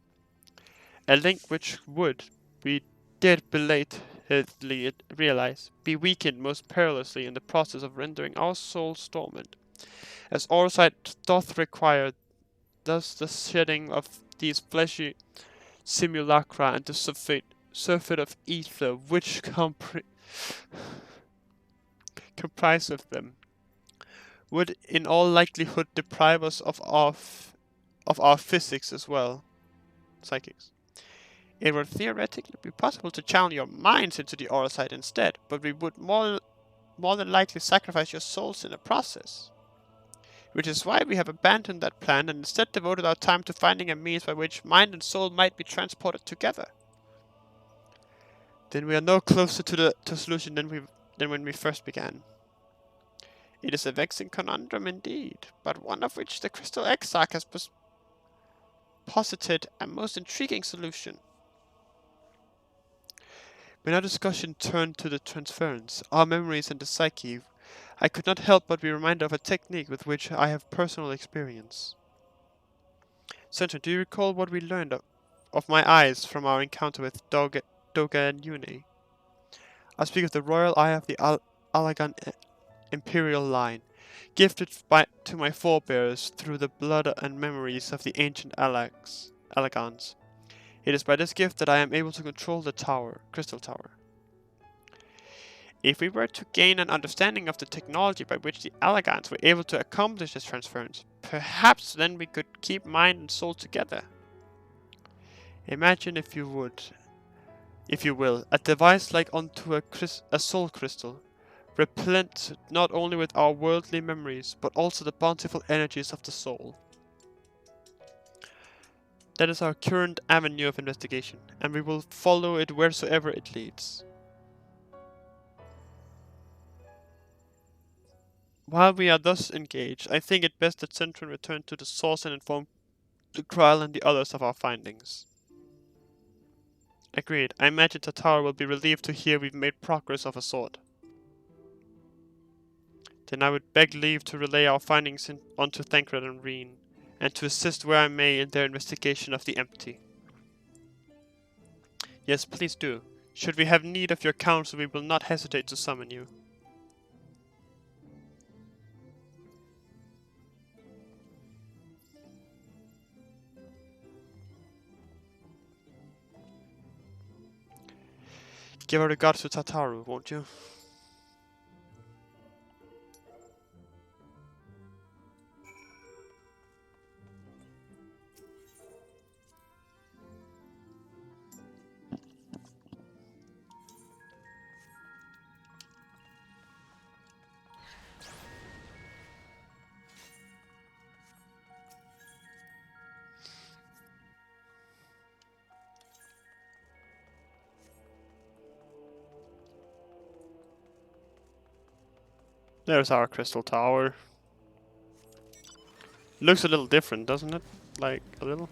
A link which would, we did belatedly realize, be weakened most perilously in the process of rendering our souls dormant, as Orsight doth require. Thus the shedding of these fleshy simulacra and the surfeit of ether which comprise of them would in all likelihood deprive us of our physics as well, psychics. It would theoretically be possible to channel your minds into the aura site instead, but we would more than likely sacrifice your souls in the process. Which is why we have abandoned that plan and instead devoted our time to finding a means by which mind and soul might be transported together. Then we are no closer to solution than when we first began. It is a vexing conundrum indeed, but one of which the Crystal Exarch has posited a most intriguing solution. When our discussion turned to the transference, our memories and the psyche, I could not help but be reminded of a technique with which I have personal experience. Sentry, do you recall what we learned of my eyes from our encounter with Doga and Yune? I speak of the royal eye of the Alagan imperial line, gifted to my forebears through the blood and memories of the ancient Alagans. It is by this gift that I am able to control the crystal tower. If we were to gain an understanding of the technology by which the Alagans were able to accomplish this transference, perhaps then we could keep mind and soul together. Imagine, if you will, a device like unto a soul crystal, replete not only with our worldly memories, but also the bountiful energies of the soul. That is our current avenue of investigation, and we will follow it wheresoever it leads. While we are thus engaged, I think it best that Centron return to the source and inform the Kral and the others of our findings. Agreed. I imagine Tatar will be relieved to hear we've made progress of a sort. Then I would beg leave to relay our findings onto Thancred and Reen, and to assist where I may in their investigation of the empty. Yes, please do. Should we have need of your counsel, we will not hesitate to summon you. Give our regards to Tataru, won't you? There's our crystal tower. Looks a little different, doesn't it? Like, a little.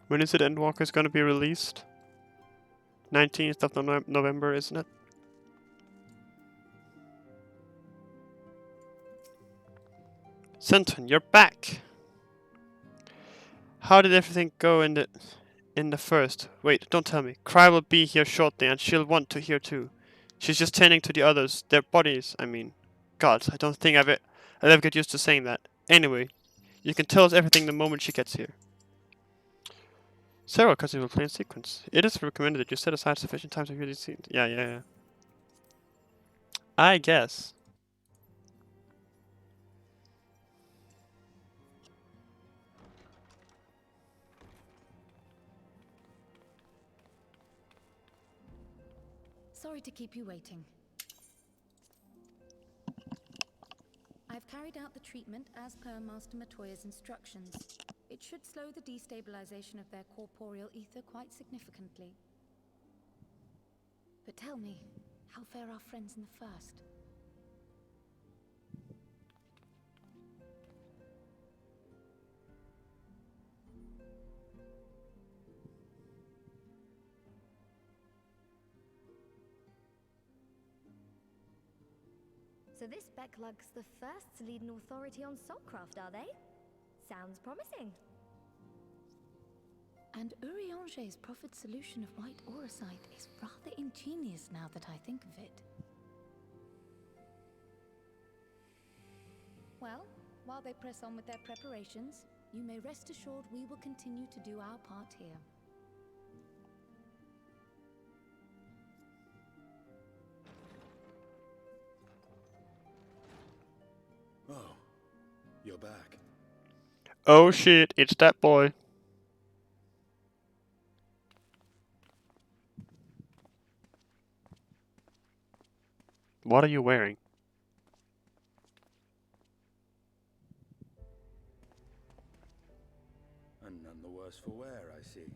When is it Endwalker's gonna be released? 19th of November, isn't it? Centon, you're back! How did everything go in the first? Wait, don't tell me. Cry will be here shortly, and she'll want to hear too. She's just tending to the others, their bodies, I mean. God, I don't think I'll ever get used to saying that. Anyway, you can tell us everything the moment she gets here. Several cutscenes will play in sequence. It is recommended that you set aside sufficient time to hear these scenes. Yeah. I guess. Sorry to keep you waiting. I've carried out the treatment as per Master Matoya's instructions. It should slow the destabilization of their corporeal ether quite significantly. But tell me, how fare our friends in the first? So this Becklug's the first to lead an authority on soulcraft, are they? Sounds promising. And Urianger's proffered solution of white auracite is rather ingenious now that I think of it. Well, while they press on with their preparations, you may rest assured we will continue to do our part here. Oh, you're back. Oh shit, it's that boy. What are you wearing? And none the worse for wear, I see.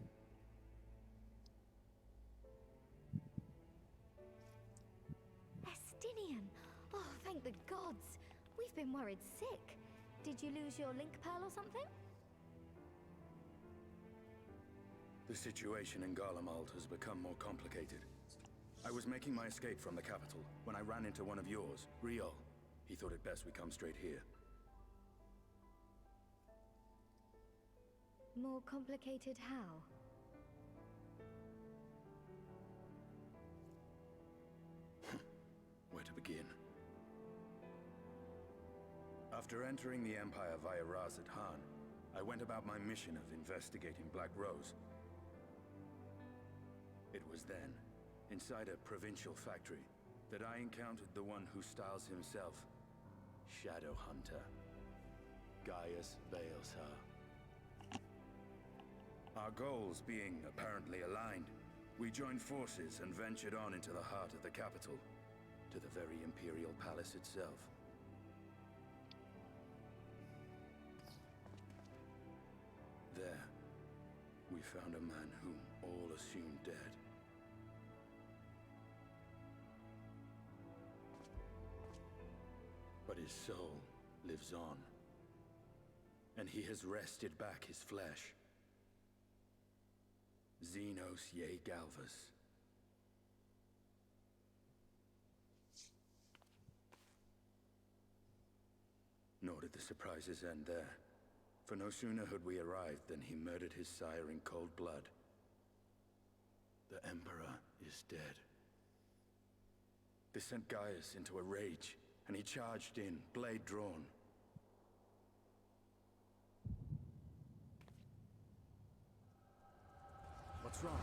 Estinian! Oh, thank the gods! We've been worried sick. Did you lose your link pearl or something? The situation in Garlemald has become more complicated. I was making my escape from the capital when I ran into one of yours, Riol. He thought it best we come straight here. More complicated how? Where to begin? After entering the Empire via Razat Han, I went about my mission of investigating Black Rose. It was then, inside a provincial factory, that I encountered the one who styles himself Shadow Hunter, Gaius Baelsar. Our goals being apparently aligned, we joined forces and ventured on into the heart of the capital, to the very Imperial Palace itself. There, we found a man whom all assumed dead. But his soul lives on, and he has wrested back his flesh. Xenos ye Galvus. Nor did the surprises end there, for no sooner had we arrived than he murdered his sire in cold blood. The Emperor is dead. This sent Gaius into a rage, and he charged in, blade drawn. What's wrong?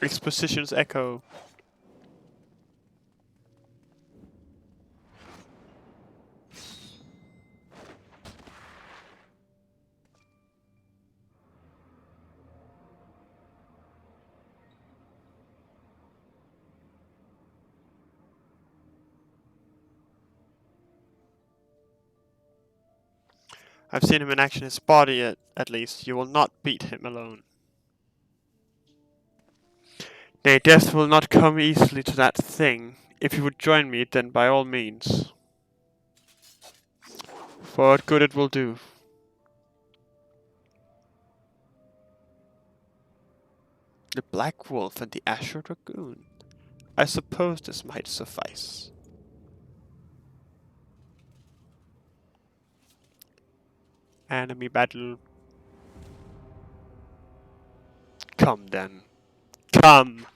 Exposition's echo. I've seen him in action, his body at least. You will not beat him alone. Nay, death will not come easily to that thing. If you would join me, then by all means. For what good it will do. The Black Wolf and the Azure Dragoon. I suppose this might suffice. Enemy battle. Come then. Come!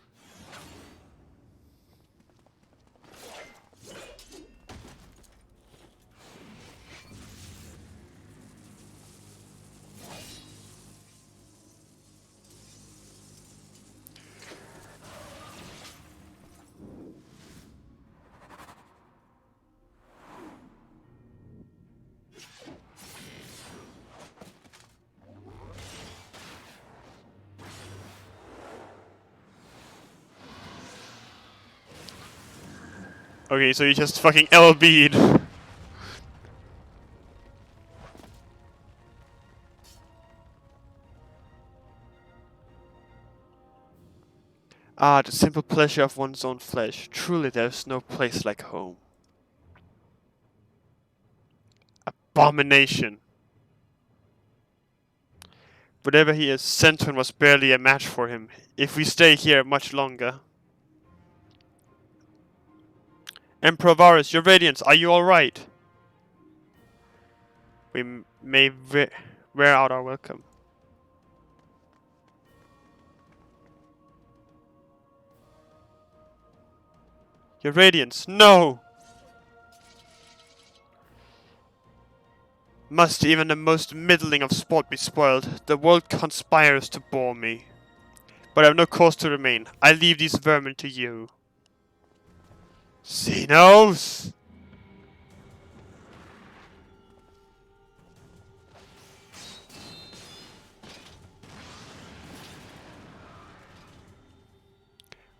Okay, so you just fucking LB'd. Ah, the simple pleasure of one's own flesh. Truly there's no place like home. Abomination. Whatever he is, Centon was barely a match for him. If we stay here much longer. Emperor Varus, your radiance, are you alright? We may wear out our welcome. Your radiance, no! Must even the most middling of sport be spoiled? The world conspires to bore me. But I have no cause to remain. I leave these vermin to you. Xenos!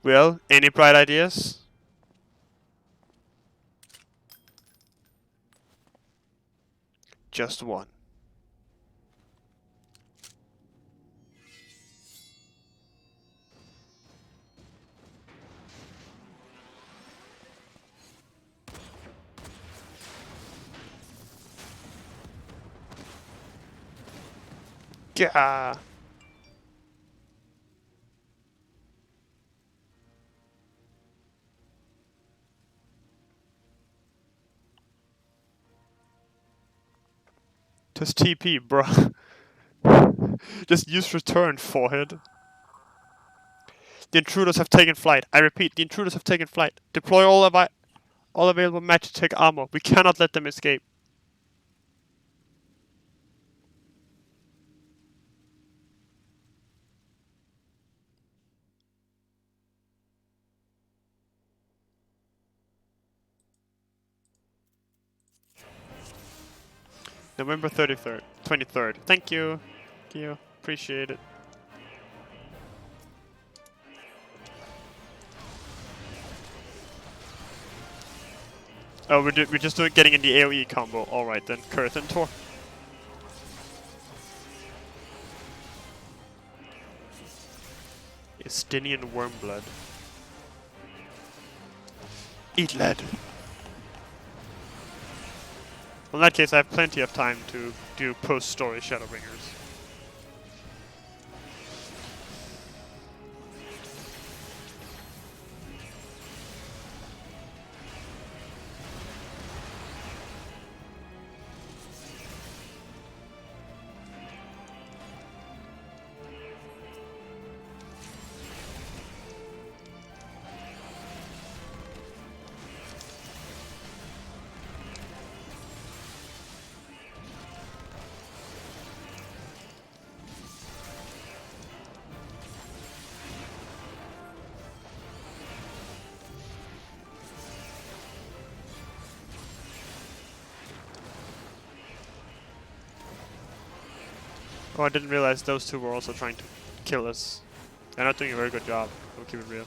Well, any bright ideas? Just one. Gah! Just TP, bruh. Just use return, forehead. The intruders have taken flight. I repeat, the intruders have taken flight. Deploy all available Magitech armor. We cannot let them escape. November 33rd, 23rd. Thank you. Thank you. Appreciate it. Oh, we're just getting in the AoE combo. Alright then, Kurth and Tor. Estinian Wormblood. Eat lead. Well, in that case, I have plenty of time to do post-story Shadowbringers. Oh, I didn't realize those two were also trying to kill us. They're not doing a very good job, I'll keep it real.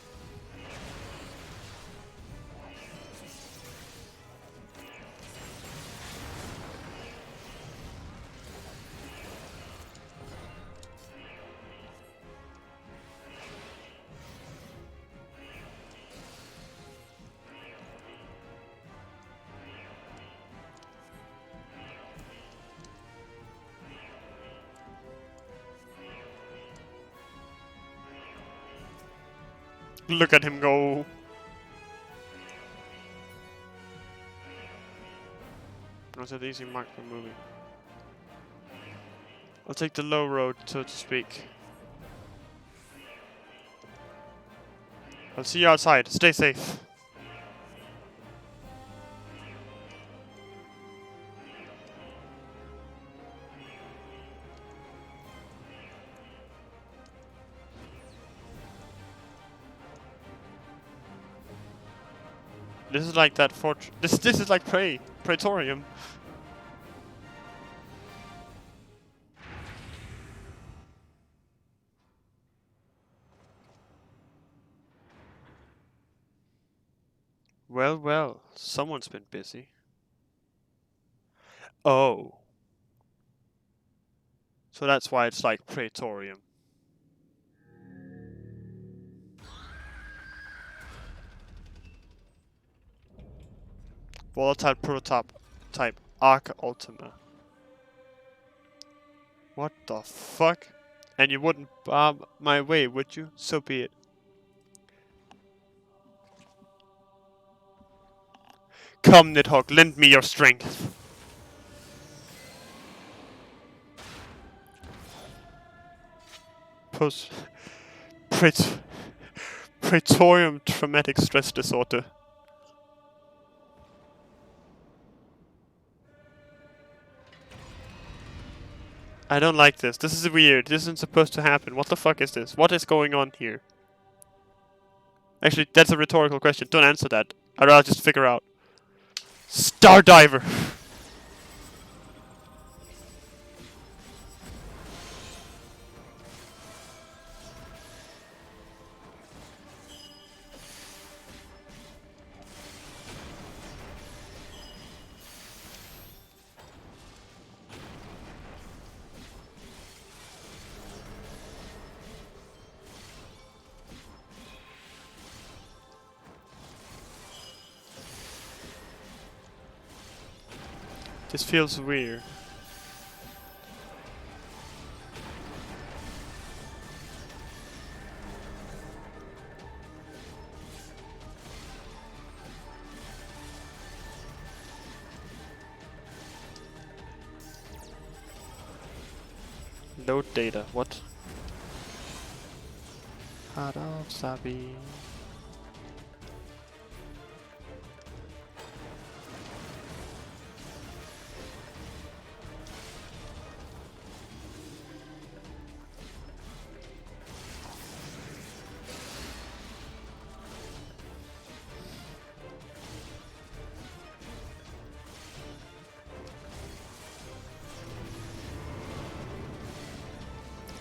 Look at him go. Was that easy mark for moving? I'll take the low road, so to speak. I'll see you outside. Stay safe. This is like that fort. This is like Praetorium. Well, well, someone's been busy. Oh. So that's why it's like Praetorium. Volatile prototype type Arc Ultima. What the fuck? And you wouldn't bomb my way, would you? So be it. Come, Nidhogg, lend me your strength. Post Praetorium traumatic stress disorder. I don't like this. This is weird. This isn't supposed to happen. What the fuck is this? What is going on here? Actually, that's a rhetorical question. Don't answer that. I'd rather just figure out. Stardiver! This feels weird. Load data, what? Heart of Sabi.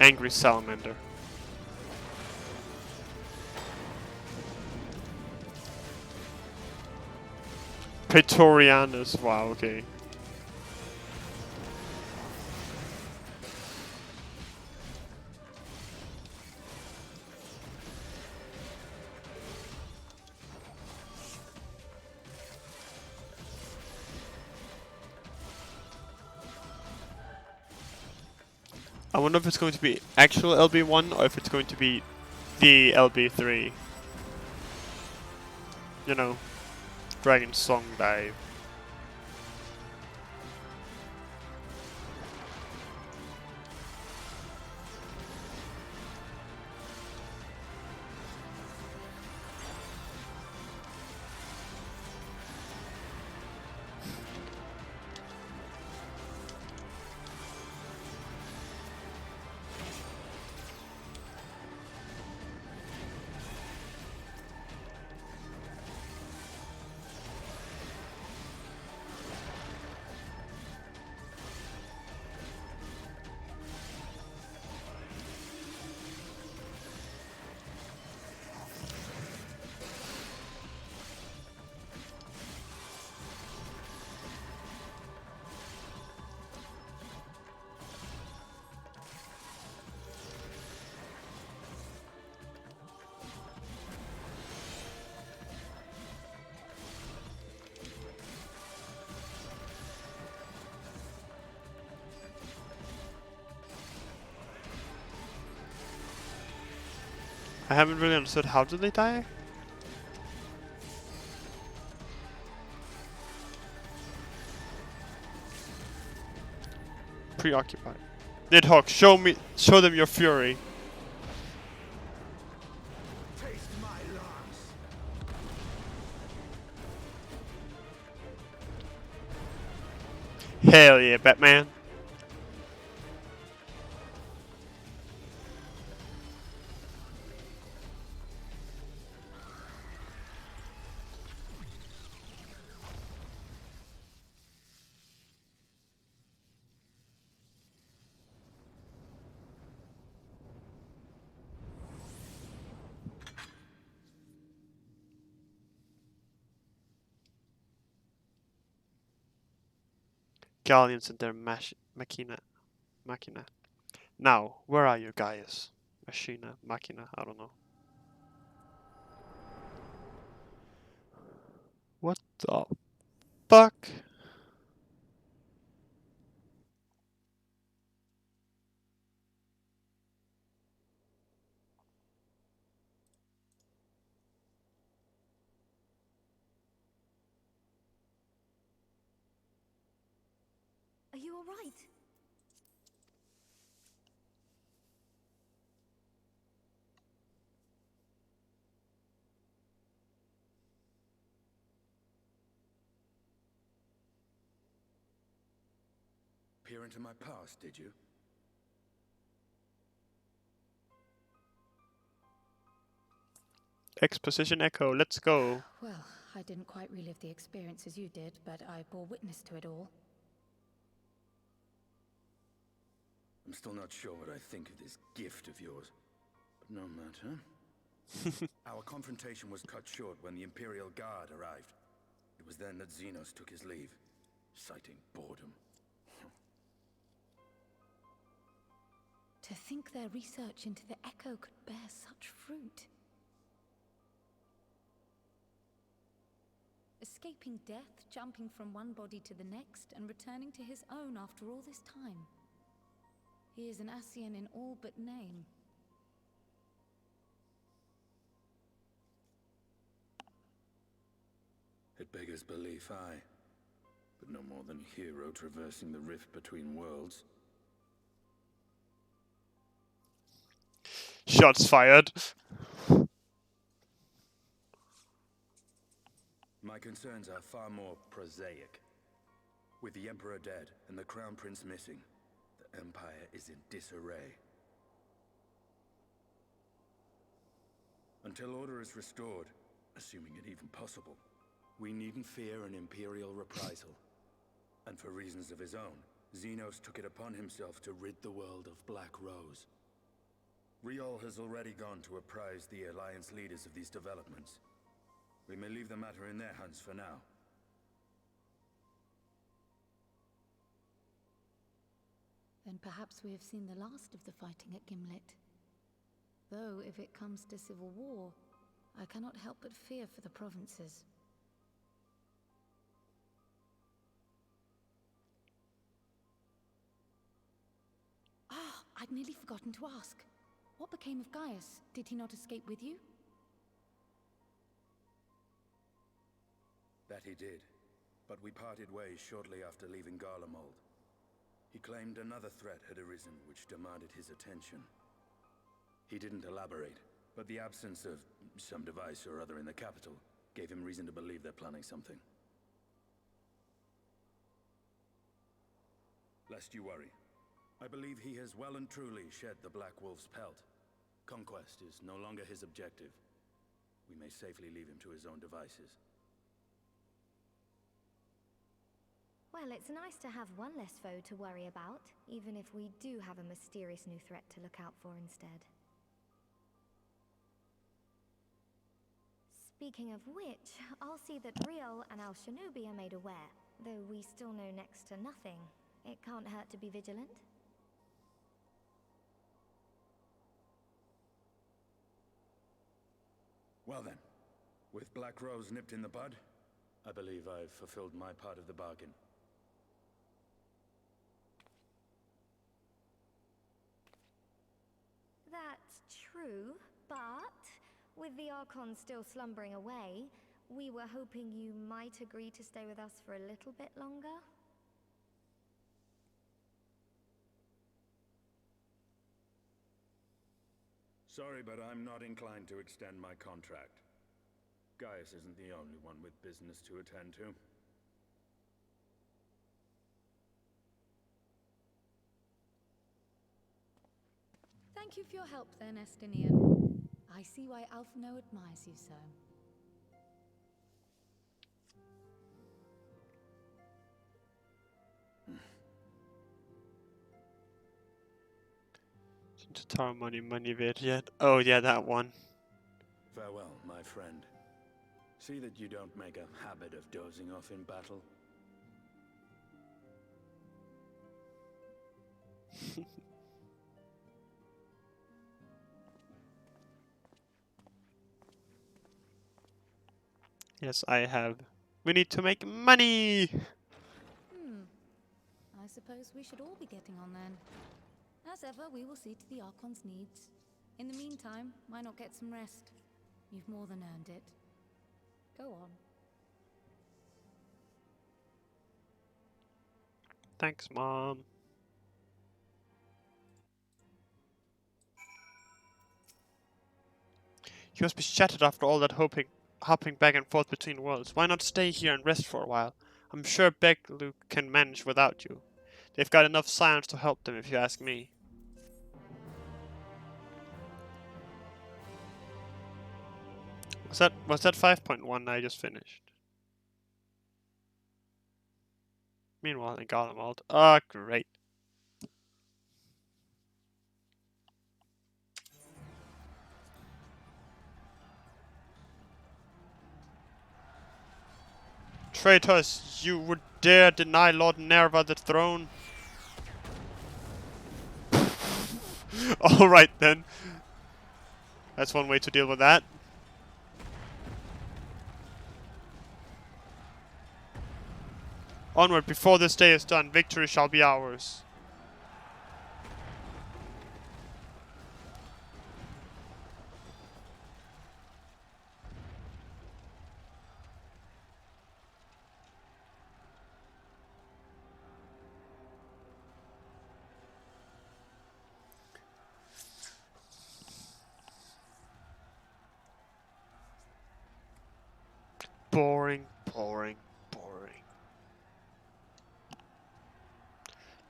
Angry salamander. Praetorianus, wow, okay. I wonder if it's going to be actual LB1 or if it's going to be the LB3. You know, Dragon Song Dive. I haven't really understood how did they die? Preoccupied. Nidhogg, show them your fury. Taste my loss. Hell yeah, Batman. Galleons and their machina. Now, where are you guys? Machina, I don't know. What the fuck? Are you all right? Peer into my past, did you? Exposition Echo, let's go. Well, I didn't quite relive the experience as you did, but I bore witness to it all. I'm still not sure what I think of this gift of yours. But no matter. Our confrontation was cut short when the Imperial Guard arrived. It was then that Xenos took his leave, citing boredom. To think their research into the Echo could bear such fruit. Escaping death, jumping from one body to the next, and returning to his own after all this time. He is an Ascian in all but name. It beggars belief, aye. But no more than a hero traversing the rift between worlds. Shots fired. My concerns are far more prosaic. With the Emperor dead and the Crown Prince missing, the Empire is in disarray. Until order is restored, assuming it even possible, we needn't fear an Imperial reprisal. And for reasons of his own, Xenos took it upon himself to rid the world of Black Rose. Riol has already gone to apprise the Alliance leaders of these developments. We may leave the matter in their hands for now. Then perhaps we have seen the last of the fighting at Gimlet. Though, if it comes to civil war, I cannot help but fear for the provinces. Ah, I'd nearly forgotten to ask. What became of Gaius? Did he not escape with you? That he did, but we parted ways shortly after leaving Garlemald. He claimed another threat had arisen which demanded his attention. He didn't elaborate, but the absence of some device or other in the capital gave him reason to believe they're planning something. Lest you worry, I believe he has well and truly shed the Black Wolf's pelt. Conquest is no longer his objective. We may safely leave him to his own devices. Well, it's nice to have one less foe to worry about, even if we do have a mysterious new threat to look out for instead. Speaking of which, I'll see that Riol and Al Shinobi are made aware. Though we still know next to nothing, it can't hurt to be vigilant. Well then, with Black Rose nipped in the bud, I believe I've fulfilled my part of the bargain. That's true, but with the Archon still slumbering away, we were hoping you might agree to stay with us for a little bit longer. Sorry, but I'm not inclined to extend my contract. Gaius isn't the only one with business to attend to. Thank you for your help then, Estinian. I see why Alphino admires you so. Tatar money vet yet? Oh yeah, that one. Farewell, my friend. See that you don't make a habit of dozing off in battle. Yes, I have. We need to make money! I suppose we should all be getting on then. As ever, we will see to the Archon's needs. In the meantime, why not get some rest? You've more than earned it. Go on. Thanks, Mom. You must be shattered after all that hopping back and forth between worlds. Why not stay here and rest for a while? I'm sure Beglu can manage without you. They've got enough science to help them, if you ask me. Was that 5.1 I just finished? Meanwhile, in Garlemald. Ah, great. Traitors, you would dare deny Lord Nerva the throne? Alright then. That's one way to deal with that. Onward, before this day is done, victory shall be ours. Boring, boring, boring.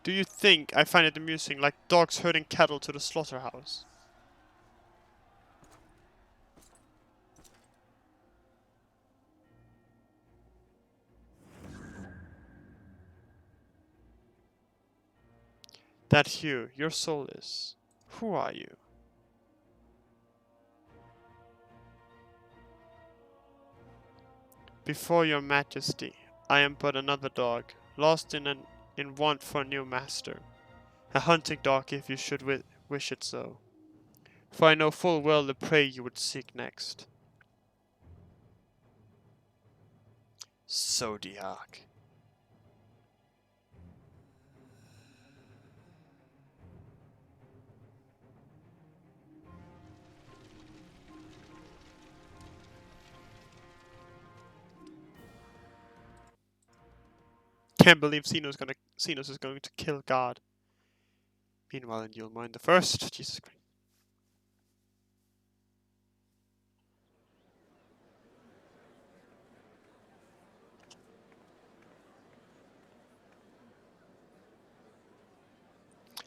Do you think I find it amusing, like dogs herding cattle to the slaughterhouse? That Hugh, your soul is. Who are you? Before your majesty, I am but another dog, lost in want for a new master. A hunting dog if you should wish it so. For I know full well the prey you would seek next. Zodiac. Can't believe Xenos is going to kill God. Meanwhile, in You'll Mind the First, Jesus Christ.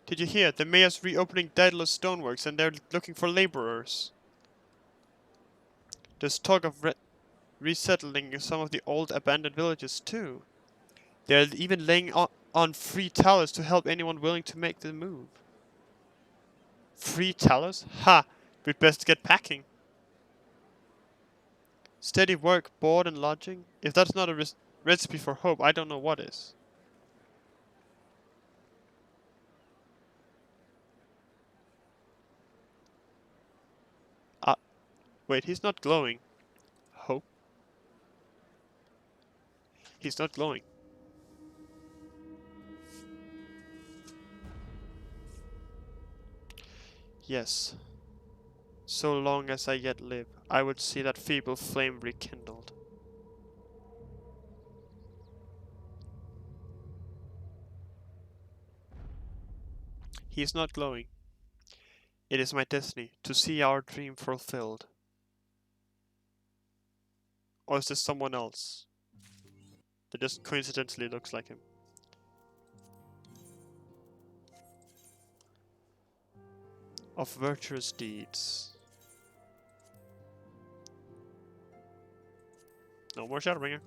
Did you hear? The mayor's reopening Daedalus Stoneworks and they're looking for laborers. There's talk of resettling some of the old abandoned villages too. They're even laying on free talents to help anyone willing to make the move. Free talents? Ha! We'd best get packing. Steady work, board and lodging? If that's not a recipe for hope, I don't know what is. Wait, he's not glowing. Hope? He's not glowing. Yes. So long as I yet live, I would see that feeble flame rekindled. He is not glowing. It is my destiny to see our dream fulfilled. Or is this someone else that just coincidentally looks like him? Of virtuous deeds. No more Shadowbringer.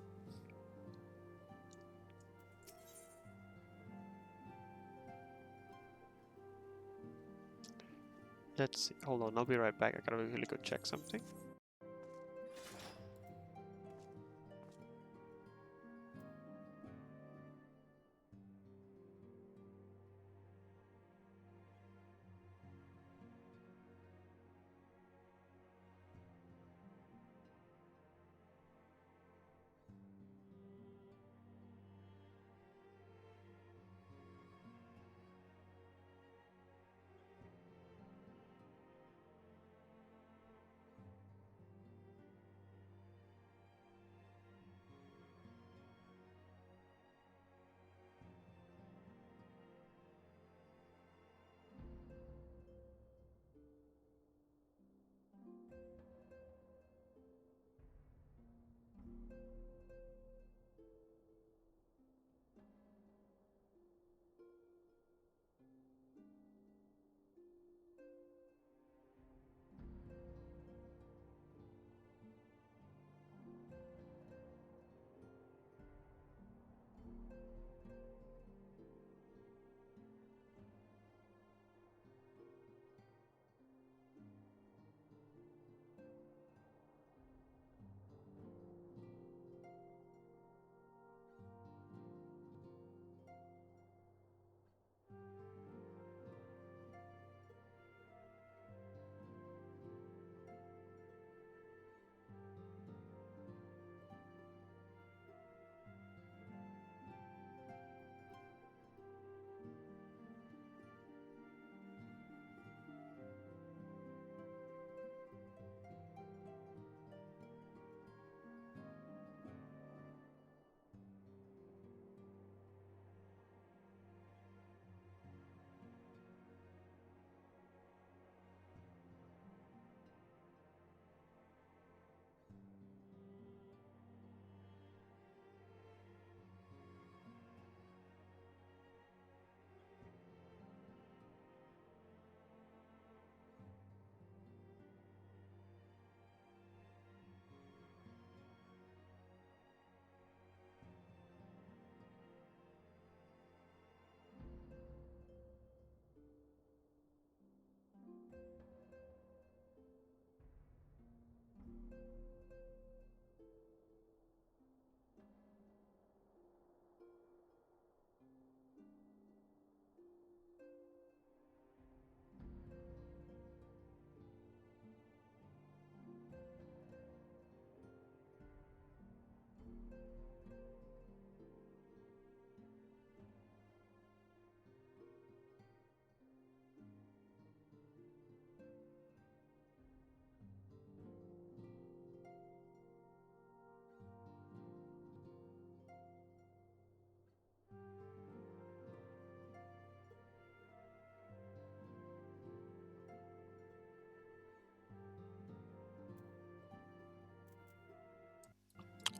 Let's see. Hold on, I'll be right back. I gotta really go check something.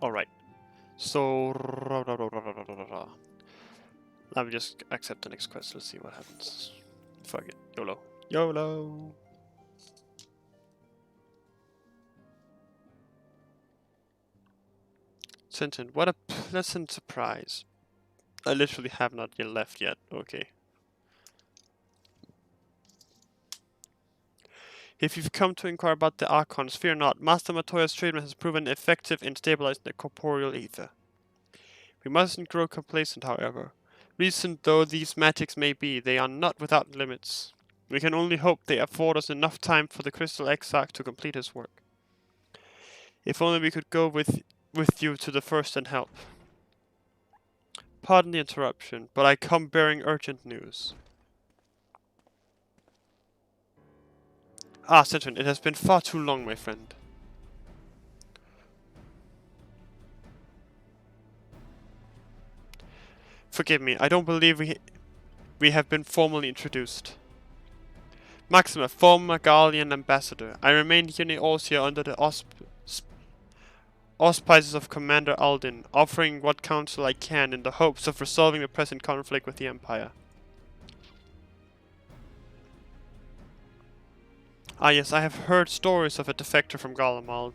Alright. So... Let me just accept the next quest. Let's see what happens. Fuck it. YOLO. YOLO! Tintin, what a pleasant surprise. I literally have not yet left yet. Okay. If you've come to inquire about the Archons, fear not. Master Matoya's treatment has proven effective in stabilizing the corporeal ether. We mustn't grow complacent, however. Recent though these magics may be, they are not without limits. We can only hope they afford us enough time for the Crystal Exarch to complete his work. If only we could go with you to the first and help. Pardon the interruption, but I come bearing urgent news. Ah, Citron, it has been far too long, my friend. Forgive me, I don't believe we have been formally introduced. Maxima, former Gallian ambassador. I remain here in Orsia under the auspices of Commander Aldin, offering what counsel I can in the hopes of resolving the present conflict with the Empire. Ah yes, I have heard stories of a defector from Garlemald.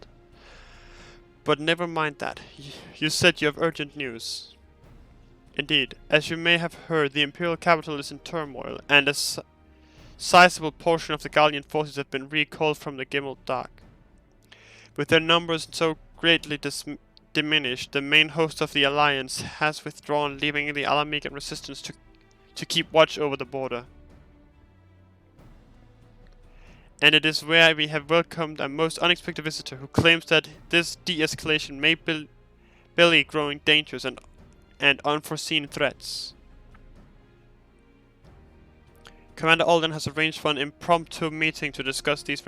But never mind that. You said you have urgent news. Indeed, as you may have heard, the Imperial capital is in turmoil, and a sizable portion of the Gallian forces have been recalled from the Gimel Dark. With their numbers so greatly diminished, the main host of the Alliance has withdrawn, leaving the Alamegan resistance to keep watch over the border. And it is where we have welcomed a most unexpected visitor who claims that this de-escalation may belly growing dangers and unforeseen threats. Commander Alden has arranged for an impromptu meeting to discuss these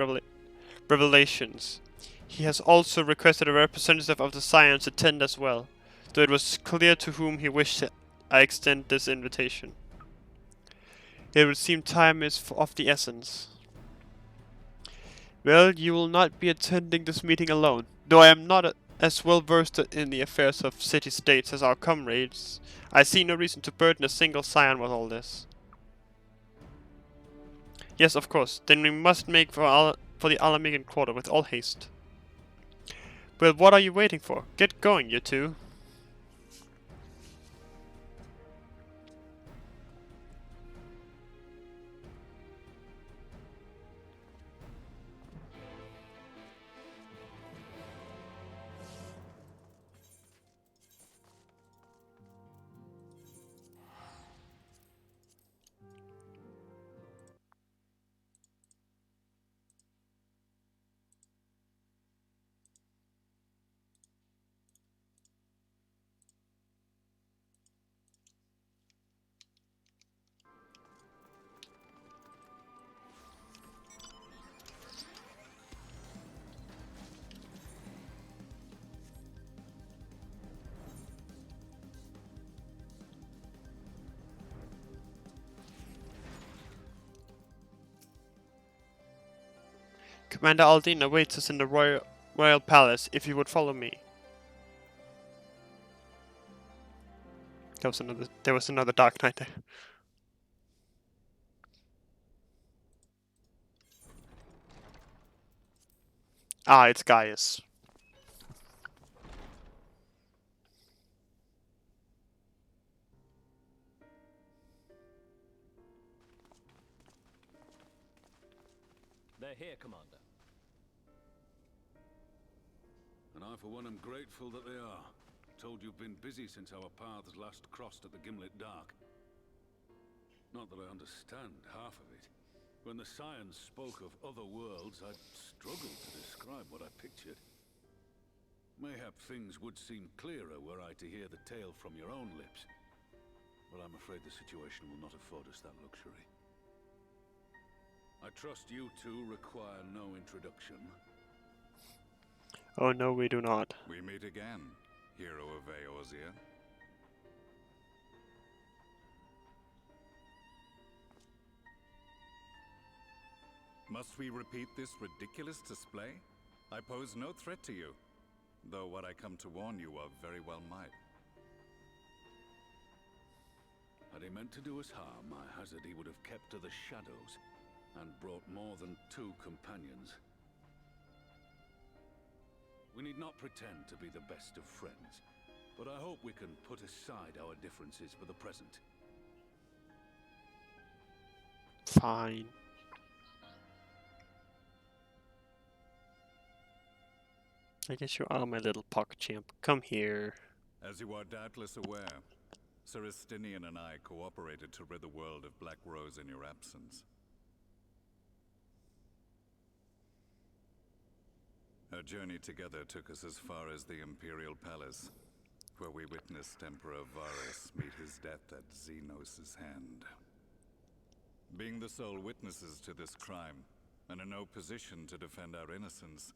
revelations. He has also requested a representative of the Scions attend as well, though it was clear to whom he wished I extend this invitation. It would seem time is of the essence. Well, you will not be attending this meeting alone. Though I am not as well versed in the affairs of city-states as our comrades, I see no reason to burden a single Scion with all this. Yes, of course. Then we must make for the Alamegan quarter with all haste. Well, what are you waiting for? Get going, you two. Commander Aldin awaits us in the royal palace, if you would follow me. There was another Dark Knight there. Ah, it's Gaius. They're here, Commander. And I, for one, am grateful that they are. Told you've been busy since our paths last crossed at the Gimlet Dark. Not that I understand half of it. When the Scions spoke of other worlds, I'd struggled to describe what I pictured. Mayhap things would seem clearer were I to hear the tale from your own lips. But I'm afraid the situation will not afford us that luxury. I trust you two require no introduction. Oh no, we do not. We meet again, hero of Eorzea. Must we repeat this ridiculous display? I pose no threat to you, though what I come to warn you of very well might. Had he meant to do us harm, I hazard he would have kept to the shadows, and brought more than 2 companions. We need not pretend to be the best of friends, but I hope we can put aside our differences for the present. Fine. I guess you are my little pocket champ. Come here. As you are doubtless aware, Sir Estinian and I cooperated to rid the world of Black Rose in your absence. Our journey together took us as far as the Imperial Palace, where we witnessed Emperor Varus meet his death at Xenos' hand. Being the sole witnesses to this crime, and in no position to defend our innocence,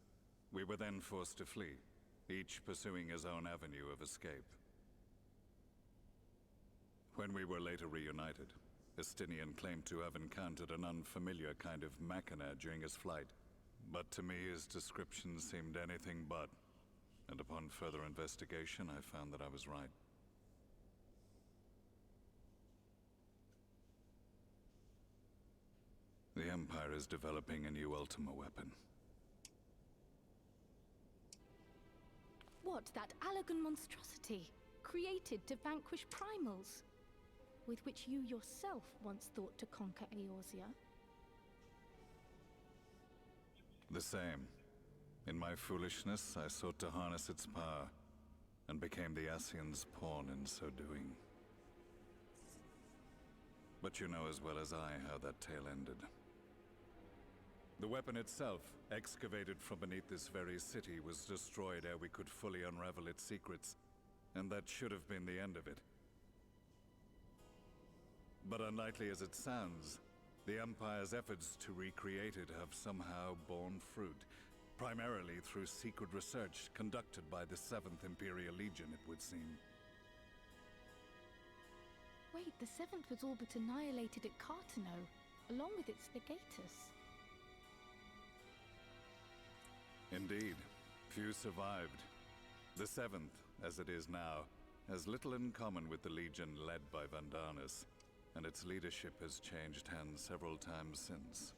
we were then forced to flee, each pursuing his own avenue of escape. When we were later reunited, Estinian claimed to have encountered an unfamiliar kind of machina during his flight. But to me, his description seemed anything but. And upon further investigation, I found that I was right. The Empire is developing a new Ultima weapon. What, that Allagan monstrosity, created to vanquish primals, with which you yourself once thought to conquer Eorzea? The same. In my foolishness, I sought to harness its power, and became the Ascian's pawn in so doing. But you know as well as I how that tale ended. The weapon itself, excavated from beneath this very city, was destroyed ere we could fully unravel its secrets, and that should have been the end of it. But unlikely as it sounds, the Empire's efforts to recreate it have somehow borne fruit, primarily through secret research conducted by the 7th Imperial Legion, it would seem. Wait, the 7th was all but annihilated at Cartano, along with its legatus. Indeed. Few survived. The 7th, as it is now, has little in common with the Legion led by Vandanis, and its leadership has changed hands several times since.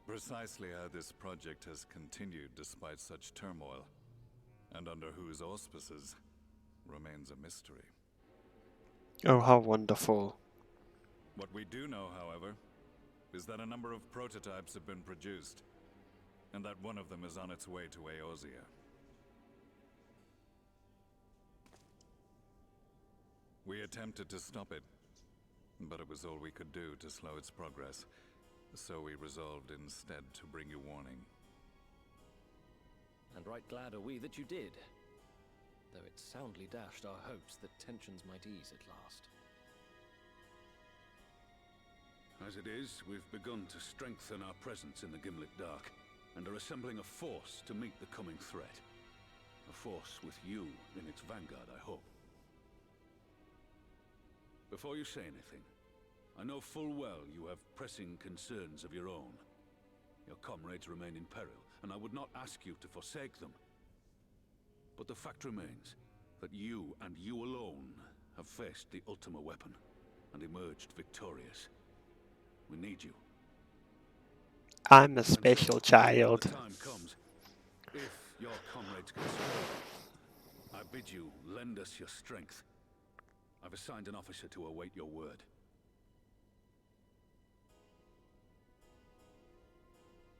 Precisely how this project has continued despite such turmoil, and under whose auspices, remains a mystery. Oh, how wonderful. What we do know, however, is that a number of prototypes have been produced, and that one of them is on its way to Eorzea. We attempted to stop it, but it was all we could do to slow its progress, so we resolved instead to bring you warning. And right glad are we that you did, though it soundly dashed our hopes that tensions might ease at last. As it is, we've begun to strengthen our presence in the Gimlet Dark, and are assembling a force to meet the coming threat. A force with you in its vanguard, I hope. Before you say anything, I know full well you have pressing concerns of your own. Your comrades remain in peril, and I would not ask you to forsake them. But the fact remains that you and you alone have faced the Ultima weapon and emerged victorious. We need you. I'm a special child. When the time comes, if your comrades can survive, I bid you lend us your strength. I've assigned an officer to await your word.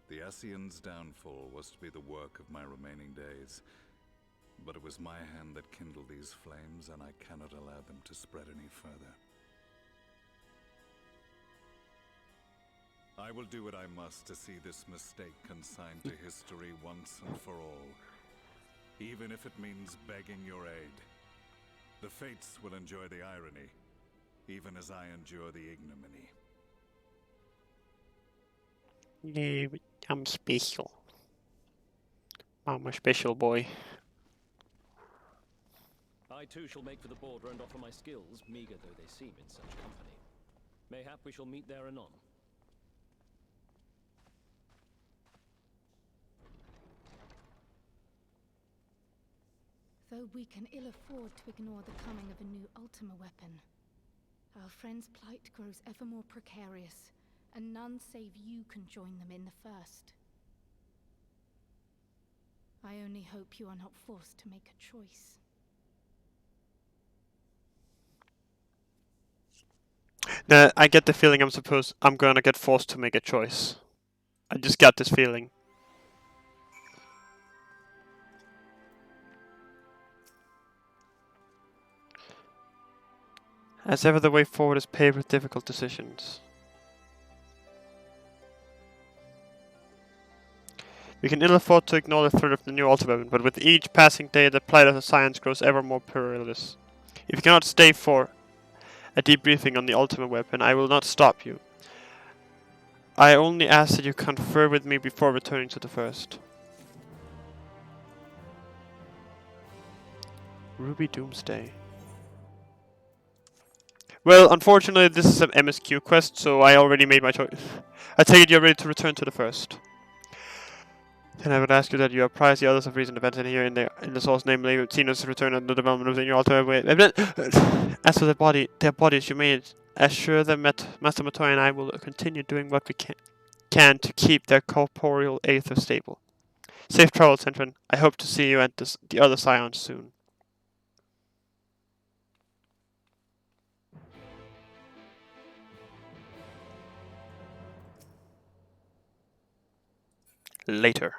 The Ascian's downfall was to be the work of my remaining days, but it was my hand that kindled these flames, and I cannot allow them to spread any further. I will do what I must to see this mistake consigned to history once and for all, even if it means begging your aid. The fates will enjoy the irony, even as I endure the ignominy. Yeah, I'm special. I'm a special boy. I too shall make for the border and offer my skills, meager though they seem in such company. Mayhap we shall meet there anon. Though we can ill afford to ignore the coming of a new Ultima weapon, our friends' plight grows ever more precarious, and none save you can join them in the first. I only hope you are not forced to make a choice. Now, I get the feeling I'm gonna get forced to make a choice. I just got this feeling. As ever, the way forward is paved with difficult decisions. We can ill afford to ignore the threat of the new Ultima weapon, but with each passing day the plight of the science grows ever more perilous. If you cannot stay for a debriefing on the Ultima weapon, I will not stop you. I only ask that you confer with me before returning to the first. Ruby Doomsday. Well, unfortunately, this is an MSQ quest, so I already made my choice. I take it you're ready to return to the first. Then I would ask you that you apprise the others of recent events in here in the source, namely Xenos' return and the development of the new altar. As for their bodies, you may assure them that Master Matoy and I will continue doing what we can to keep their corporeal aether stable. Safe travels, Sentrin. I hope to see you at the other Scions soon. Later.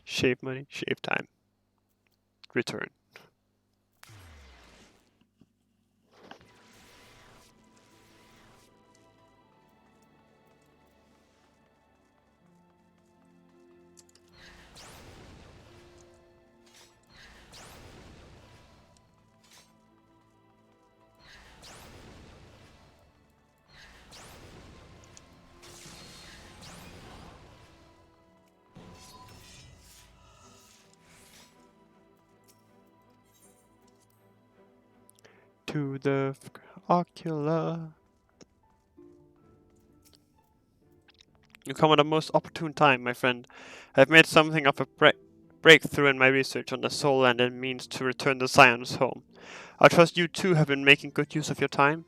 Shave money, shave time. Return. To the ocular. You come at a most opportune time, my friend. I have made something of a breakthrough in my research on the soul and in means to return the Scions home. I trust you too have been making good use of your time.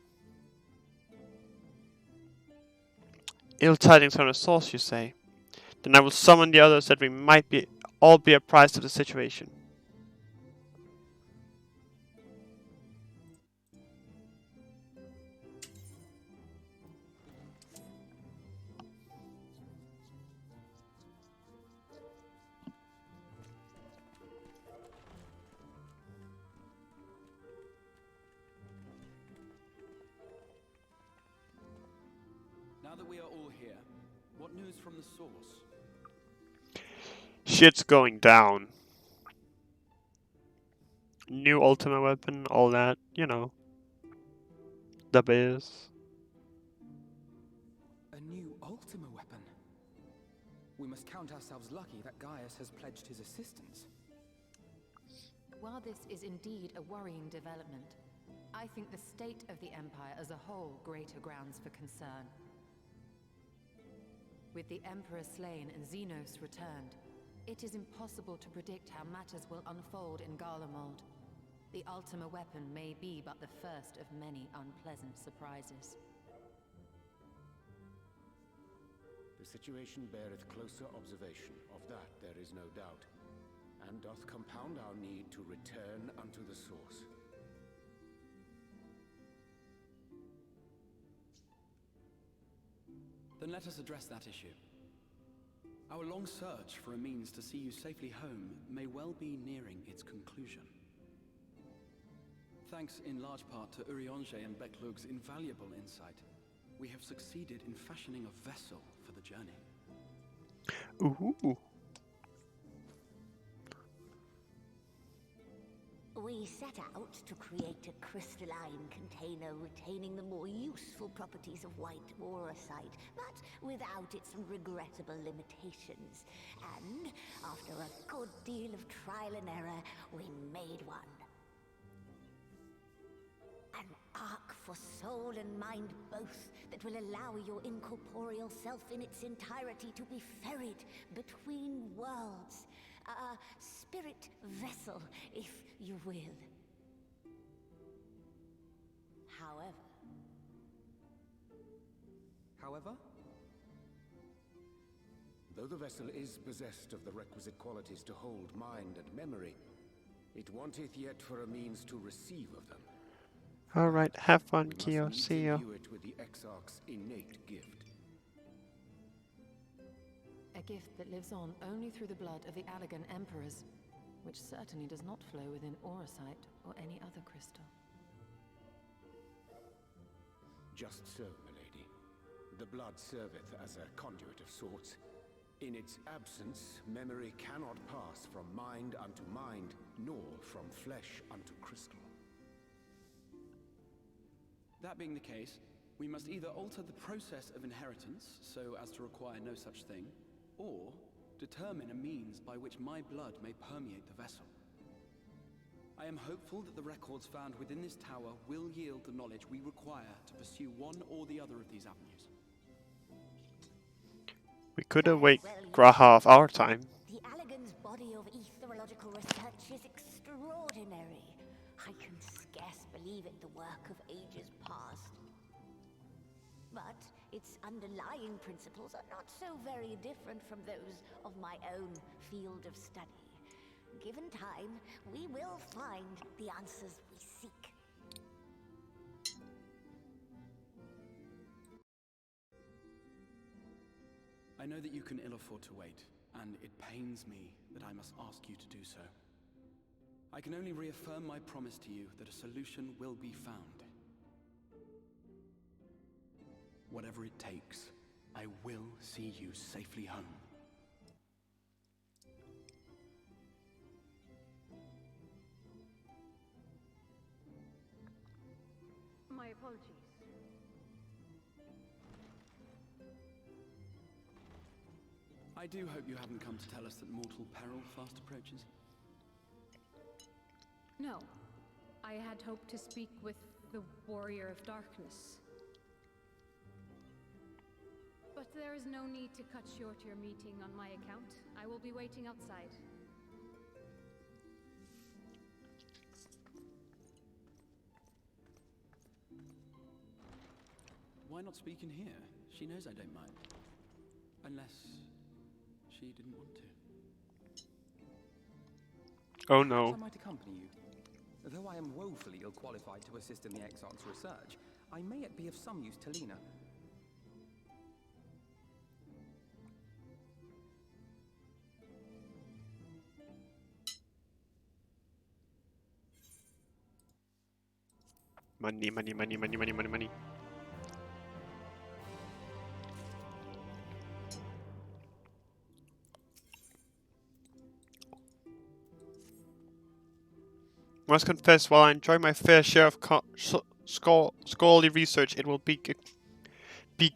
Ill tidings from the source, you say? Then I will summon the others that we might all be apprised of the situation. Now that we are all here, what news from the source? Shit's going down. New ultimate weapon, all that, you know. The biz. A new Ultima weapon? We must count ourselves lucky that Gaius has pledged his assistance. While this is indeed a worrying development, I think the state of the Empire as a whole greater grounds for concern. With the Emperor slain and Xenos returned, it is impossible to predict how matters will unfold in Garlemald. The Ultima weapon may be but the first of many unpleasant surprises. The situation beareth closer observation, of that there is no doubt, and doth compound our need to return unto the source. Then let us address that issue. Our long search for a means to see you safely home may well be nearing its conclusion. Thanks in large part to Urianger and Beklug's invaluable insight, we have succeeded in fashioning a vessel for the journey. Ooh. We set out to create a crystalline container retaining the more useful properties of white aurosite, but without its regrettable limitations. And after a good deal of trial and error, we made one. An ark for soul and mind both, that will allow your incorporeal self in its entirety to be ferried between worlds. A spirit vessel, if you will. However? Though the vessel is possessed of the requisite qualities to hold mind and memory, it wanteth yet for a means to receive of them. Alright, have fun, We Kyo. must See needs you. imbue it with the Exarch's innate gift. A gift that lives on only through the blood of the Allagan Emperors, which certainly does not flow within aurosite or any other crystal. Just so, milady. The blood serveth as a conduit of sorts. In its absence, memory cannot pass from mind unto mind, nor from flesh unto crystal. That being the case, we must either alter the process of inheritance so as to require no such thing, or determine a means by which my blood may permeate the vessel. I am hopeful that the records found within this tower will yield the knowledge we require to pursue one or the other of these avenues. We could awake Graha of our time. The Allegan's body of etherological research is extraordinary. I can scarce believe it the work of ages past. But its underlying principles are not so very different from those of my own field of study. Given time, we will find the answers we seek. I know that you can ill afford to wait, and it pains me that I must ask you to do so. I can only reaffirm my promise to you that a solution will be found. Whatever it takes, I will see you safely home. My apologies. I do hope you haven't come to tell us that mortal peril fast approaches. No. I had hoped to speak with the Warrior of Darkness. But there is no need to cut short your meeting on my account. I will be waiting outside. Why not speak in here? She knows I don't mind. Unless she didn't want to. Oh no. I might accompany you. Though I am woefully ill-qualified to assist in the Exarch's research, I may yet be of some use to Lena. Money, money, money, money, money, money, money. Must confess, while I enjoy my fair share of scholarly research, it will be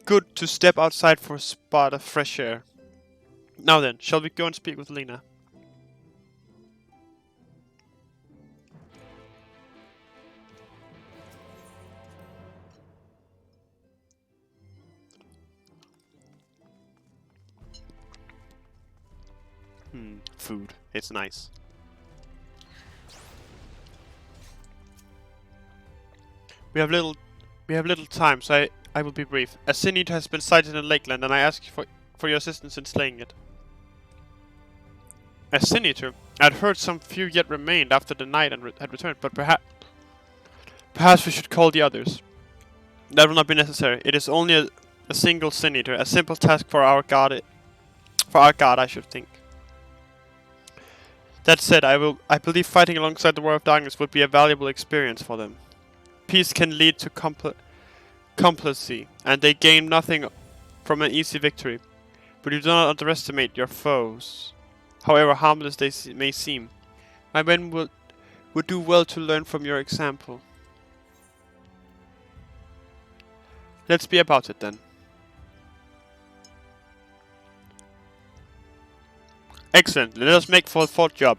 good to step outside for a spot of fresh air. Now then, shall we go and speak with Lena? Food. It's nice. We have little time, so I will be brief. A sin eater has been sighted in Lakeland, and I ask you for your assistance in slaying it. A sin eater? I had heard some few yet remained after the night and had returned, but perhaps we should call the others. That will not be necessary. It is only a single sin eater, a simple task for our god. I should think. That said, I believe fighting alongside the War of Darkness would be a valuable experience for them. Peace can lead to complacency, and they gain nothing from an easy victory. But you do not underestimate your foes, however harmless they may seem. My men would do well to learn from your example. Let's be about it then. Excellent, let us make for the fourth job.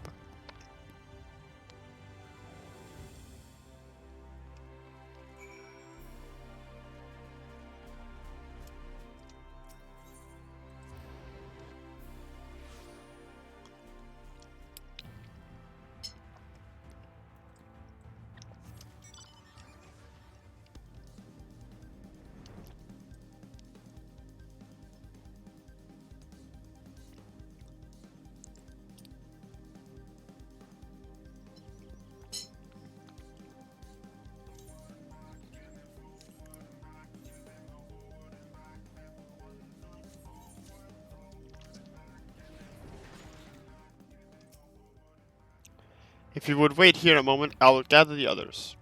If you would wait here a moment, I will gather the others.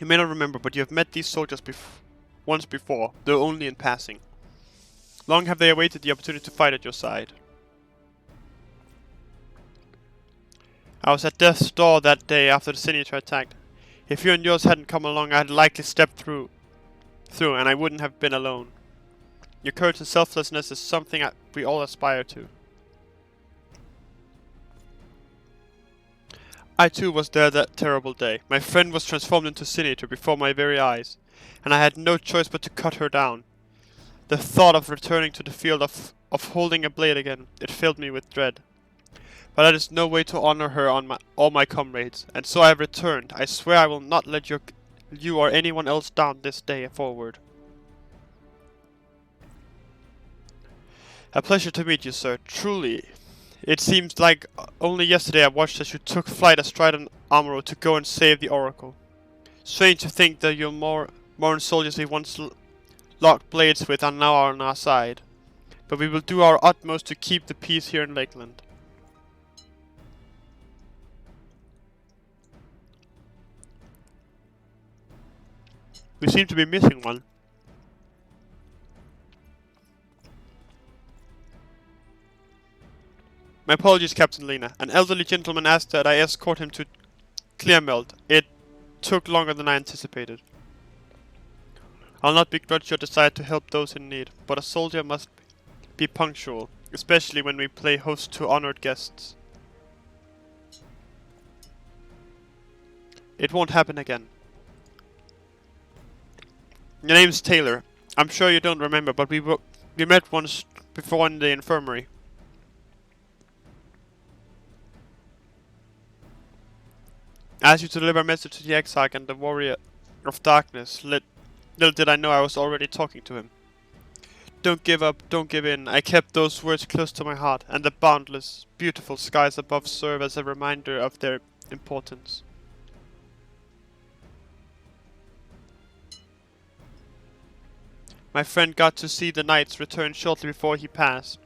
You may not remember, but you have met these soldiers before. once before, though only in passing. Long have they awaited the opportunity to fight at your side. I was at death's door that day after the Senator attacked. If you and yours hadn't come along, I'd likely stepped through, and I wouldn't have been alone. Your courage and selflessness is something we all aspire to. I too was there that terrible day. My friend was transformed into Senator before my very eyes, and I had no choice but to cut her down. The thought of returning to the field of holding a blade again, it filled me with dread. But that is no way to honor her on all my comrades, and so I have returned. I swear I will not let you or anyone else down this day forward. A pleasure to meet you, sir. Truly. It seems like only yesterday I watched as you took flight astride an armor to go and save the Oracle. Strange to think that your modern soldiers we once locked blades with are now on our side. But we will do our utmost to keep the peace here in Lakeland. We seem to be missing one. My apologies, Captain Lena. An elderly gentleman asked that I escort him to Clearmelt. It took longer than I anticipated. I'll not begrudge your desire to help those in need, but a soldier must be punctual, especially when we play host to honored guests. It won't happen again. Your name's Taylor. I'm sure you don't remember, but we met once before in the infirmary. I asked you to deliver a message to the Exarch and the Warrior of Darkness. Little did I know I was already talking to him. Don't give up, don't give in. I kept those words close to my heart, and the boundless, beautiful skies above serve as a reminder of their importance. My friend got to see the knights return shortly before he passed.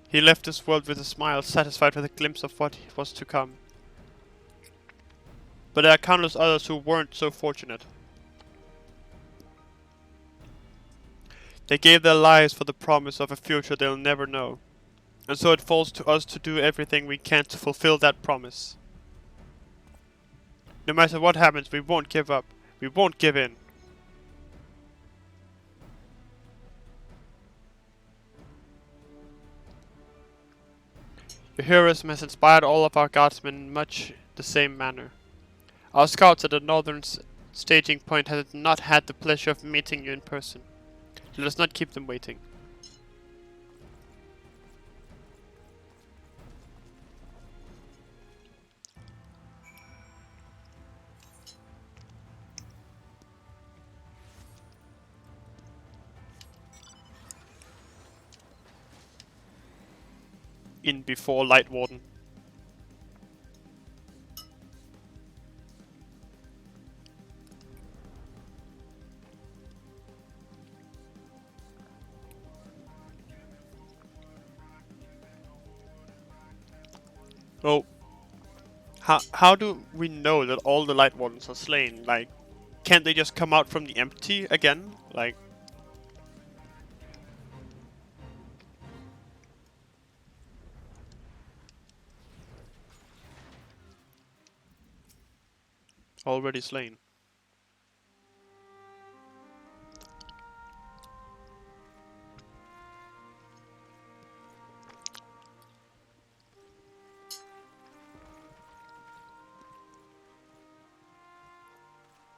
He left this world with a smile, satisfied with a glimpse of what was to come. But there are countless others who weren't so fortunate. They gave their lives for the promise of a future they'll never know. And so it falls to us to do everything we can to fulfill that promise. No matter what happens, we won't give up. We won't give in. Your heroism has inspired all of our guardsmen in much the same manner. Our scouts at the northern staging point have not had the pleasure of meeting you in person. Let us not keep them waiting. In before Light Warden. Oh. How do we know that all the Light Wardens are slain? Like, can't they just come out from the empty again? Like... Already slain.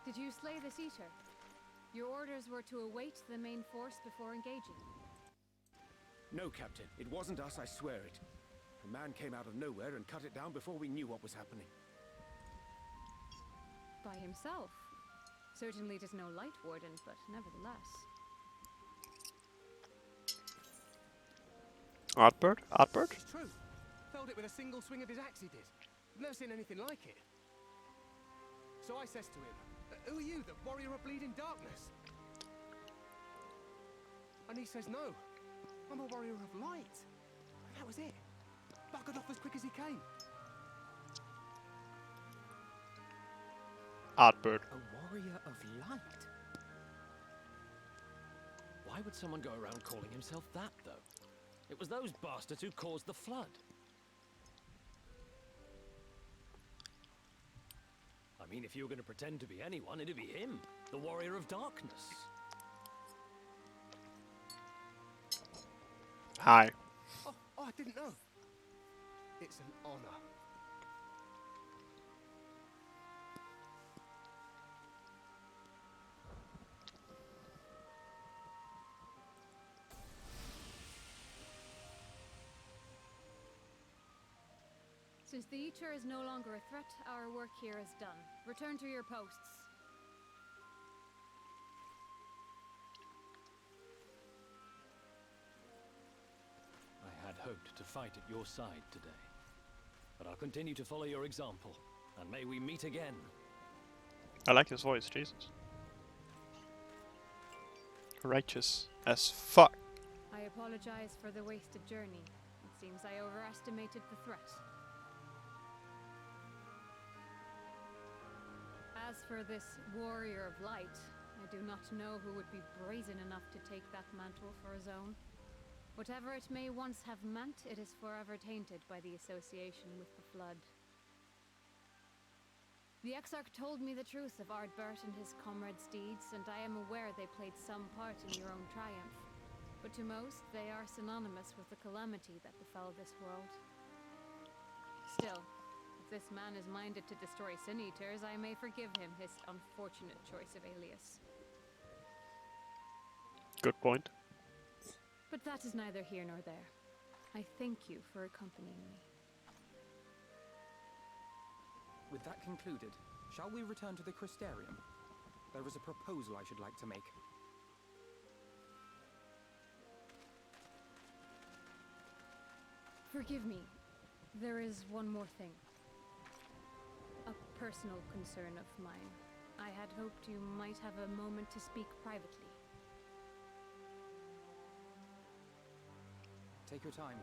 Did you slay this eater? Your orders were to await the main force before engaging. No, Captain. It wasn't us, I swear it. A man came out of nowhere and cut it down before we knew what was happening. By himself. Certainly it is no light warden, but nevertheless. Artbird? Artbird? It's true. Felled it with a single swing of his axe, he did. I've never seen anything like it. So I says to him, who are you, the warrior of bleeding darkness? And he says, no, I'm a warrior of light. And that was it. Buggered off as quick as he came. Artbird. A warrior of light? Why would someone go around calling himself that, though? It was those bastards who caused the flood. I mean, if you were going to pretend to be anyone, it'd be him, the Warrior of Darkness. Hi. Oh, I didn't know. It's an honor. Since the Eater is no longer a threat, our work here is done. Return to your posts. I had hoped to fight at your side today. But I'll continue to follow your example, and may we meet again. I like his voice, Jesus. Righteous as fuck. I apologize for the wasted journey. It seems I overestimated the threat. As for this Warrior of Light, I do not know who would be brazen enough to take that mantle for his own. Whatever it may once have meant, it is forever tainted by the association with the Flood. The Exarch told me the truth of Ardbert and his comrades' deeds, and I am aware they played some part in your own triumph. But to most, they are synonymous with the calamity that befell this world. Still, if this man is minded to destroy Sin Eaters, I may forgive him his unfortunate choice of alias. Good point. But that is neither here nor there. I thank you for accompanying me. With that concluded, shall we return to the Crystarium? There is a proposal I should like to make. Forgive me. There is one more thing. A personal concern of mine. I had hoped you might have a moment to speak privately. Take your time.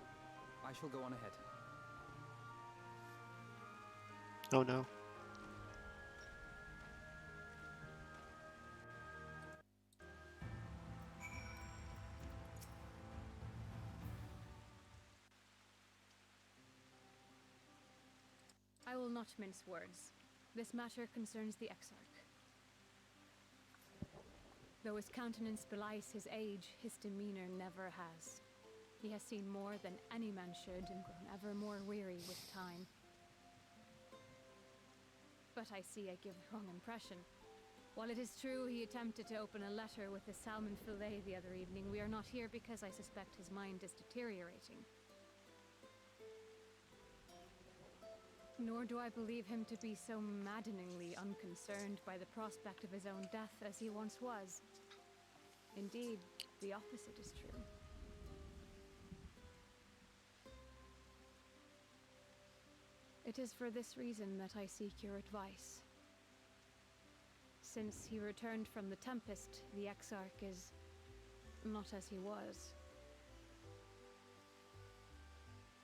I shall go on ahead. Oh no. I will not mince words. This matter concerns the Exarch. Though his countenance belies his age, his demeanor never has. He has seen more than any man should and grown ever more weary with time. But I see I give the wrong impression. While it is true he attempted to open a letter with his salmon fillet the other evening, we are not here because I suspect his mind is deteriorating. Nor do I believe him to be so maddeningly unconcerned by the prospect of his own death as he once was. Indeed, the opposite is true. It is for this reason that I seek your advice. Since he returned from the Tempest, the Exarch is not as he was.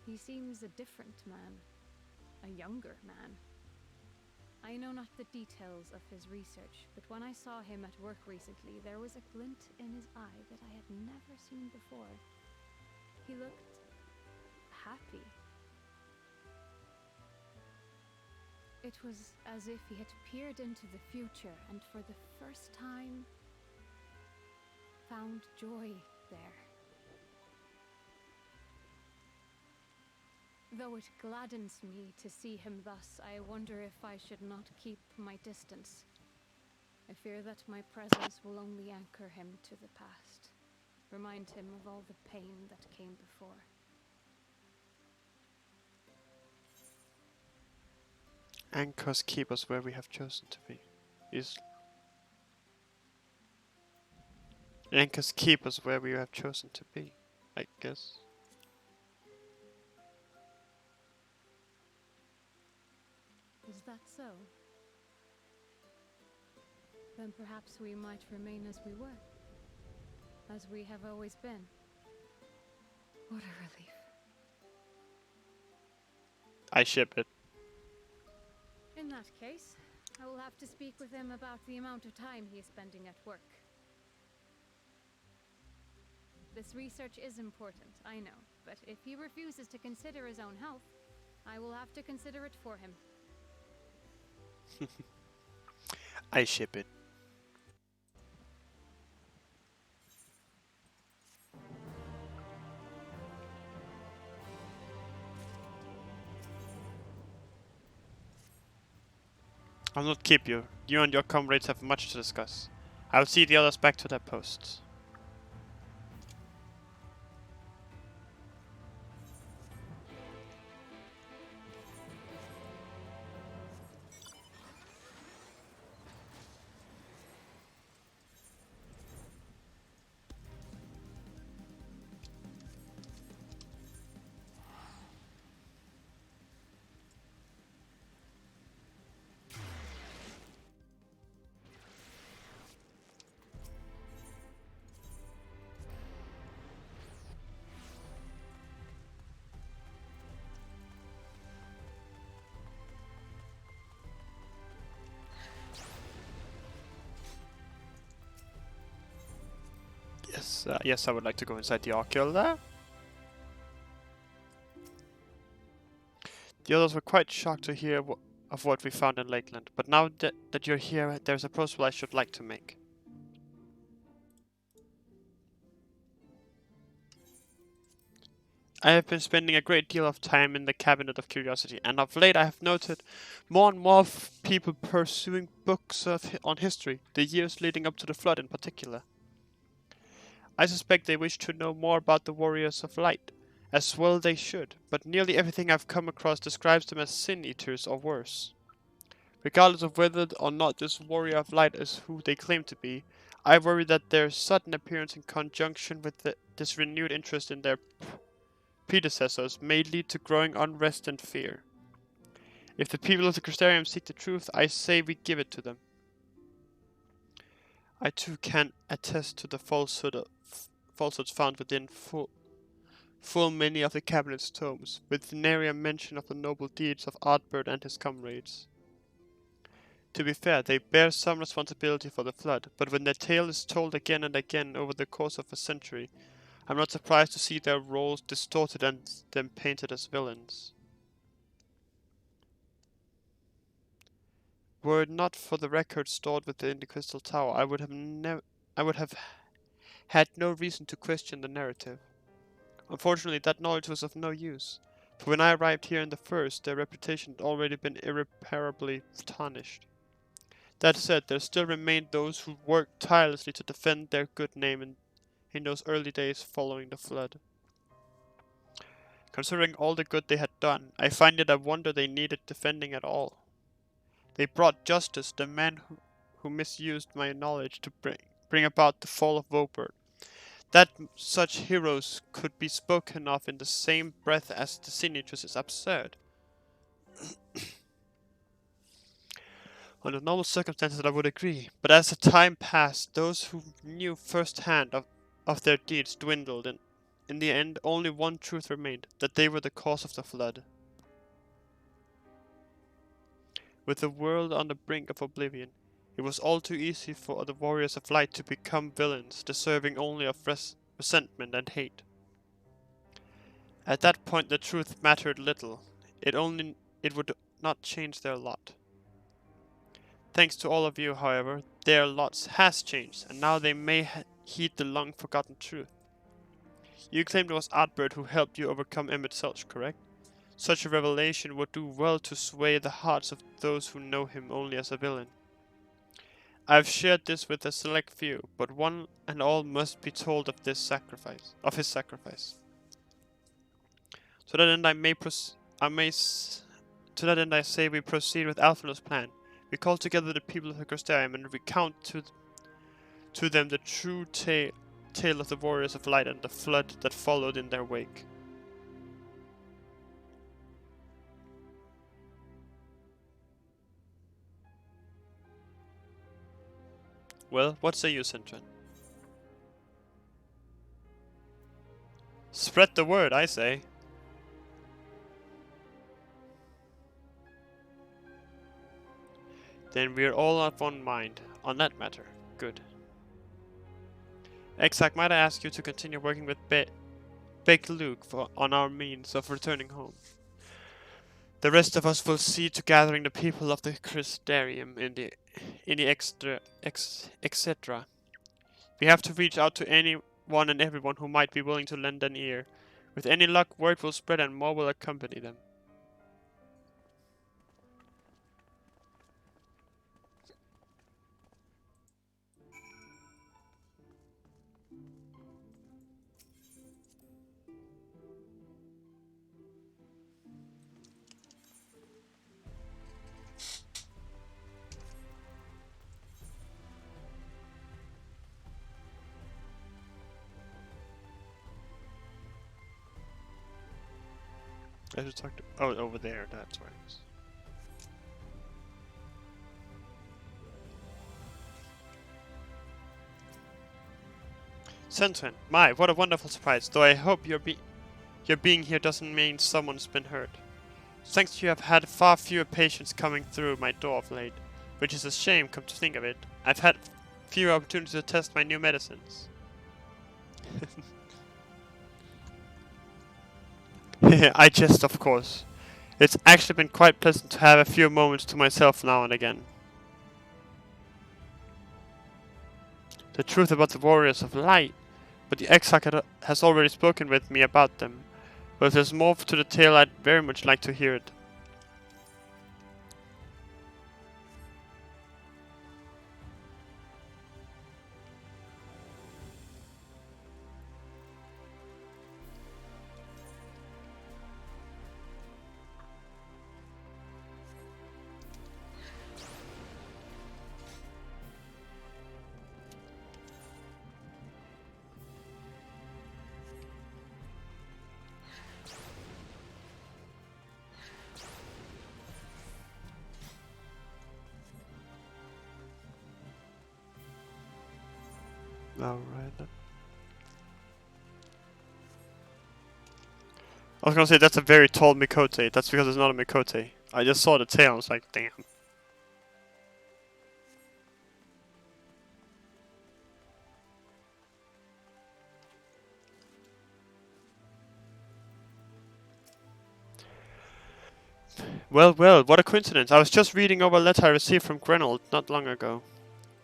He seems a different man. A younger man. I know not the details of his research, but when I saw him at work recently, there was a glint in his eye that I had never seen before. He looked happy. It was as if he had peered into the future and for the first time found joy there. Though it gladdens me to see him thus, I wonder if I should not keep my distance. I fear that my presence will only anchor him to the past, remind him of all the pain that came before. Anchors keep us where we have chosen to be. Anchors keep us where we have chosen to be, I guess. Is that so? Then perhaps we might remain as we were. As we have always been. What a relief. I ship it. In that case, I will have to speak with him about the amount of time he is spending at work. This research is important, I know, but if he refuses to consider his own health, I will have to consider it for him. I ship it. I'll not keep you. You and your comrades have much to discuss. I'll see the others back to their posts. Yes, I would like to go inside the Archeol there. The others were quite shocked to hear of what we found in Lakeland, but now that you're here, there's a proposal I should like to make. I have been spending a great deal of time in the Cabinet of Curiosity, and of late I have noted more and more people pursuing books on history, the years leading up to the Flood in particular. I suspect they wish to know more about the Warriors of Light, as well they should, but nearly everything I've come across describes them as sin eaters or worse. Regardless of whether or not this Warrior of Light is who they claim to be, I worry that their sudden appearance in conjunction with this renewed interest in their predecessors may lead to growing unrest and fear. If the people of the Crystarium seek the truth, I say we give it to them. I too can attest to the falsehoods found within full many of the cabinet's tomes, with nary a mention of the noble deeds of Artbird and his comrades. To be fair, they bear some responsibility for the Flood, but when their tale is told again and again over the course of a century, I'm not surprised to see their roles distorted and them painted as villains. Were it not for the records stored within the Crystal Tower, I would have had no reason to question the narrative. Unfortunately, that knowledge was of no use, for when I arrived here in the first, their reputation had already been irreparably tarnished. That said, there still remained those who worked tirelessly to defend their good name in those early days following the Flood. Considering all the good they had done, I find it a wonder they needed defending at all. They brought justice the men who misused my knowledge to bring about the fall of Vobert. That such heroes could be spoken of in the same breath as the Sinitras is absurd. Under normal circumstances I would agree, but as the time passed, those who knew firsthand of their deeds dwindled, and in the end only one truth remained, that they were the cause of the Flood. With the world on the brink of oblivion, it was all too easy for the Warriors of Light to become villains, deserving only of resentment and hate. At that point the truth mattered little. It would not change their lot. Thanks to all of you, however, their lots has changed, and now they may heed the long-forgotten truth. You claimed it was Artbird who helped you overcome Emmett Selch, correct? Such a revelation would do well to sway the hearts of those who know him only as a villain. I have shared this with a select few, but one and all must be told of his sacrifice. To that end, to that end, I say we proceed with Alphinaud's plan. We call together the people of the Crystarium and recount to them the true tale of the Warriors of Light and the Flood that followed in their wake. Well, what say you, Sintran? Spread the word, I say. Then we are all of one mind on that matter. Good. Exarch, might I ask you to continue working with Big Luke on our means of returning home? The rest of us will see to gathering the people of the Crystarium in the etc. We have to reach out to anyone and everyone who might be willing to lend an ear. With any luck, word will spread and more will accompany them. I should talk to. Oh, over there. That's where it is. Sentient, my, what a wonderful surprise. Though I hope your being here doesn't mean someone's been hurt. Thanks to you, I've had far fewer patients coming through my door of late, which is a shame, come to think of it. I've had fewer opportunities to test my new medicines. I jest, of course. It's actually been quite pleasant to have a few moments to myself now and again. The truth about the Warriors of Light, but the Exarch has already spoken with me about them. But if there's more to the tale, I'd very much like to hear it. Alright then. I was gonna say that's a very tall Mikote. That's because it's not a Mikote. I just saw the tail and was like, damn. Well, well, what a coincidence. I was just reading over a letter I received from Grenold not long ago.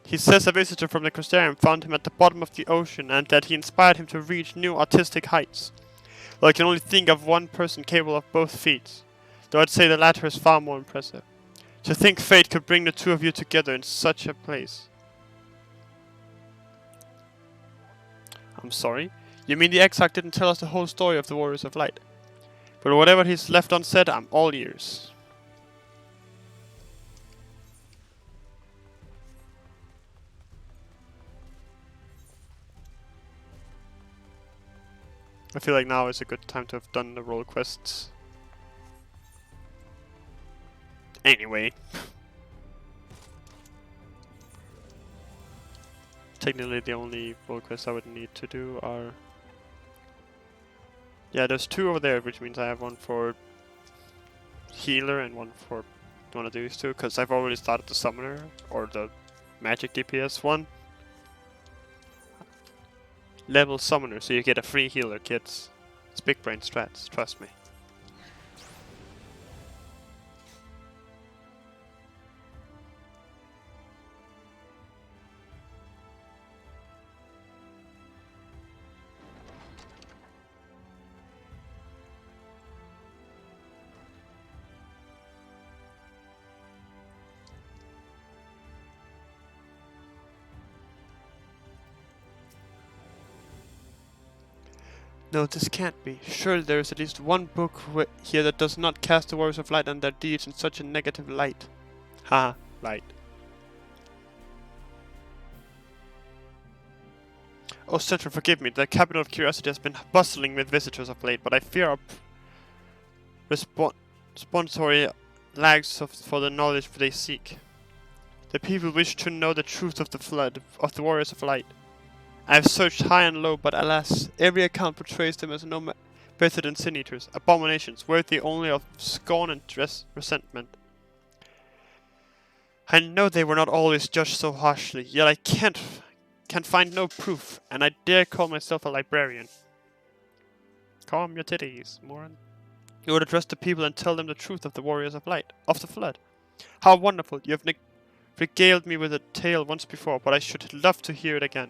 He says a visitor from the Crystarium found him at the bottom of the ocean and that he inspired him to reach new artistic heights. Well, I can only think of one person capable of both feats, though I'd say the latter is far more impressive. To think fate could bring the two of you together in such a place. I'm sorry? You mean the Exarch didn't tell us the whole story of the Warriors of Light? But whatever he's left unsaid, I'm all ears. I feel like now is a good time to have done the role quests. Anyway. Technically the only role quests I would need to do are... Yeah, there's two over there, which means I have one for healer and one for one of these two, because I've already started the summoner, or the magic DPS one. Level summoner, so you get a free healer, kids. It's big brain strats, trust me. No, this can't be. Surely there is at least one book here that does not cast the Warriors of Light and their deeds in such a negative light. Haha, light. Oh, Central, forgive me. The capital of curiosity has been bustling with visitors of late, but I fear our responsory lags for the knowledge they seek. The people wish to know the truth of the flood, of the Warriors of Light. I have searched high and low, but alas, every account portrays them as no better than sin eaters, abominations, worthy only of scorn and resentment. I know they were not always judged so harshly, yet I can't can find no proof, and I dare call myself a librarian. Calm your titties, moron. You would address the people and tell them the truth of the warriors of light, of the flood. How wonderful! You have regaled me with a tale once before, but I should love to hear it again.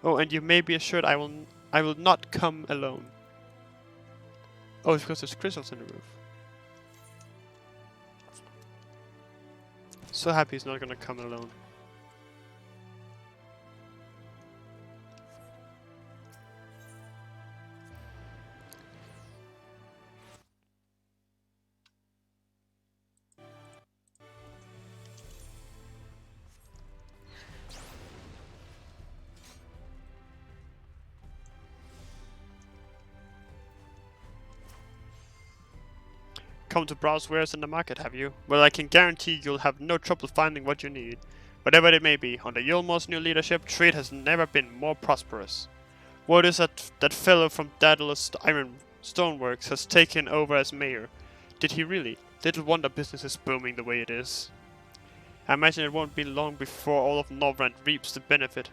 Oh, and you may be assured I will not come alone. Oh, it's because there's crystals in the roof. So happy he's not gonna come alone. Come to browse wares in the market, have you? Well, I can guarantee you'll have no trouble finding what you need. Whatever it may be, under Yulmore's new leadership, trade has never been more prosperous. Word is that fellow from Daedalus Iron Stoneworks has taken over as mayor. Did he really? Little wonder business is booming the way it is. I imagine it won't be long before all of Norvrand reaps the benefit.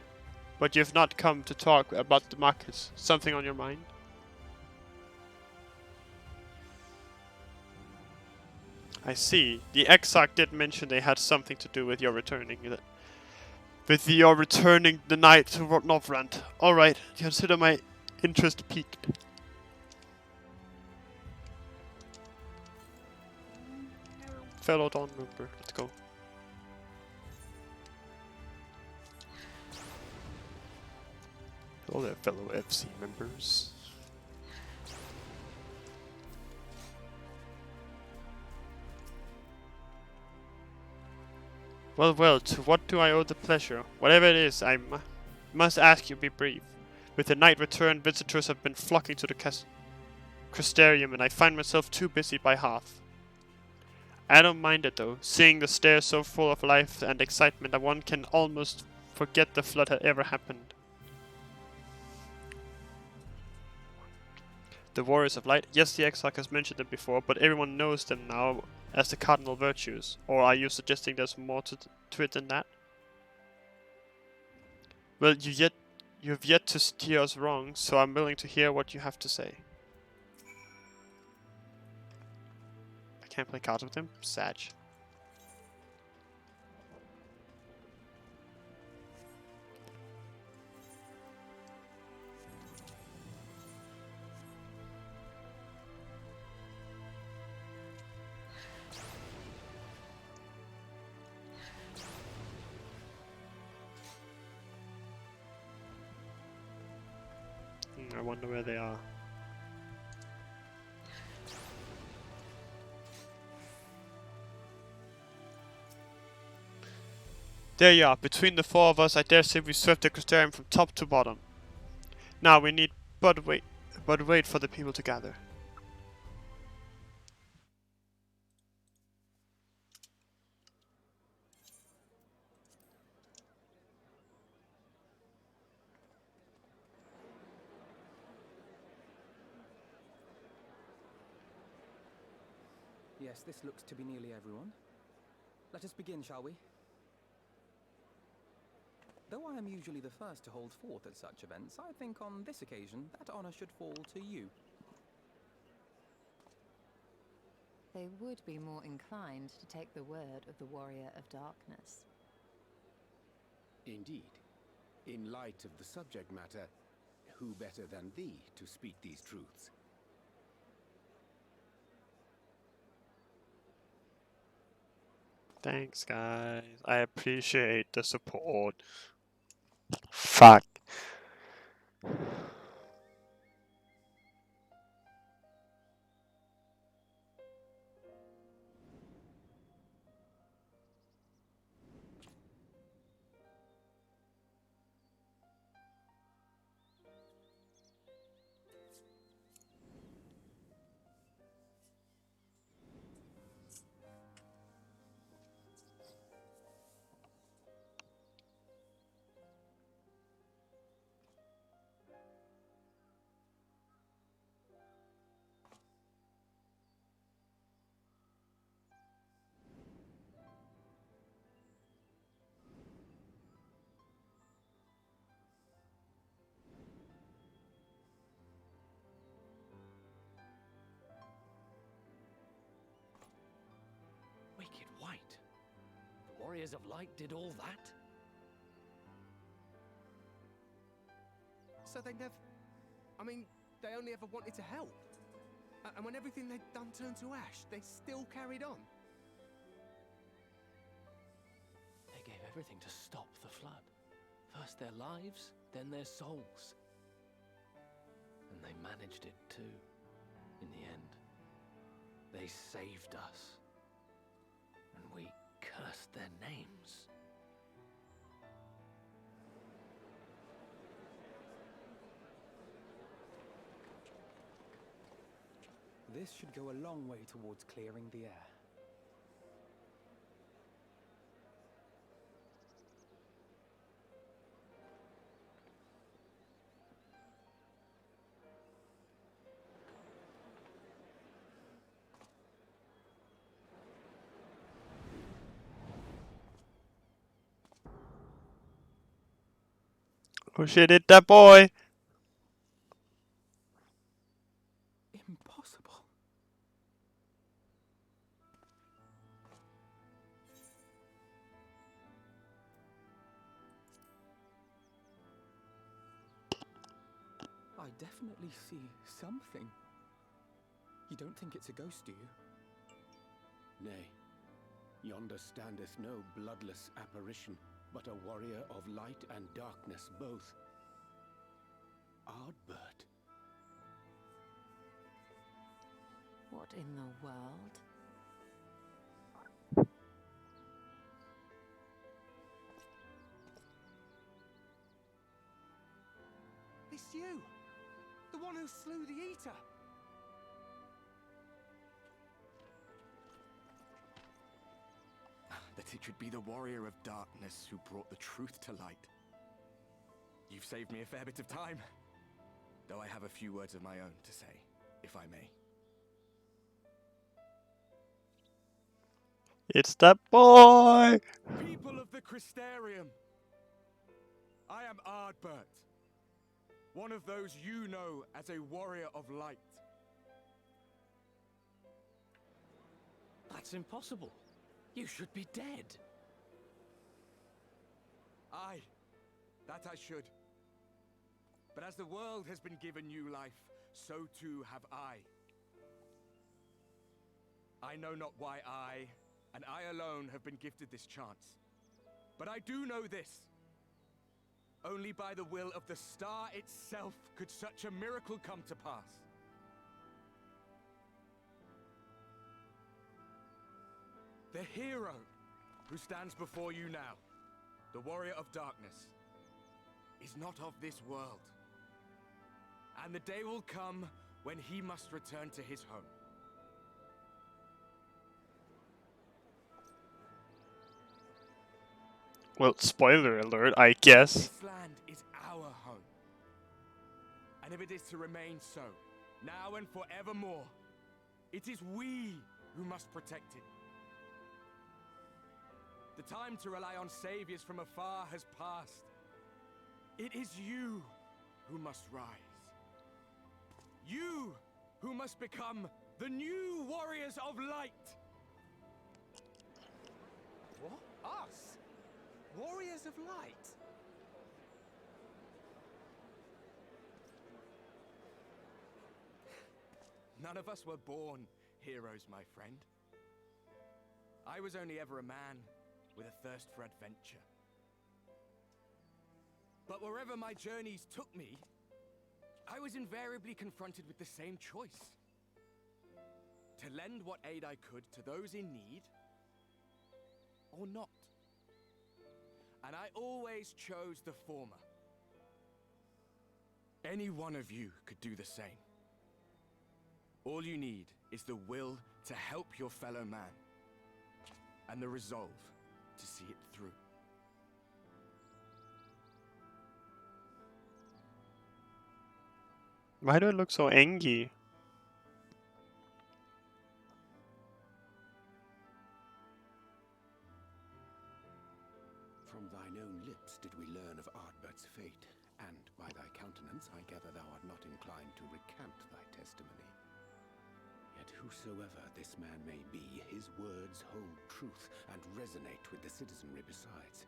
But you've not come to talk about the markets. Something on your mind? I see. The Exarch did mention they had something to do with your returning. The night to Norvrand. Alright, consider my interest piqued. Fellow Dawn member, let's go. Hello there, fellow FC members. Well, well, to what do I owe the pleasure? Whatever it is, I must ask you be brief. With the night return, visitors have been flocking to the Crystarium, and I find myself too busy by half. I don't mind it though, seeing the stairs so full of life and excitement that one can almost forget the flood had ever happened. The Warriors of Light? Yes, the Exarch has mentioned them before, but everyone knows them now as the cardinal virtues. Or are you suggesting there's more to it than that? Well, you've yet to steer us wrong, so I'm willing to hear what you have to say. I can't play cards with him? Sag. I wonder where they are. There you are. Between the four of us, I dare say we swept the Crystarium from top to bottom. Now we need but wait for the people to gather. Yes, this looks to be nearly everyone. Let us begin, shall we? Though I am usually the first to hold forth at such events, I think on this occasion that honor should fall to you. They would be more inclined to take the word of the Warrior of Darkness. Indeed. In light of the subject matter, who better than thee to speak these truths? Thanks, guys. I appreciate the support. Fuck. Warriors of Light did all that? So they never... I mean, they only ever wanted to help. And when everything they'd done turned to ash, they still carried on. They gave everything to stop the flood. First their lives, then their souls. And they managed it too, in the end. They saved us. And we cursed their names. This should go a long way towards clearing the air. Oh shit, it's that boy! Impossible. I definitely see something. You don't think it's a ghost, do you? Nay, yonder standeth no bloodless apparition, but a warrior of light and darkness both. Ardbert. What in the world? It's you! The one who slew the Eater! That it should be the warrior of darkness who brought the truth to light. You've saved me a fair bit of time, though I have a few words of my own to say, if I may. It's that boy! People of the Crystarium, I am Ardbert, one of those you know as a warrior of light. That's impossible. You should be dead. Aye, that I should. But as the world has been given new life, so too have I. I know not why I, and I alone, have been gifted this chance. But I do know this. Only by the will of the star itself could such a miracle come to pass. The hero who stands before you now, the warrior of darkness, is not of this world. And the day will come when he must return to his home. Well, spoiler alert, I guess. This land is our home. And if it is to remain so, now and forevermore, it is we who must protect it. The time to rely on saviors from afar has passed. It is you who must rise. You who must become the new warriors of light. What? Us? Warriors of Light? None of us were born heroes, my friend. I was only ever a man with a thirst for adventure. But wherever my journeys took me, I was invariably confronted with the same choice. To lend what aid I could to those in need, or not. And I always chose the former. Any one of you could do the same. All you need is the will to help your fellow man, and the resolve to see it through. Why do I look so angry? From thine own lips did we learn of Ardbert's fate, and by thy countenance I gather thou art not inclined to recant thy testimony. Yet whosoever this man may be, his words hold truth and resonate with the citizenry besides.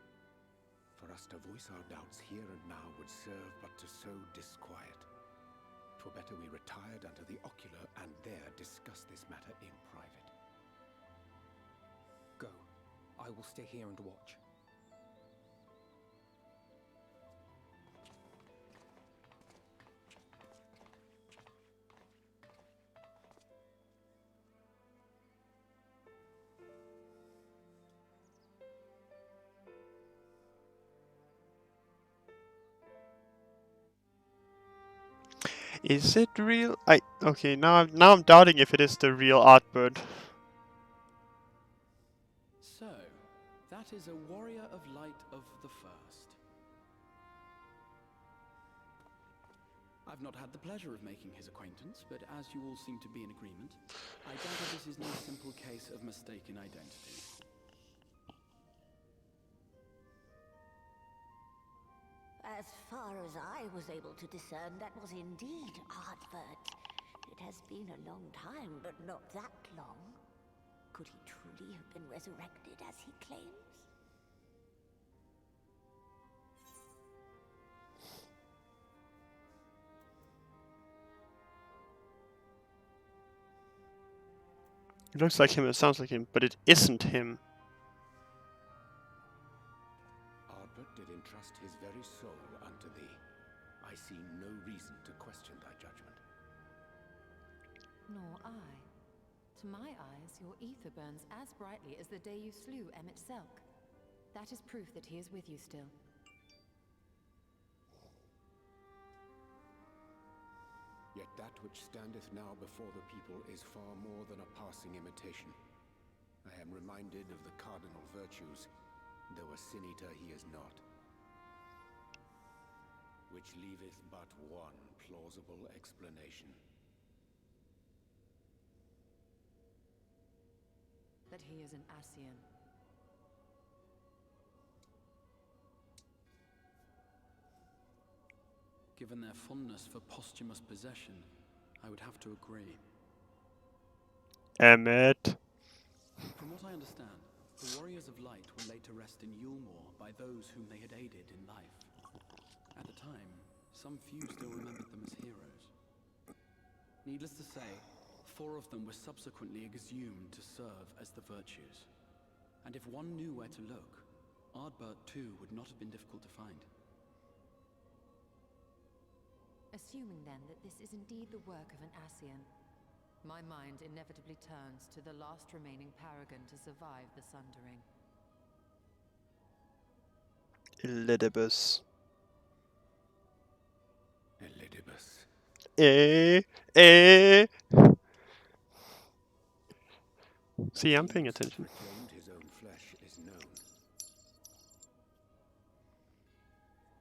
For us to voice our doubts here and now would serve but to sow disquiet. 'Twere better we retired under the ocular and there discuss this matter in private. Go. I will stay here and watch. Is it real? Okay, now I'm doubting if it is the real Artbird. So, that is a warrior of light of the first. I've not had the pleasure of making his acquaintance, but as you all seem to be in agreement, I gather this is no simple case of mistaken identity. As far as I was able to discern, that was indeed Artbird. It has been a long time, but not that long. Could he truly have been resurrected as he claims? It looks like him, it sounds like him, but it isn't him. Artbird did entrust his very soul unto thee. I see no reason to question thy judgment. Nor I. To my eyes, your ether burns as brightly as the day you slew Emmett Selk. That is proof that he is with you still. Yet that which standeth now before the people is far more than a passing imitation. I am reminded of the cardinal virtues, though a sin-eater he is not. Which leaveth but one plausible explanation. That he is an Ascian. Given their fondness for posthumous possession, I would have to agree. Emmett. From what I understand, the Warriors of Light were laid to rest in Yulmore by those whom they had aided in life. At the time, some few still remembered them as heroes. Needless to say, 4 of them were subsequently exhumed to serve as the virtues. And if one knew where to look, Ardbert too would not have been difficult to find. Assuming then that this is indeed the work of an Ascian, my mind inevitably turns to the last remaining paragon to survive the Sundering. Elidibus. Elidibus. See, I'm paying attention. Reclaimed his own flesh is known.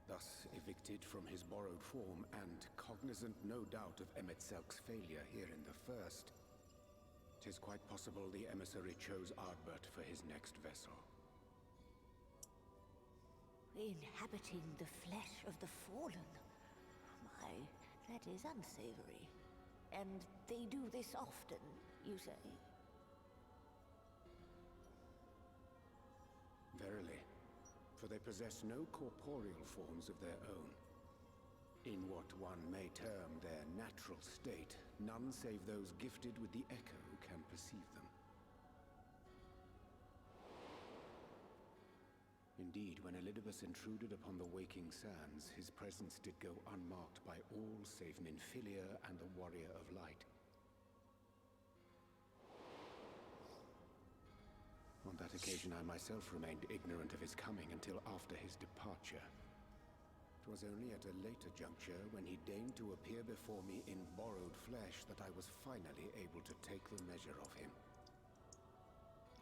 Thus evicted from his borrowed form and cognizant no doubt of Emmett Selk's failure here in the first, 'tis quite possible the emissary chose Ardbert for his next vessel. Inhabiting the flesh of the fallen. My, that is unsavory. And they do this often, you say? Verily, for they possess no corporeal forms of their own. In what one may term their natural state, none save those gifted with the echo can perceive them. Indeed, when Elidibus intruded upon the waking sands, his presence did go unmarked by all save Minfilia and the Warrior of Light. On that occasion I myself remained ignorant of his coming until after his departure. It was only at a later juncture, when he deigned to appear before me in borrowed flesh, that I was finally able to take the measure of him.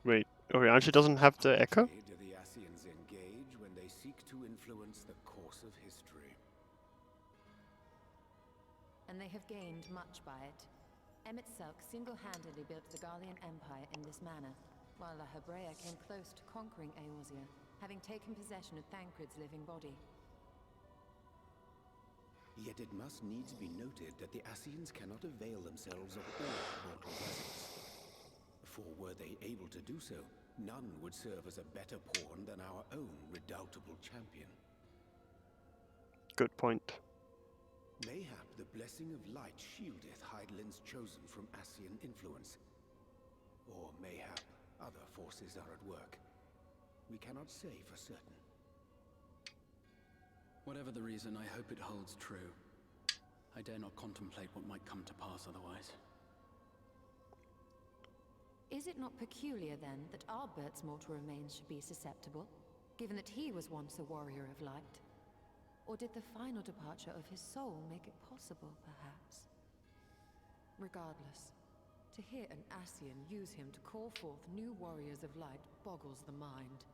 Wait, Orianchi doesn't have the echo? Do the Ascians engage when they seek to influence the course of history? And they have gained much by it. Emmett Selk single-handedly built the Garlean Empire in this manner, while La Hebrea came close to conquering Eorzea, having taken possession of Thancred's living body. Yet it must needs be noted that the Ascians cannot avail themselves of all mortal vessels. For were they able to do so, None would serve as a better pawn than our own redoubtable champion. Good point. Mayhap the blessing of light shieldeth Hydaelyn's chosen from Ascian influence. Or mayhap other forces are at work. We cannot say for certain. Whatever the reason, I hope it holds true. I dare not contemplate what might come to pass otherwise. Is it not peculiar, then, that Ardbert's mortal remains should be susceptible, given that he was once a warrior of light? Or did the final departure of his soul make it possible, perhaps? Regardless, to hear an Ascian use him to call forth new warriors of light boggles the mind.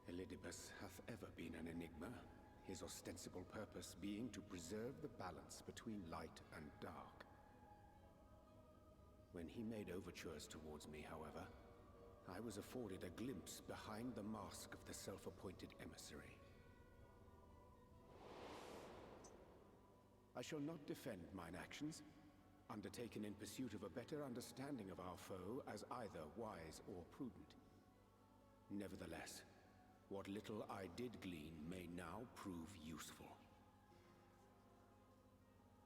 Elidibus hath ever been an enigma, his ostensible purpose being to preserve the balance between light and dark. When he made overtures towards me, however, I was afforded a glimpse behind the mask of the self-appointed emissary. I shall not defend mine actions, undertaken in pursuit of a better understanding of our foe as either wise or prudent. Nevertheless, what little I did glean may now prove useful.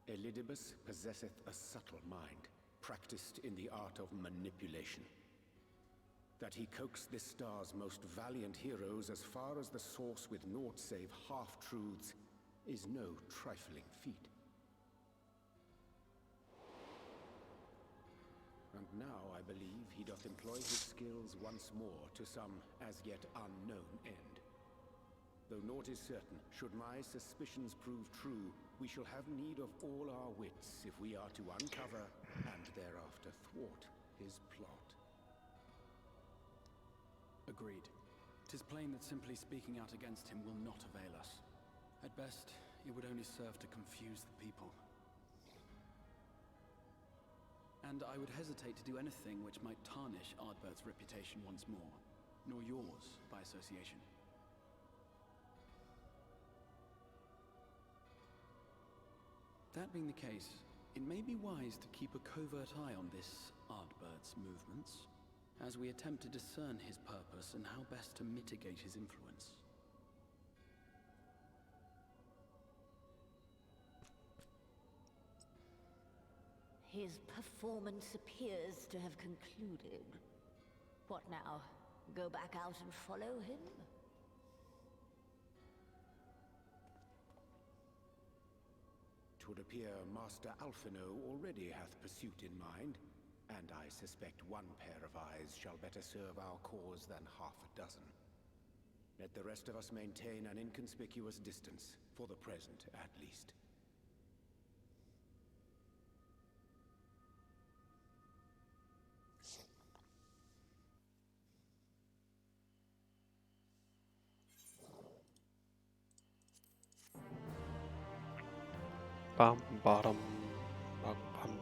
Elidibus possesseth a subtle mind, practiced in the art of manipulation. That he coaxed this star's most valiant heroes as far as the source with naught save half-truths is no trifling feat. And now I believe he doth employ his skills once more to some as yet unknown end. Though naught is certain, should my suspicions prove true, we shall have need of all our wits if we are to uncover and thereafter thwart his plot. Agreed. 'Tis plain that simply speaking out against him will not avail us. At best, it would only serve to confuse the people. And I would hesitate to do anything which might tarnish Ardbert's reputation once more, nor yours by association. That being the case, it may be wise to keep a covert eye on this Ardbert's movements, as we attempt to discern his purpose and how best to mitigate his influence. His performance appears to have concluded. What now? Go back out and follow him? Twould appear Master Alphino already hath pursuit in mind, and I suspect one pair of eyes shall better serve our cause than half a dozen. Let the rest of us maintain an inconspicuous distance, for the present at least. Bum, bottom, bum, bum.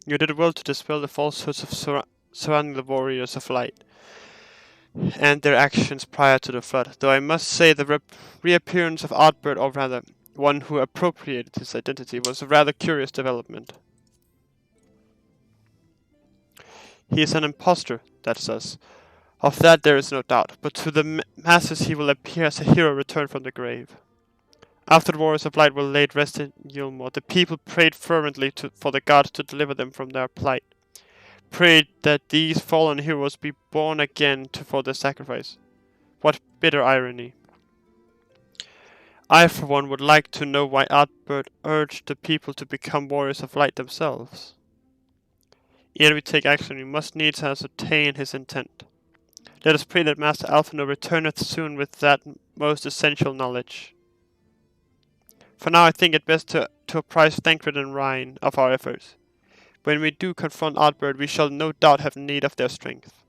You did well to dispel the falsehoods of surrounding the warriors of light and their actions prior to the flood, though I must say the reappearance of Ardbert, or rather, one who appropriated his identity, was a rather curious development. He is an impostor, that says. Of that there is no doubt, but to the masses he will appear as a hero returned from the grave. After the warriors of light were laid rest in Yulmore, the people prayed fervently for the gods to deliver them from their plight. Prayed that these fallen heroes be born again for their sacrifice. What bitter irony. I, for one, would like to know why Ardbert urged the people to become warriors of light themselves. Ere we take action, we must needs ascertain his intent. Let us pray that Master Alphino returneth soon with that most essential knowledge. For now I think it best to apprise Thancred and Rhine of our efforts. When we do confront Ardbert, we shall no doubt have need of their strength.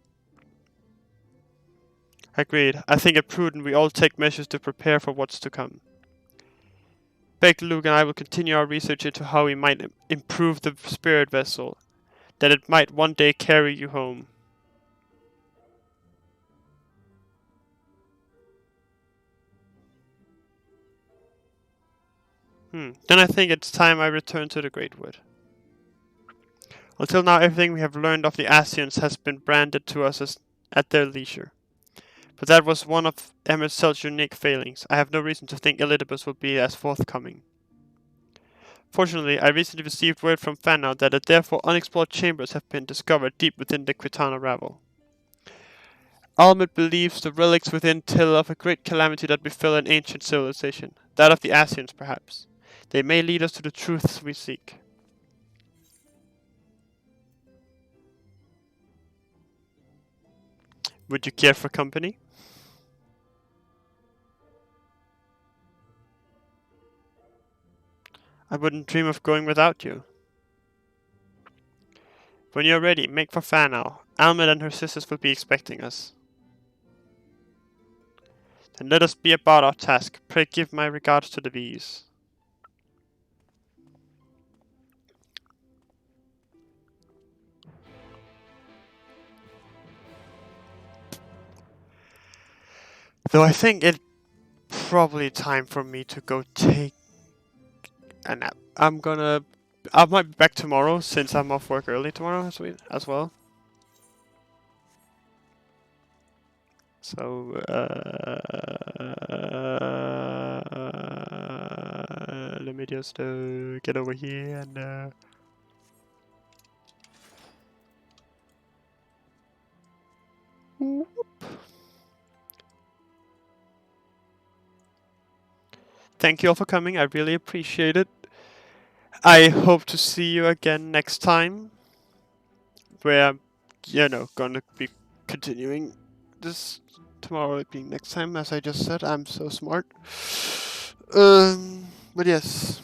Agreed. I think it prudent we all take measures to prepare for what's to come. Beck, Luke, and I will continue our research into how we might improve the spirit vessel. that it might one day carry you home. Then I think it's time I return to the Great Wood. Until now, everything we have learned of the Asians has been branded to us as at their leisure. But that was one of Emersel's unique failings. I have no reason to think Elidibus will be as forthcoming. Fortunately, I recently received word from Fana that therefore unexplored chambers have been discovered deep within the Quitana Ravel. Almid believes the relics within tell of a great calamity that befell an ancient civilization, that of the Asians perhaps. They may lead us to the truths we seek. Would you care for company? I wouldn't dream of going without you. When you're ready, make for Fanau. Almid and her sisters will be expecting us. Then let us be about our task. Pray give my regards to the bees. Though I think it's probably time for me to go take a nap. I might be back tomorrow since I'm off work early tomorrow as well. So, let me just get over here and whoop. Thank you all for coming. I really appreciate it. I hope to see you again next time, where I'm, gonna be continuing this tomorrow being next time, as I just said. I'm so smart. But yes.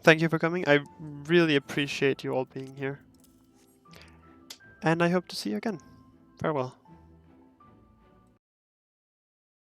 Thank you for coming. I really appreciate you all being here. And I hope to see you again. Farewell.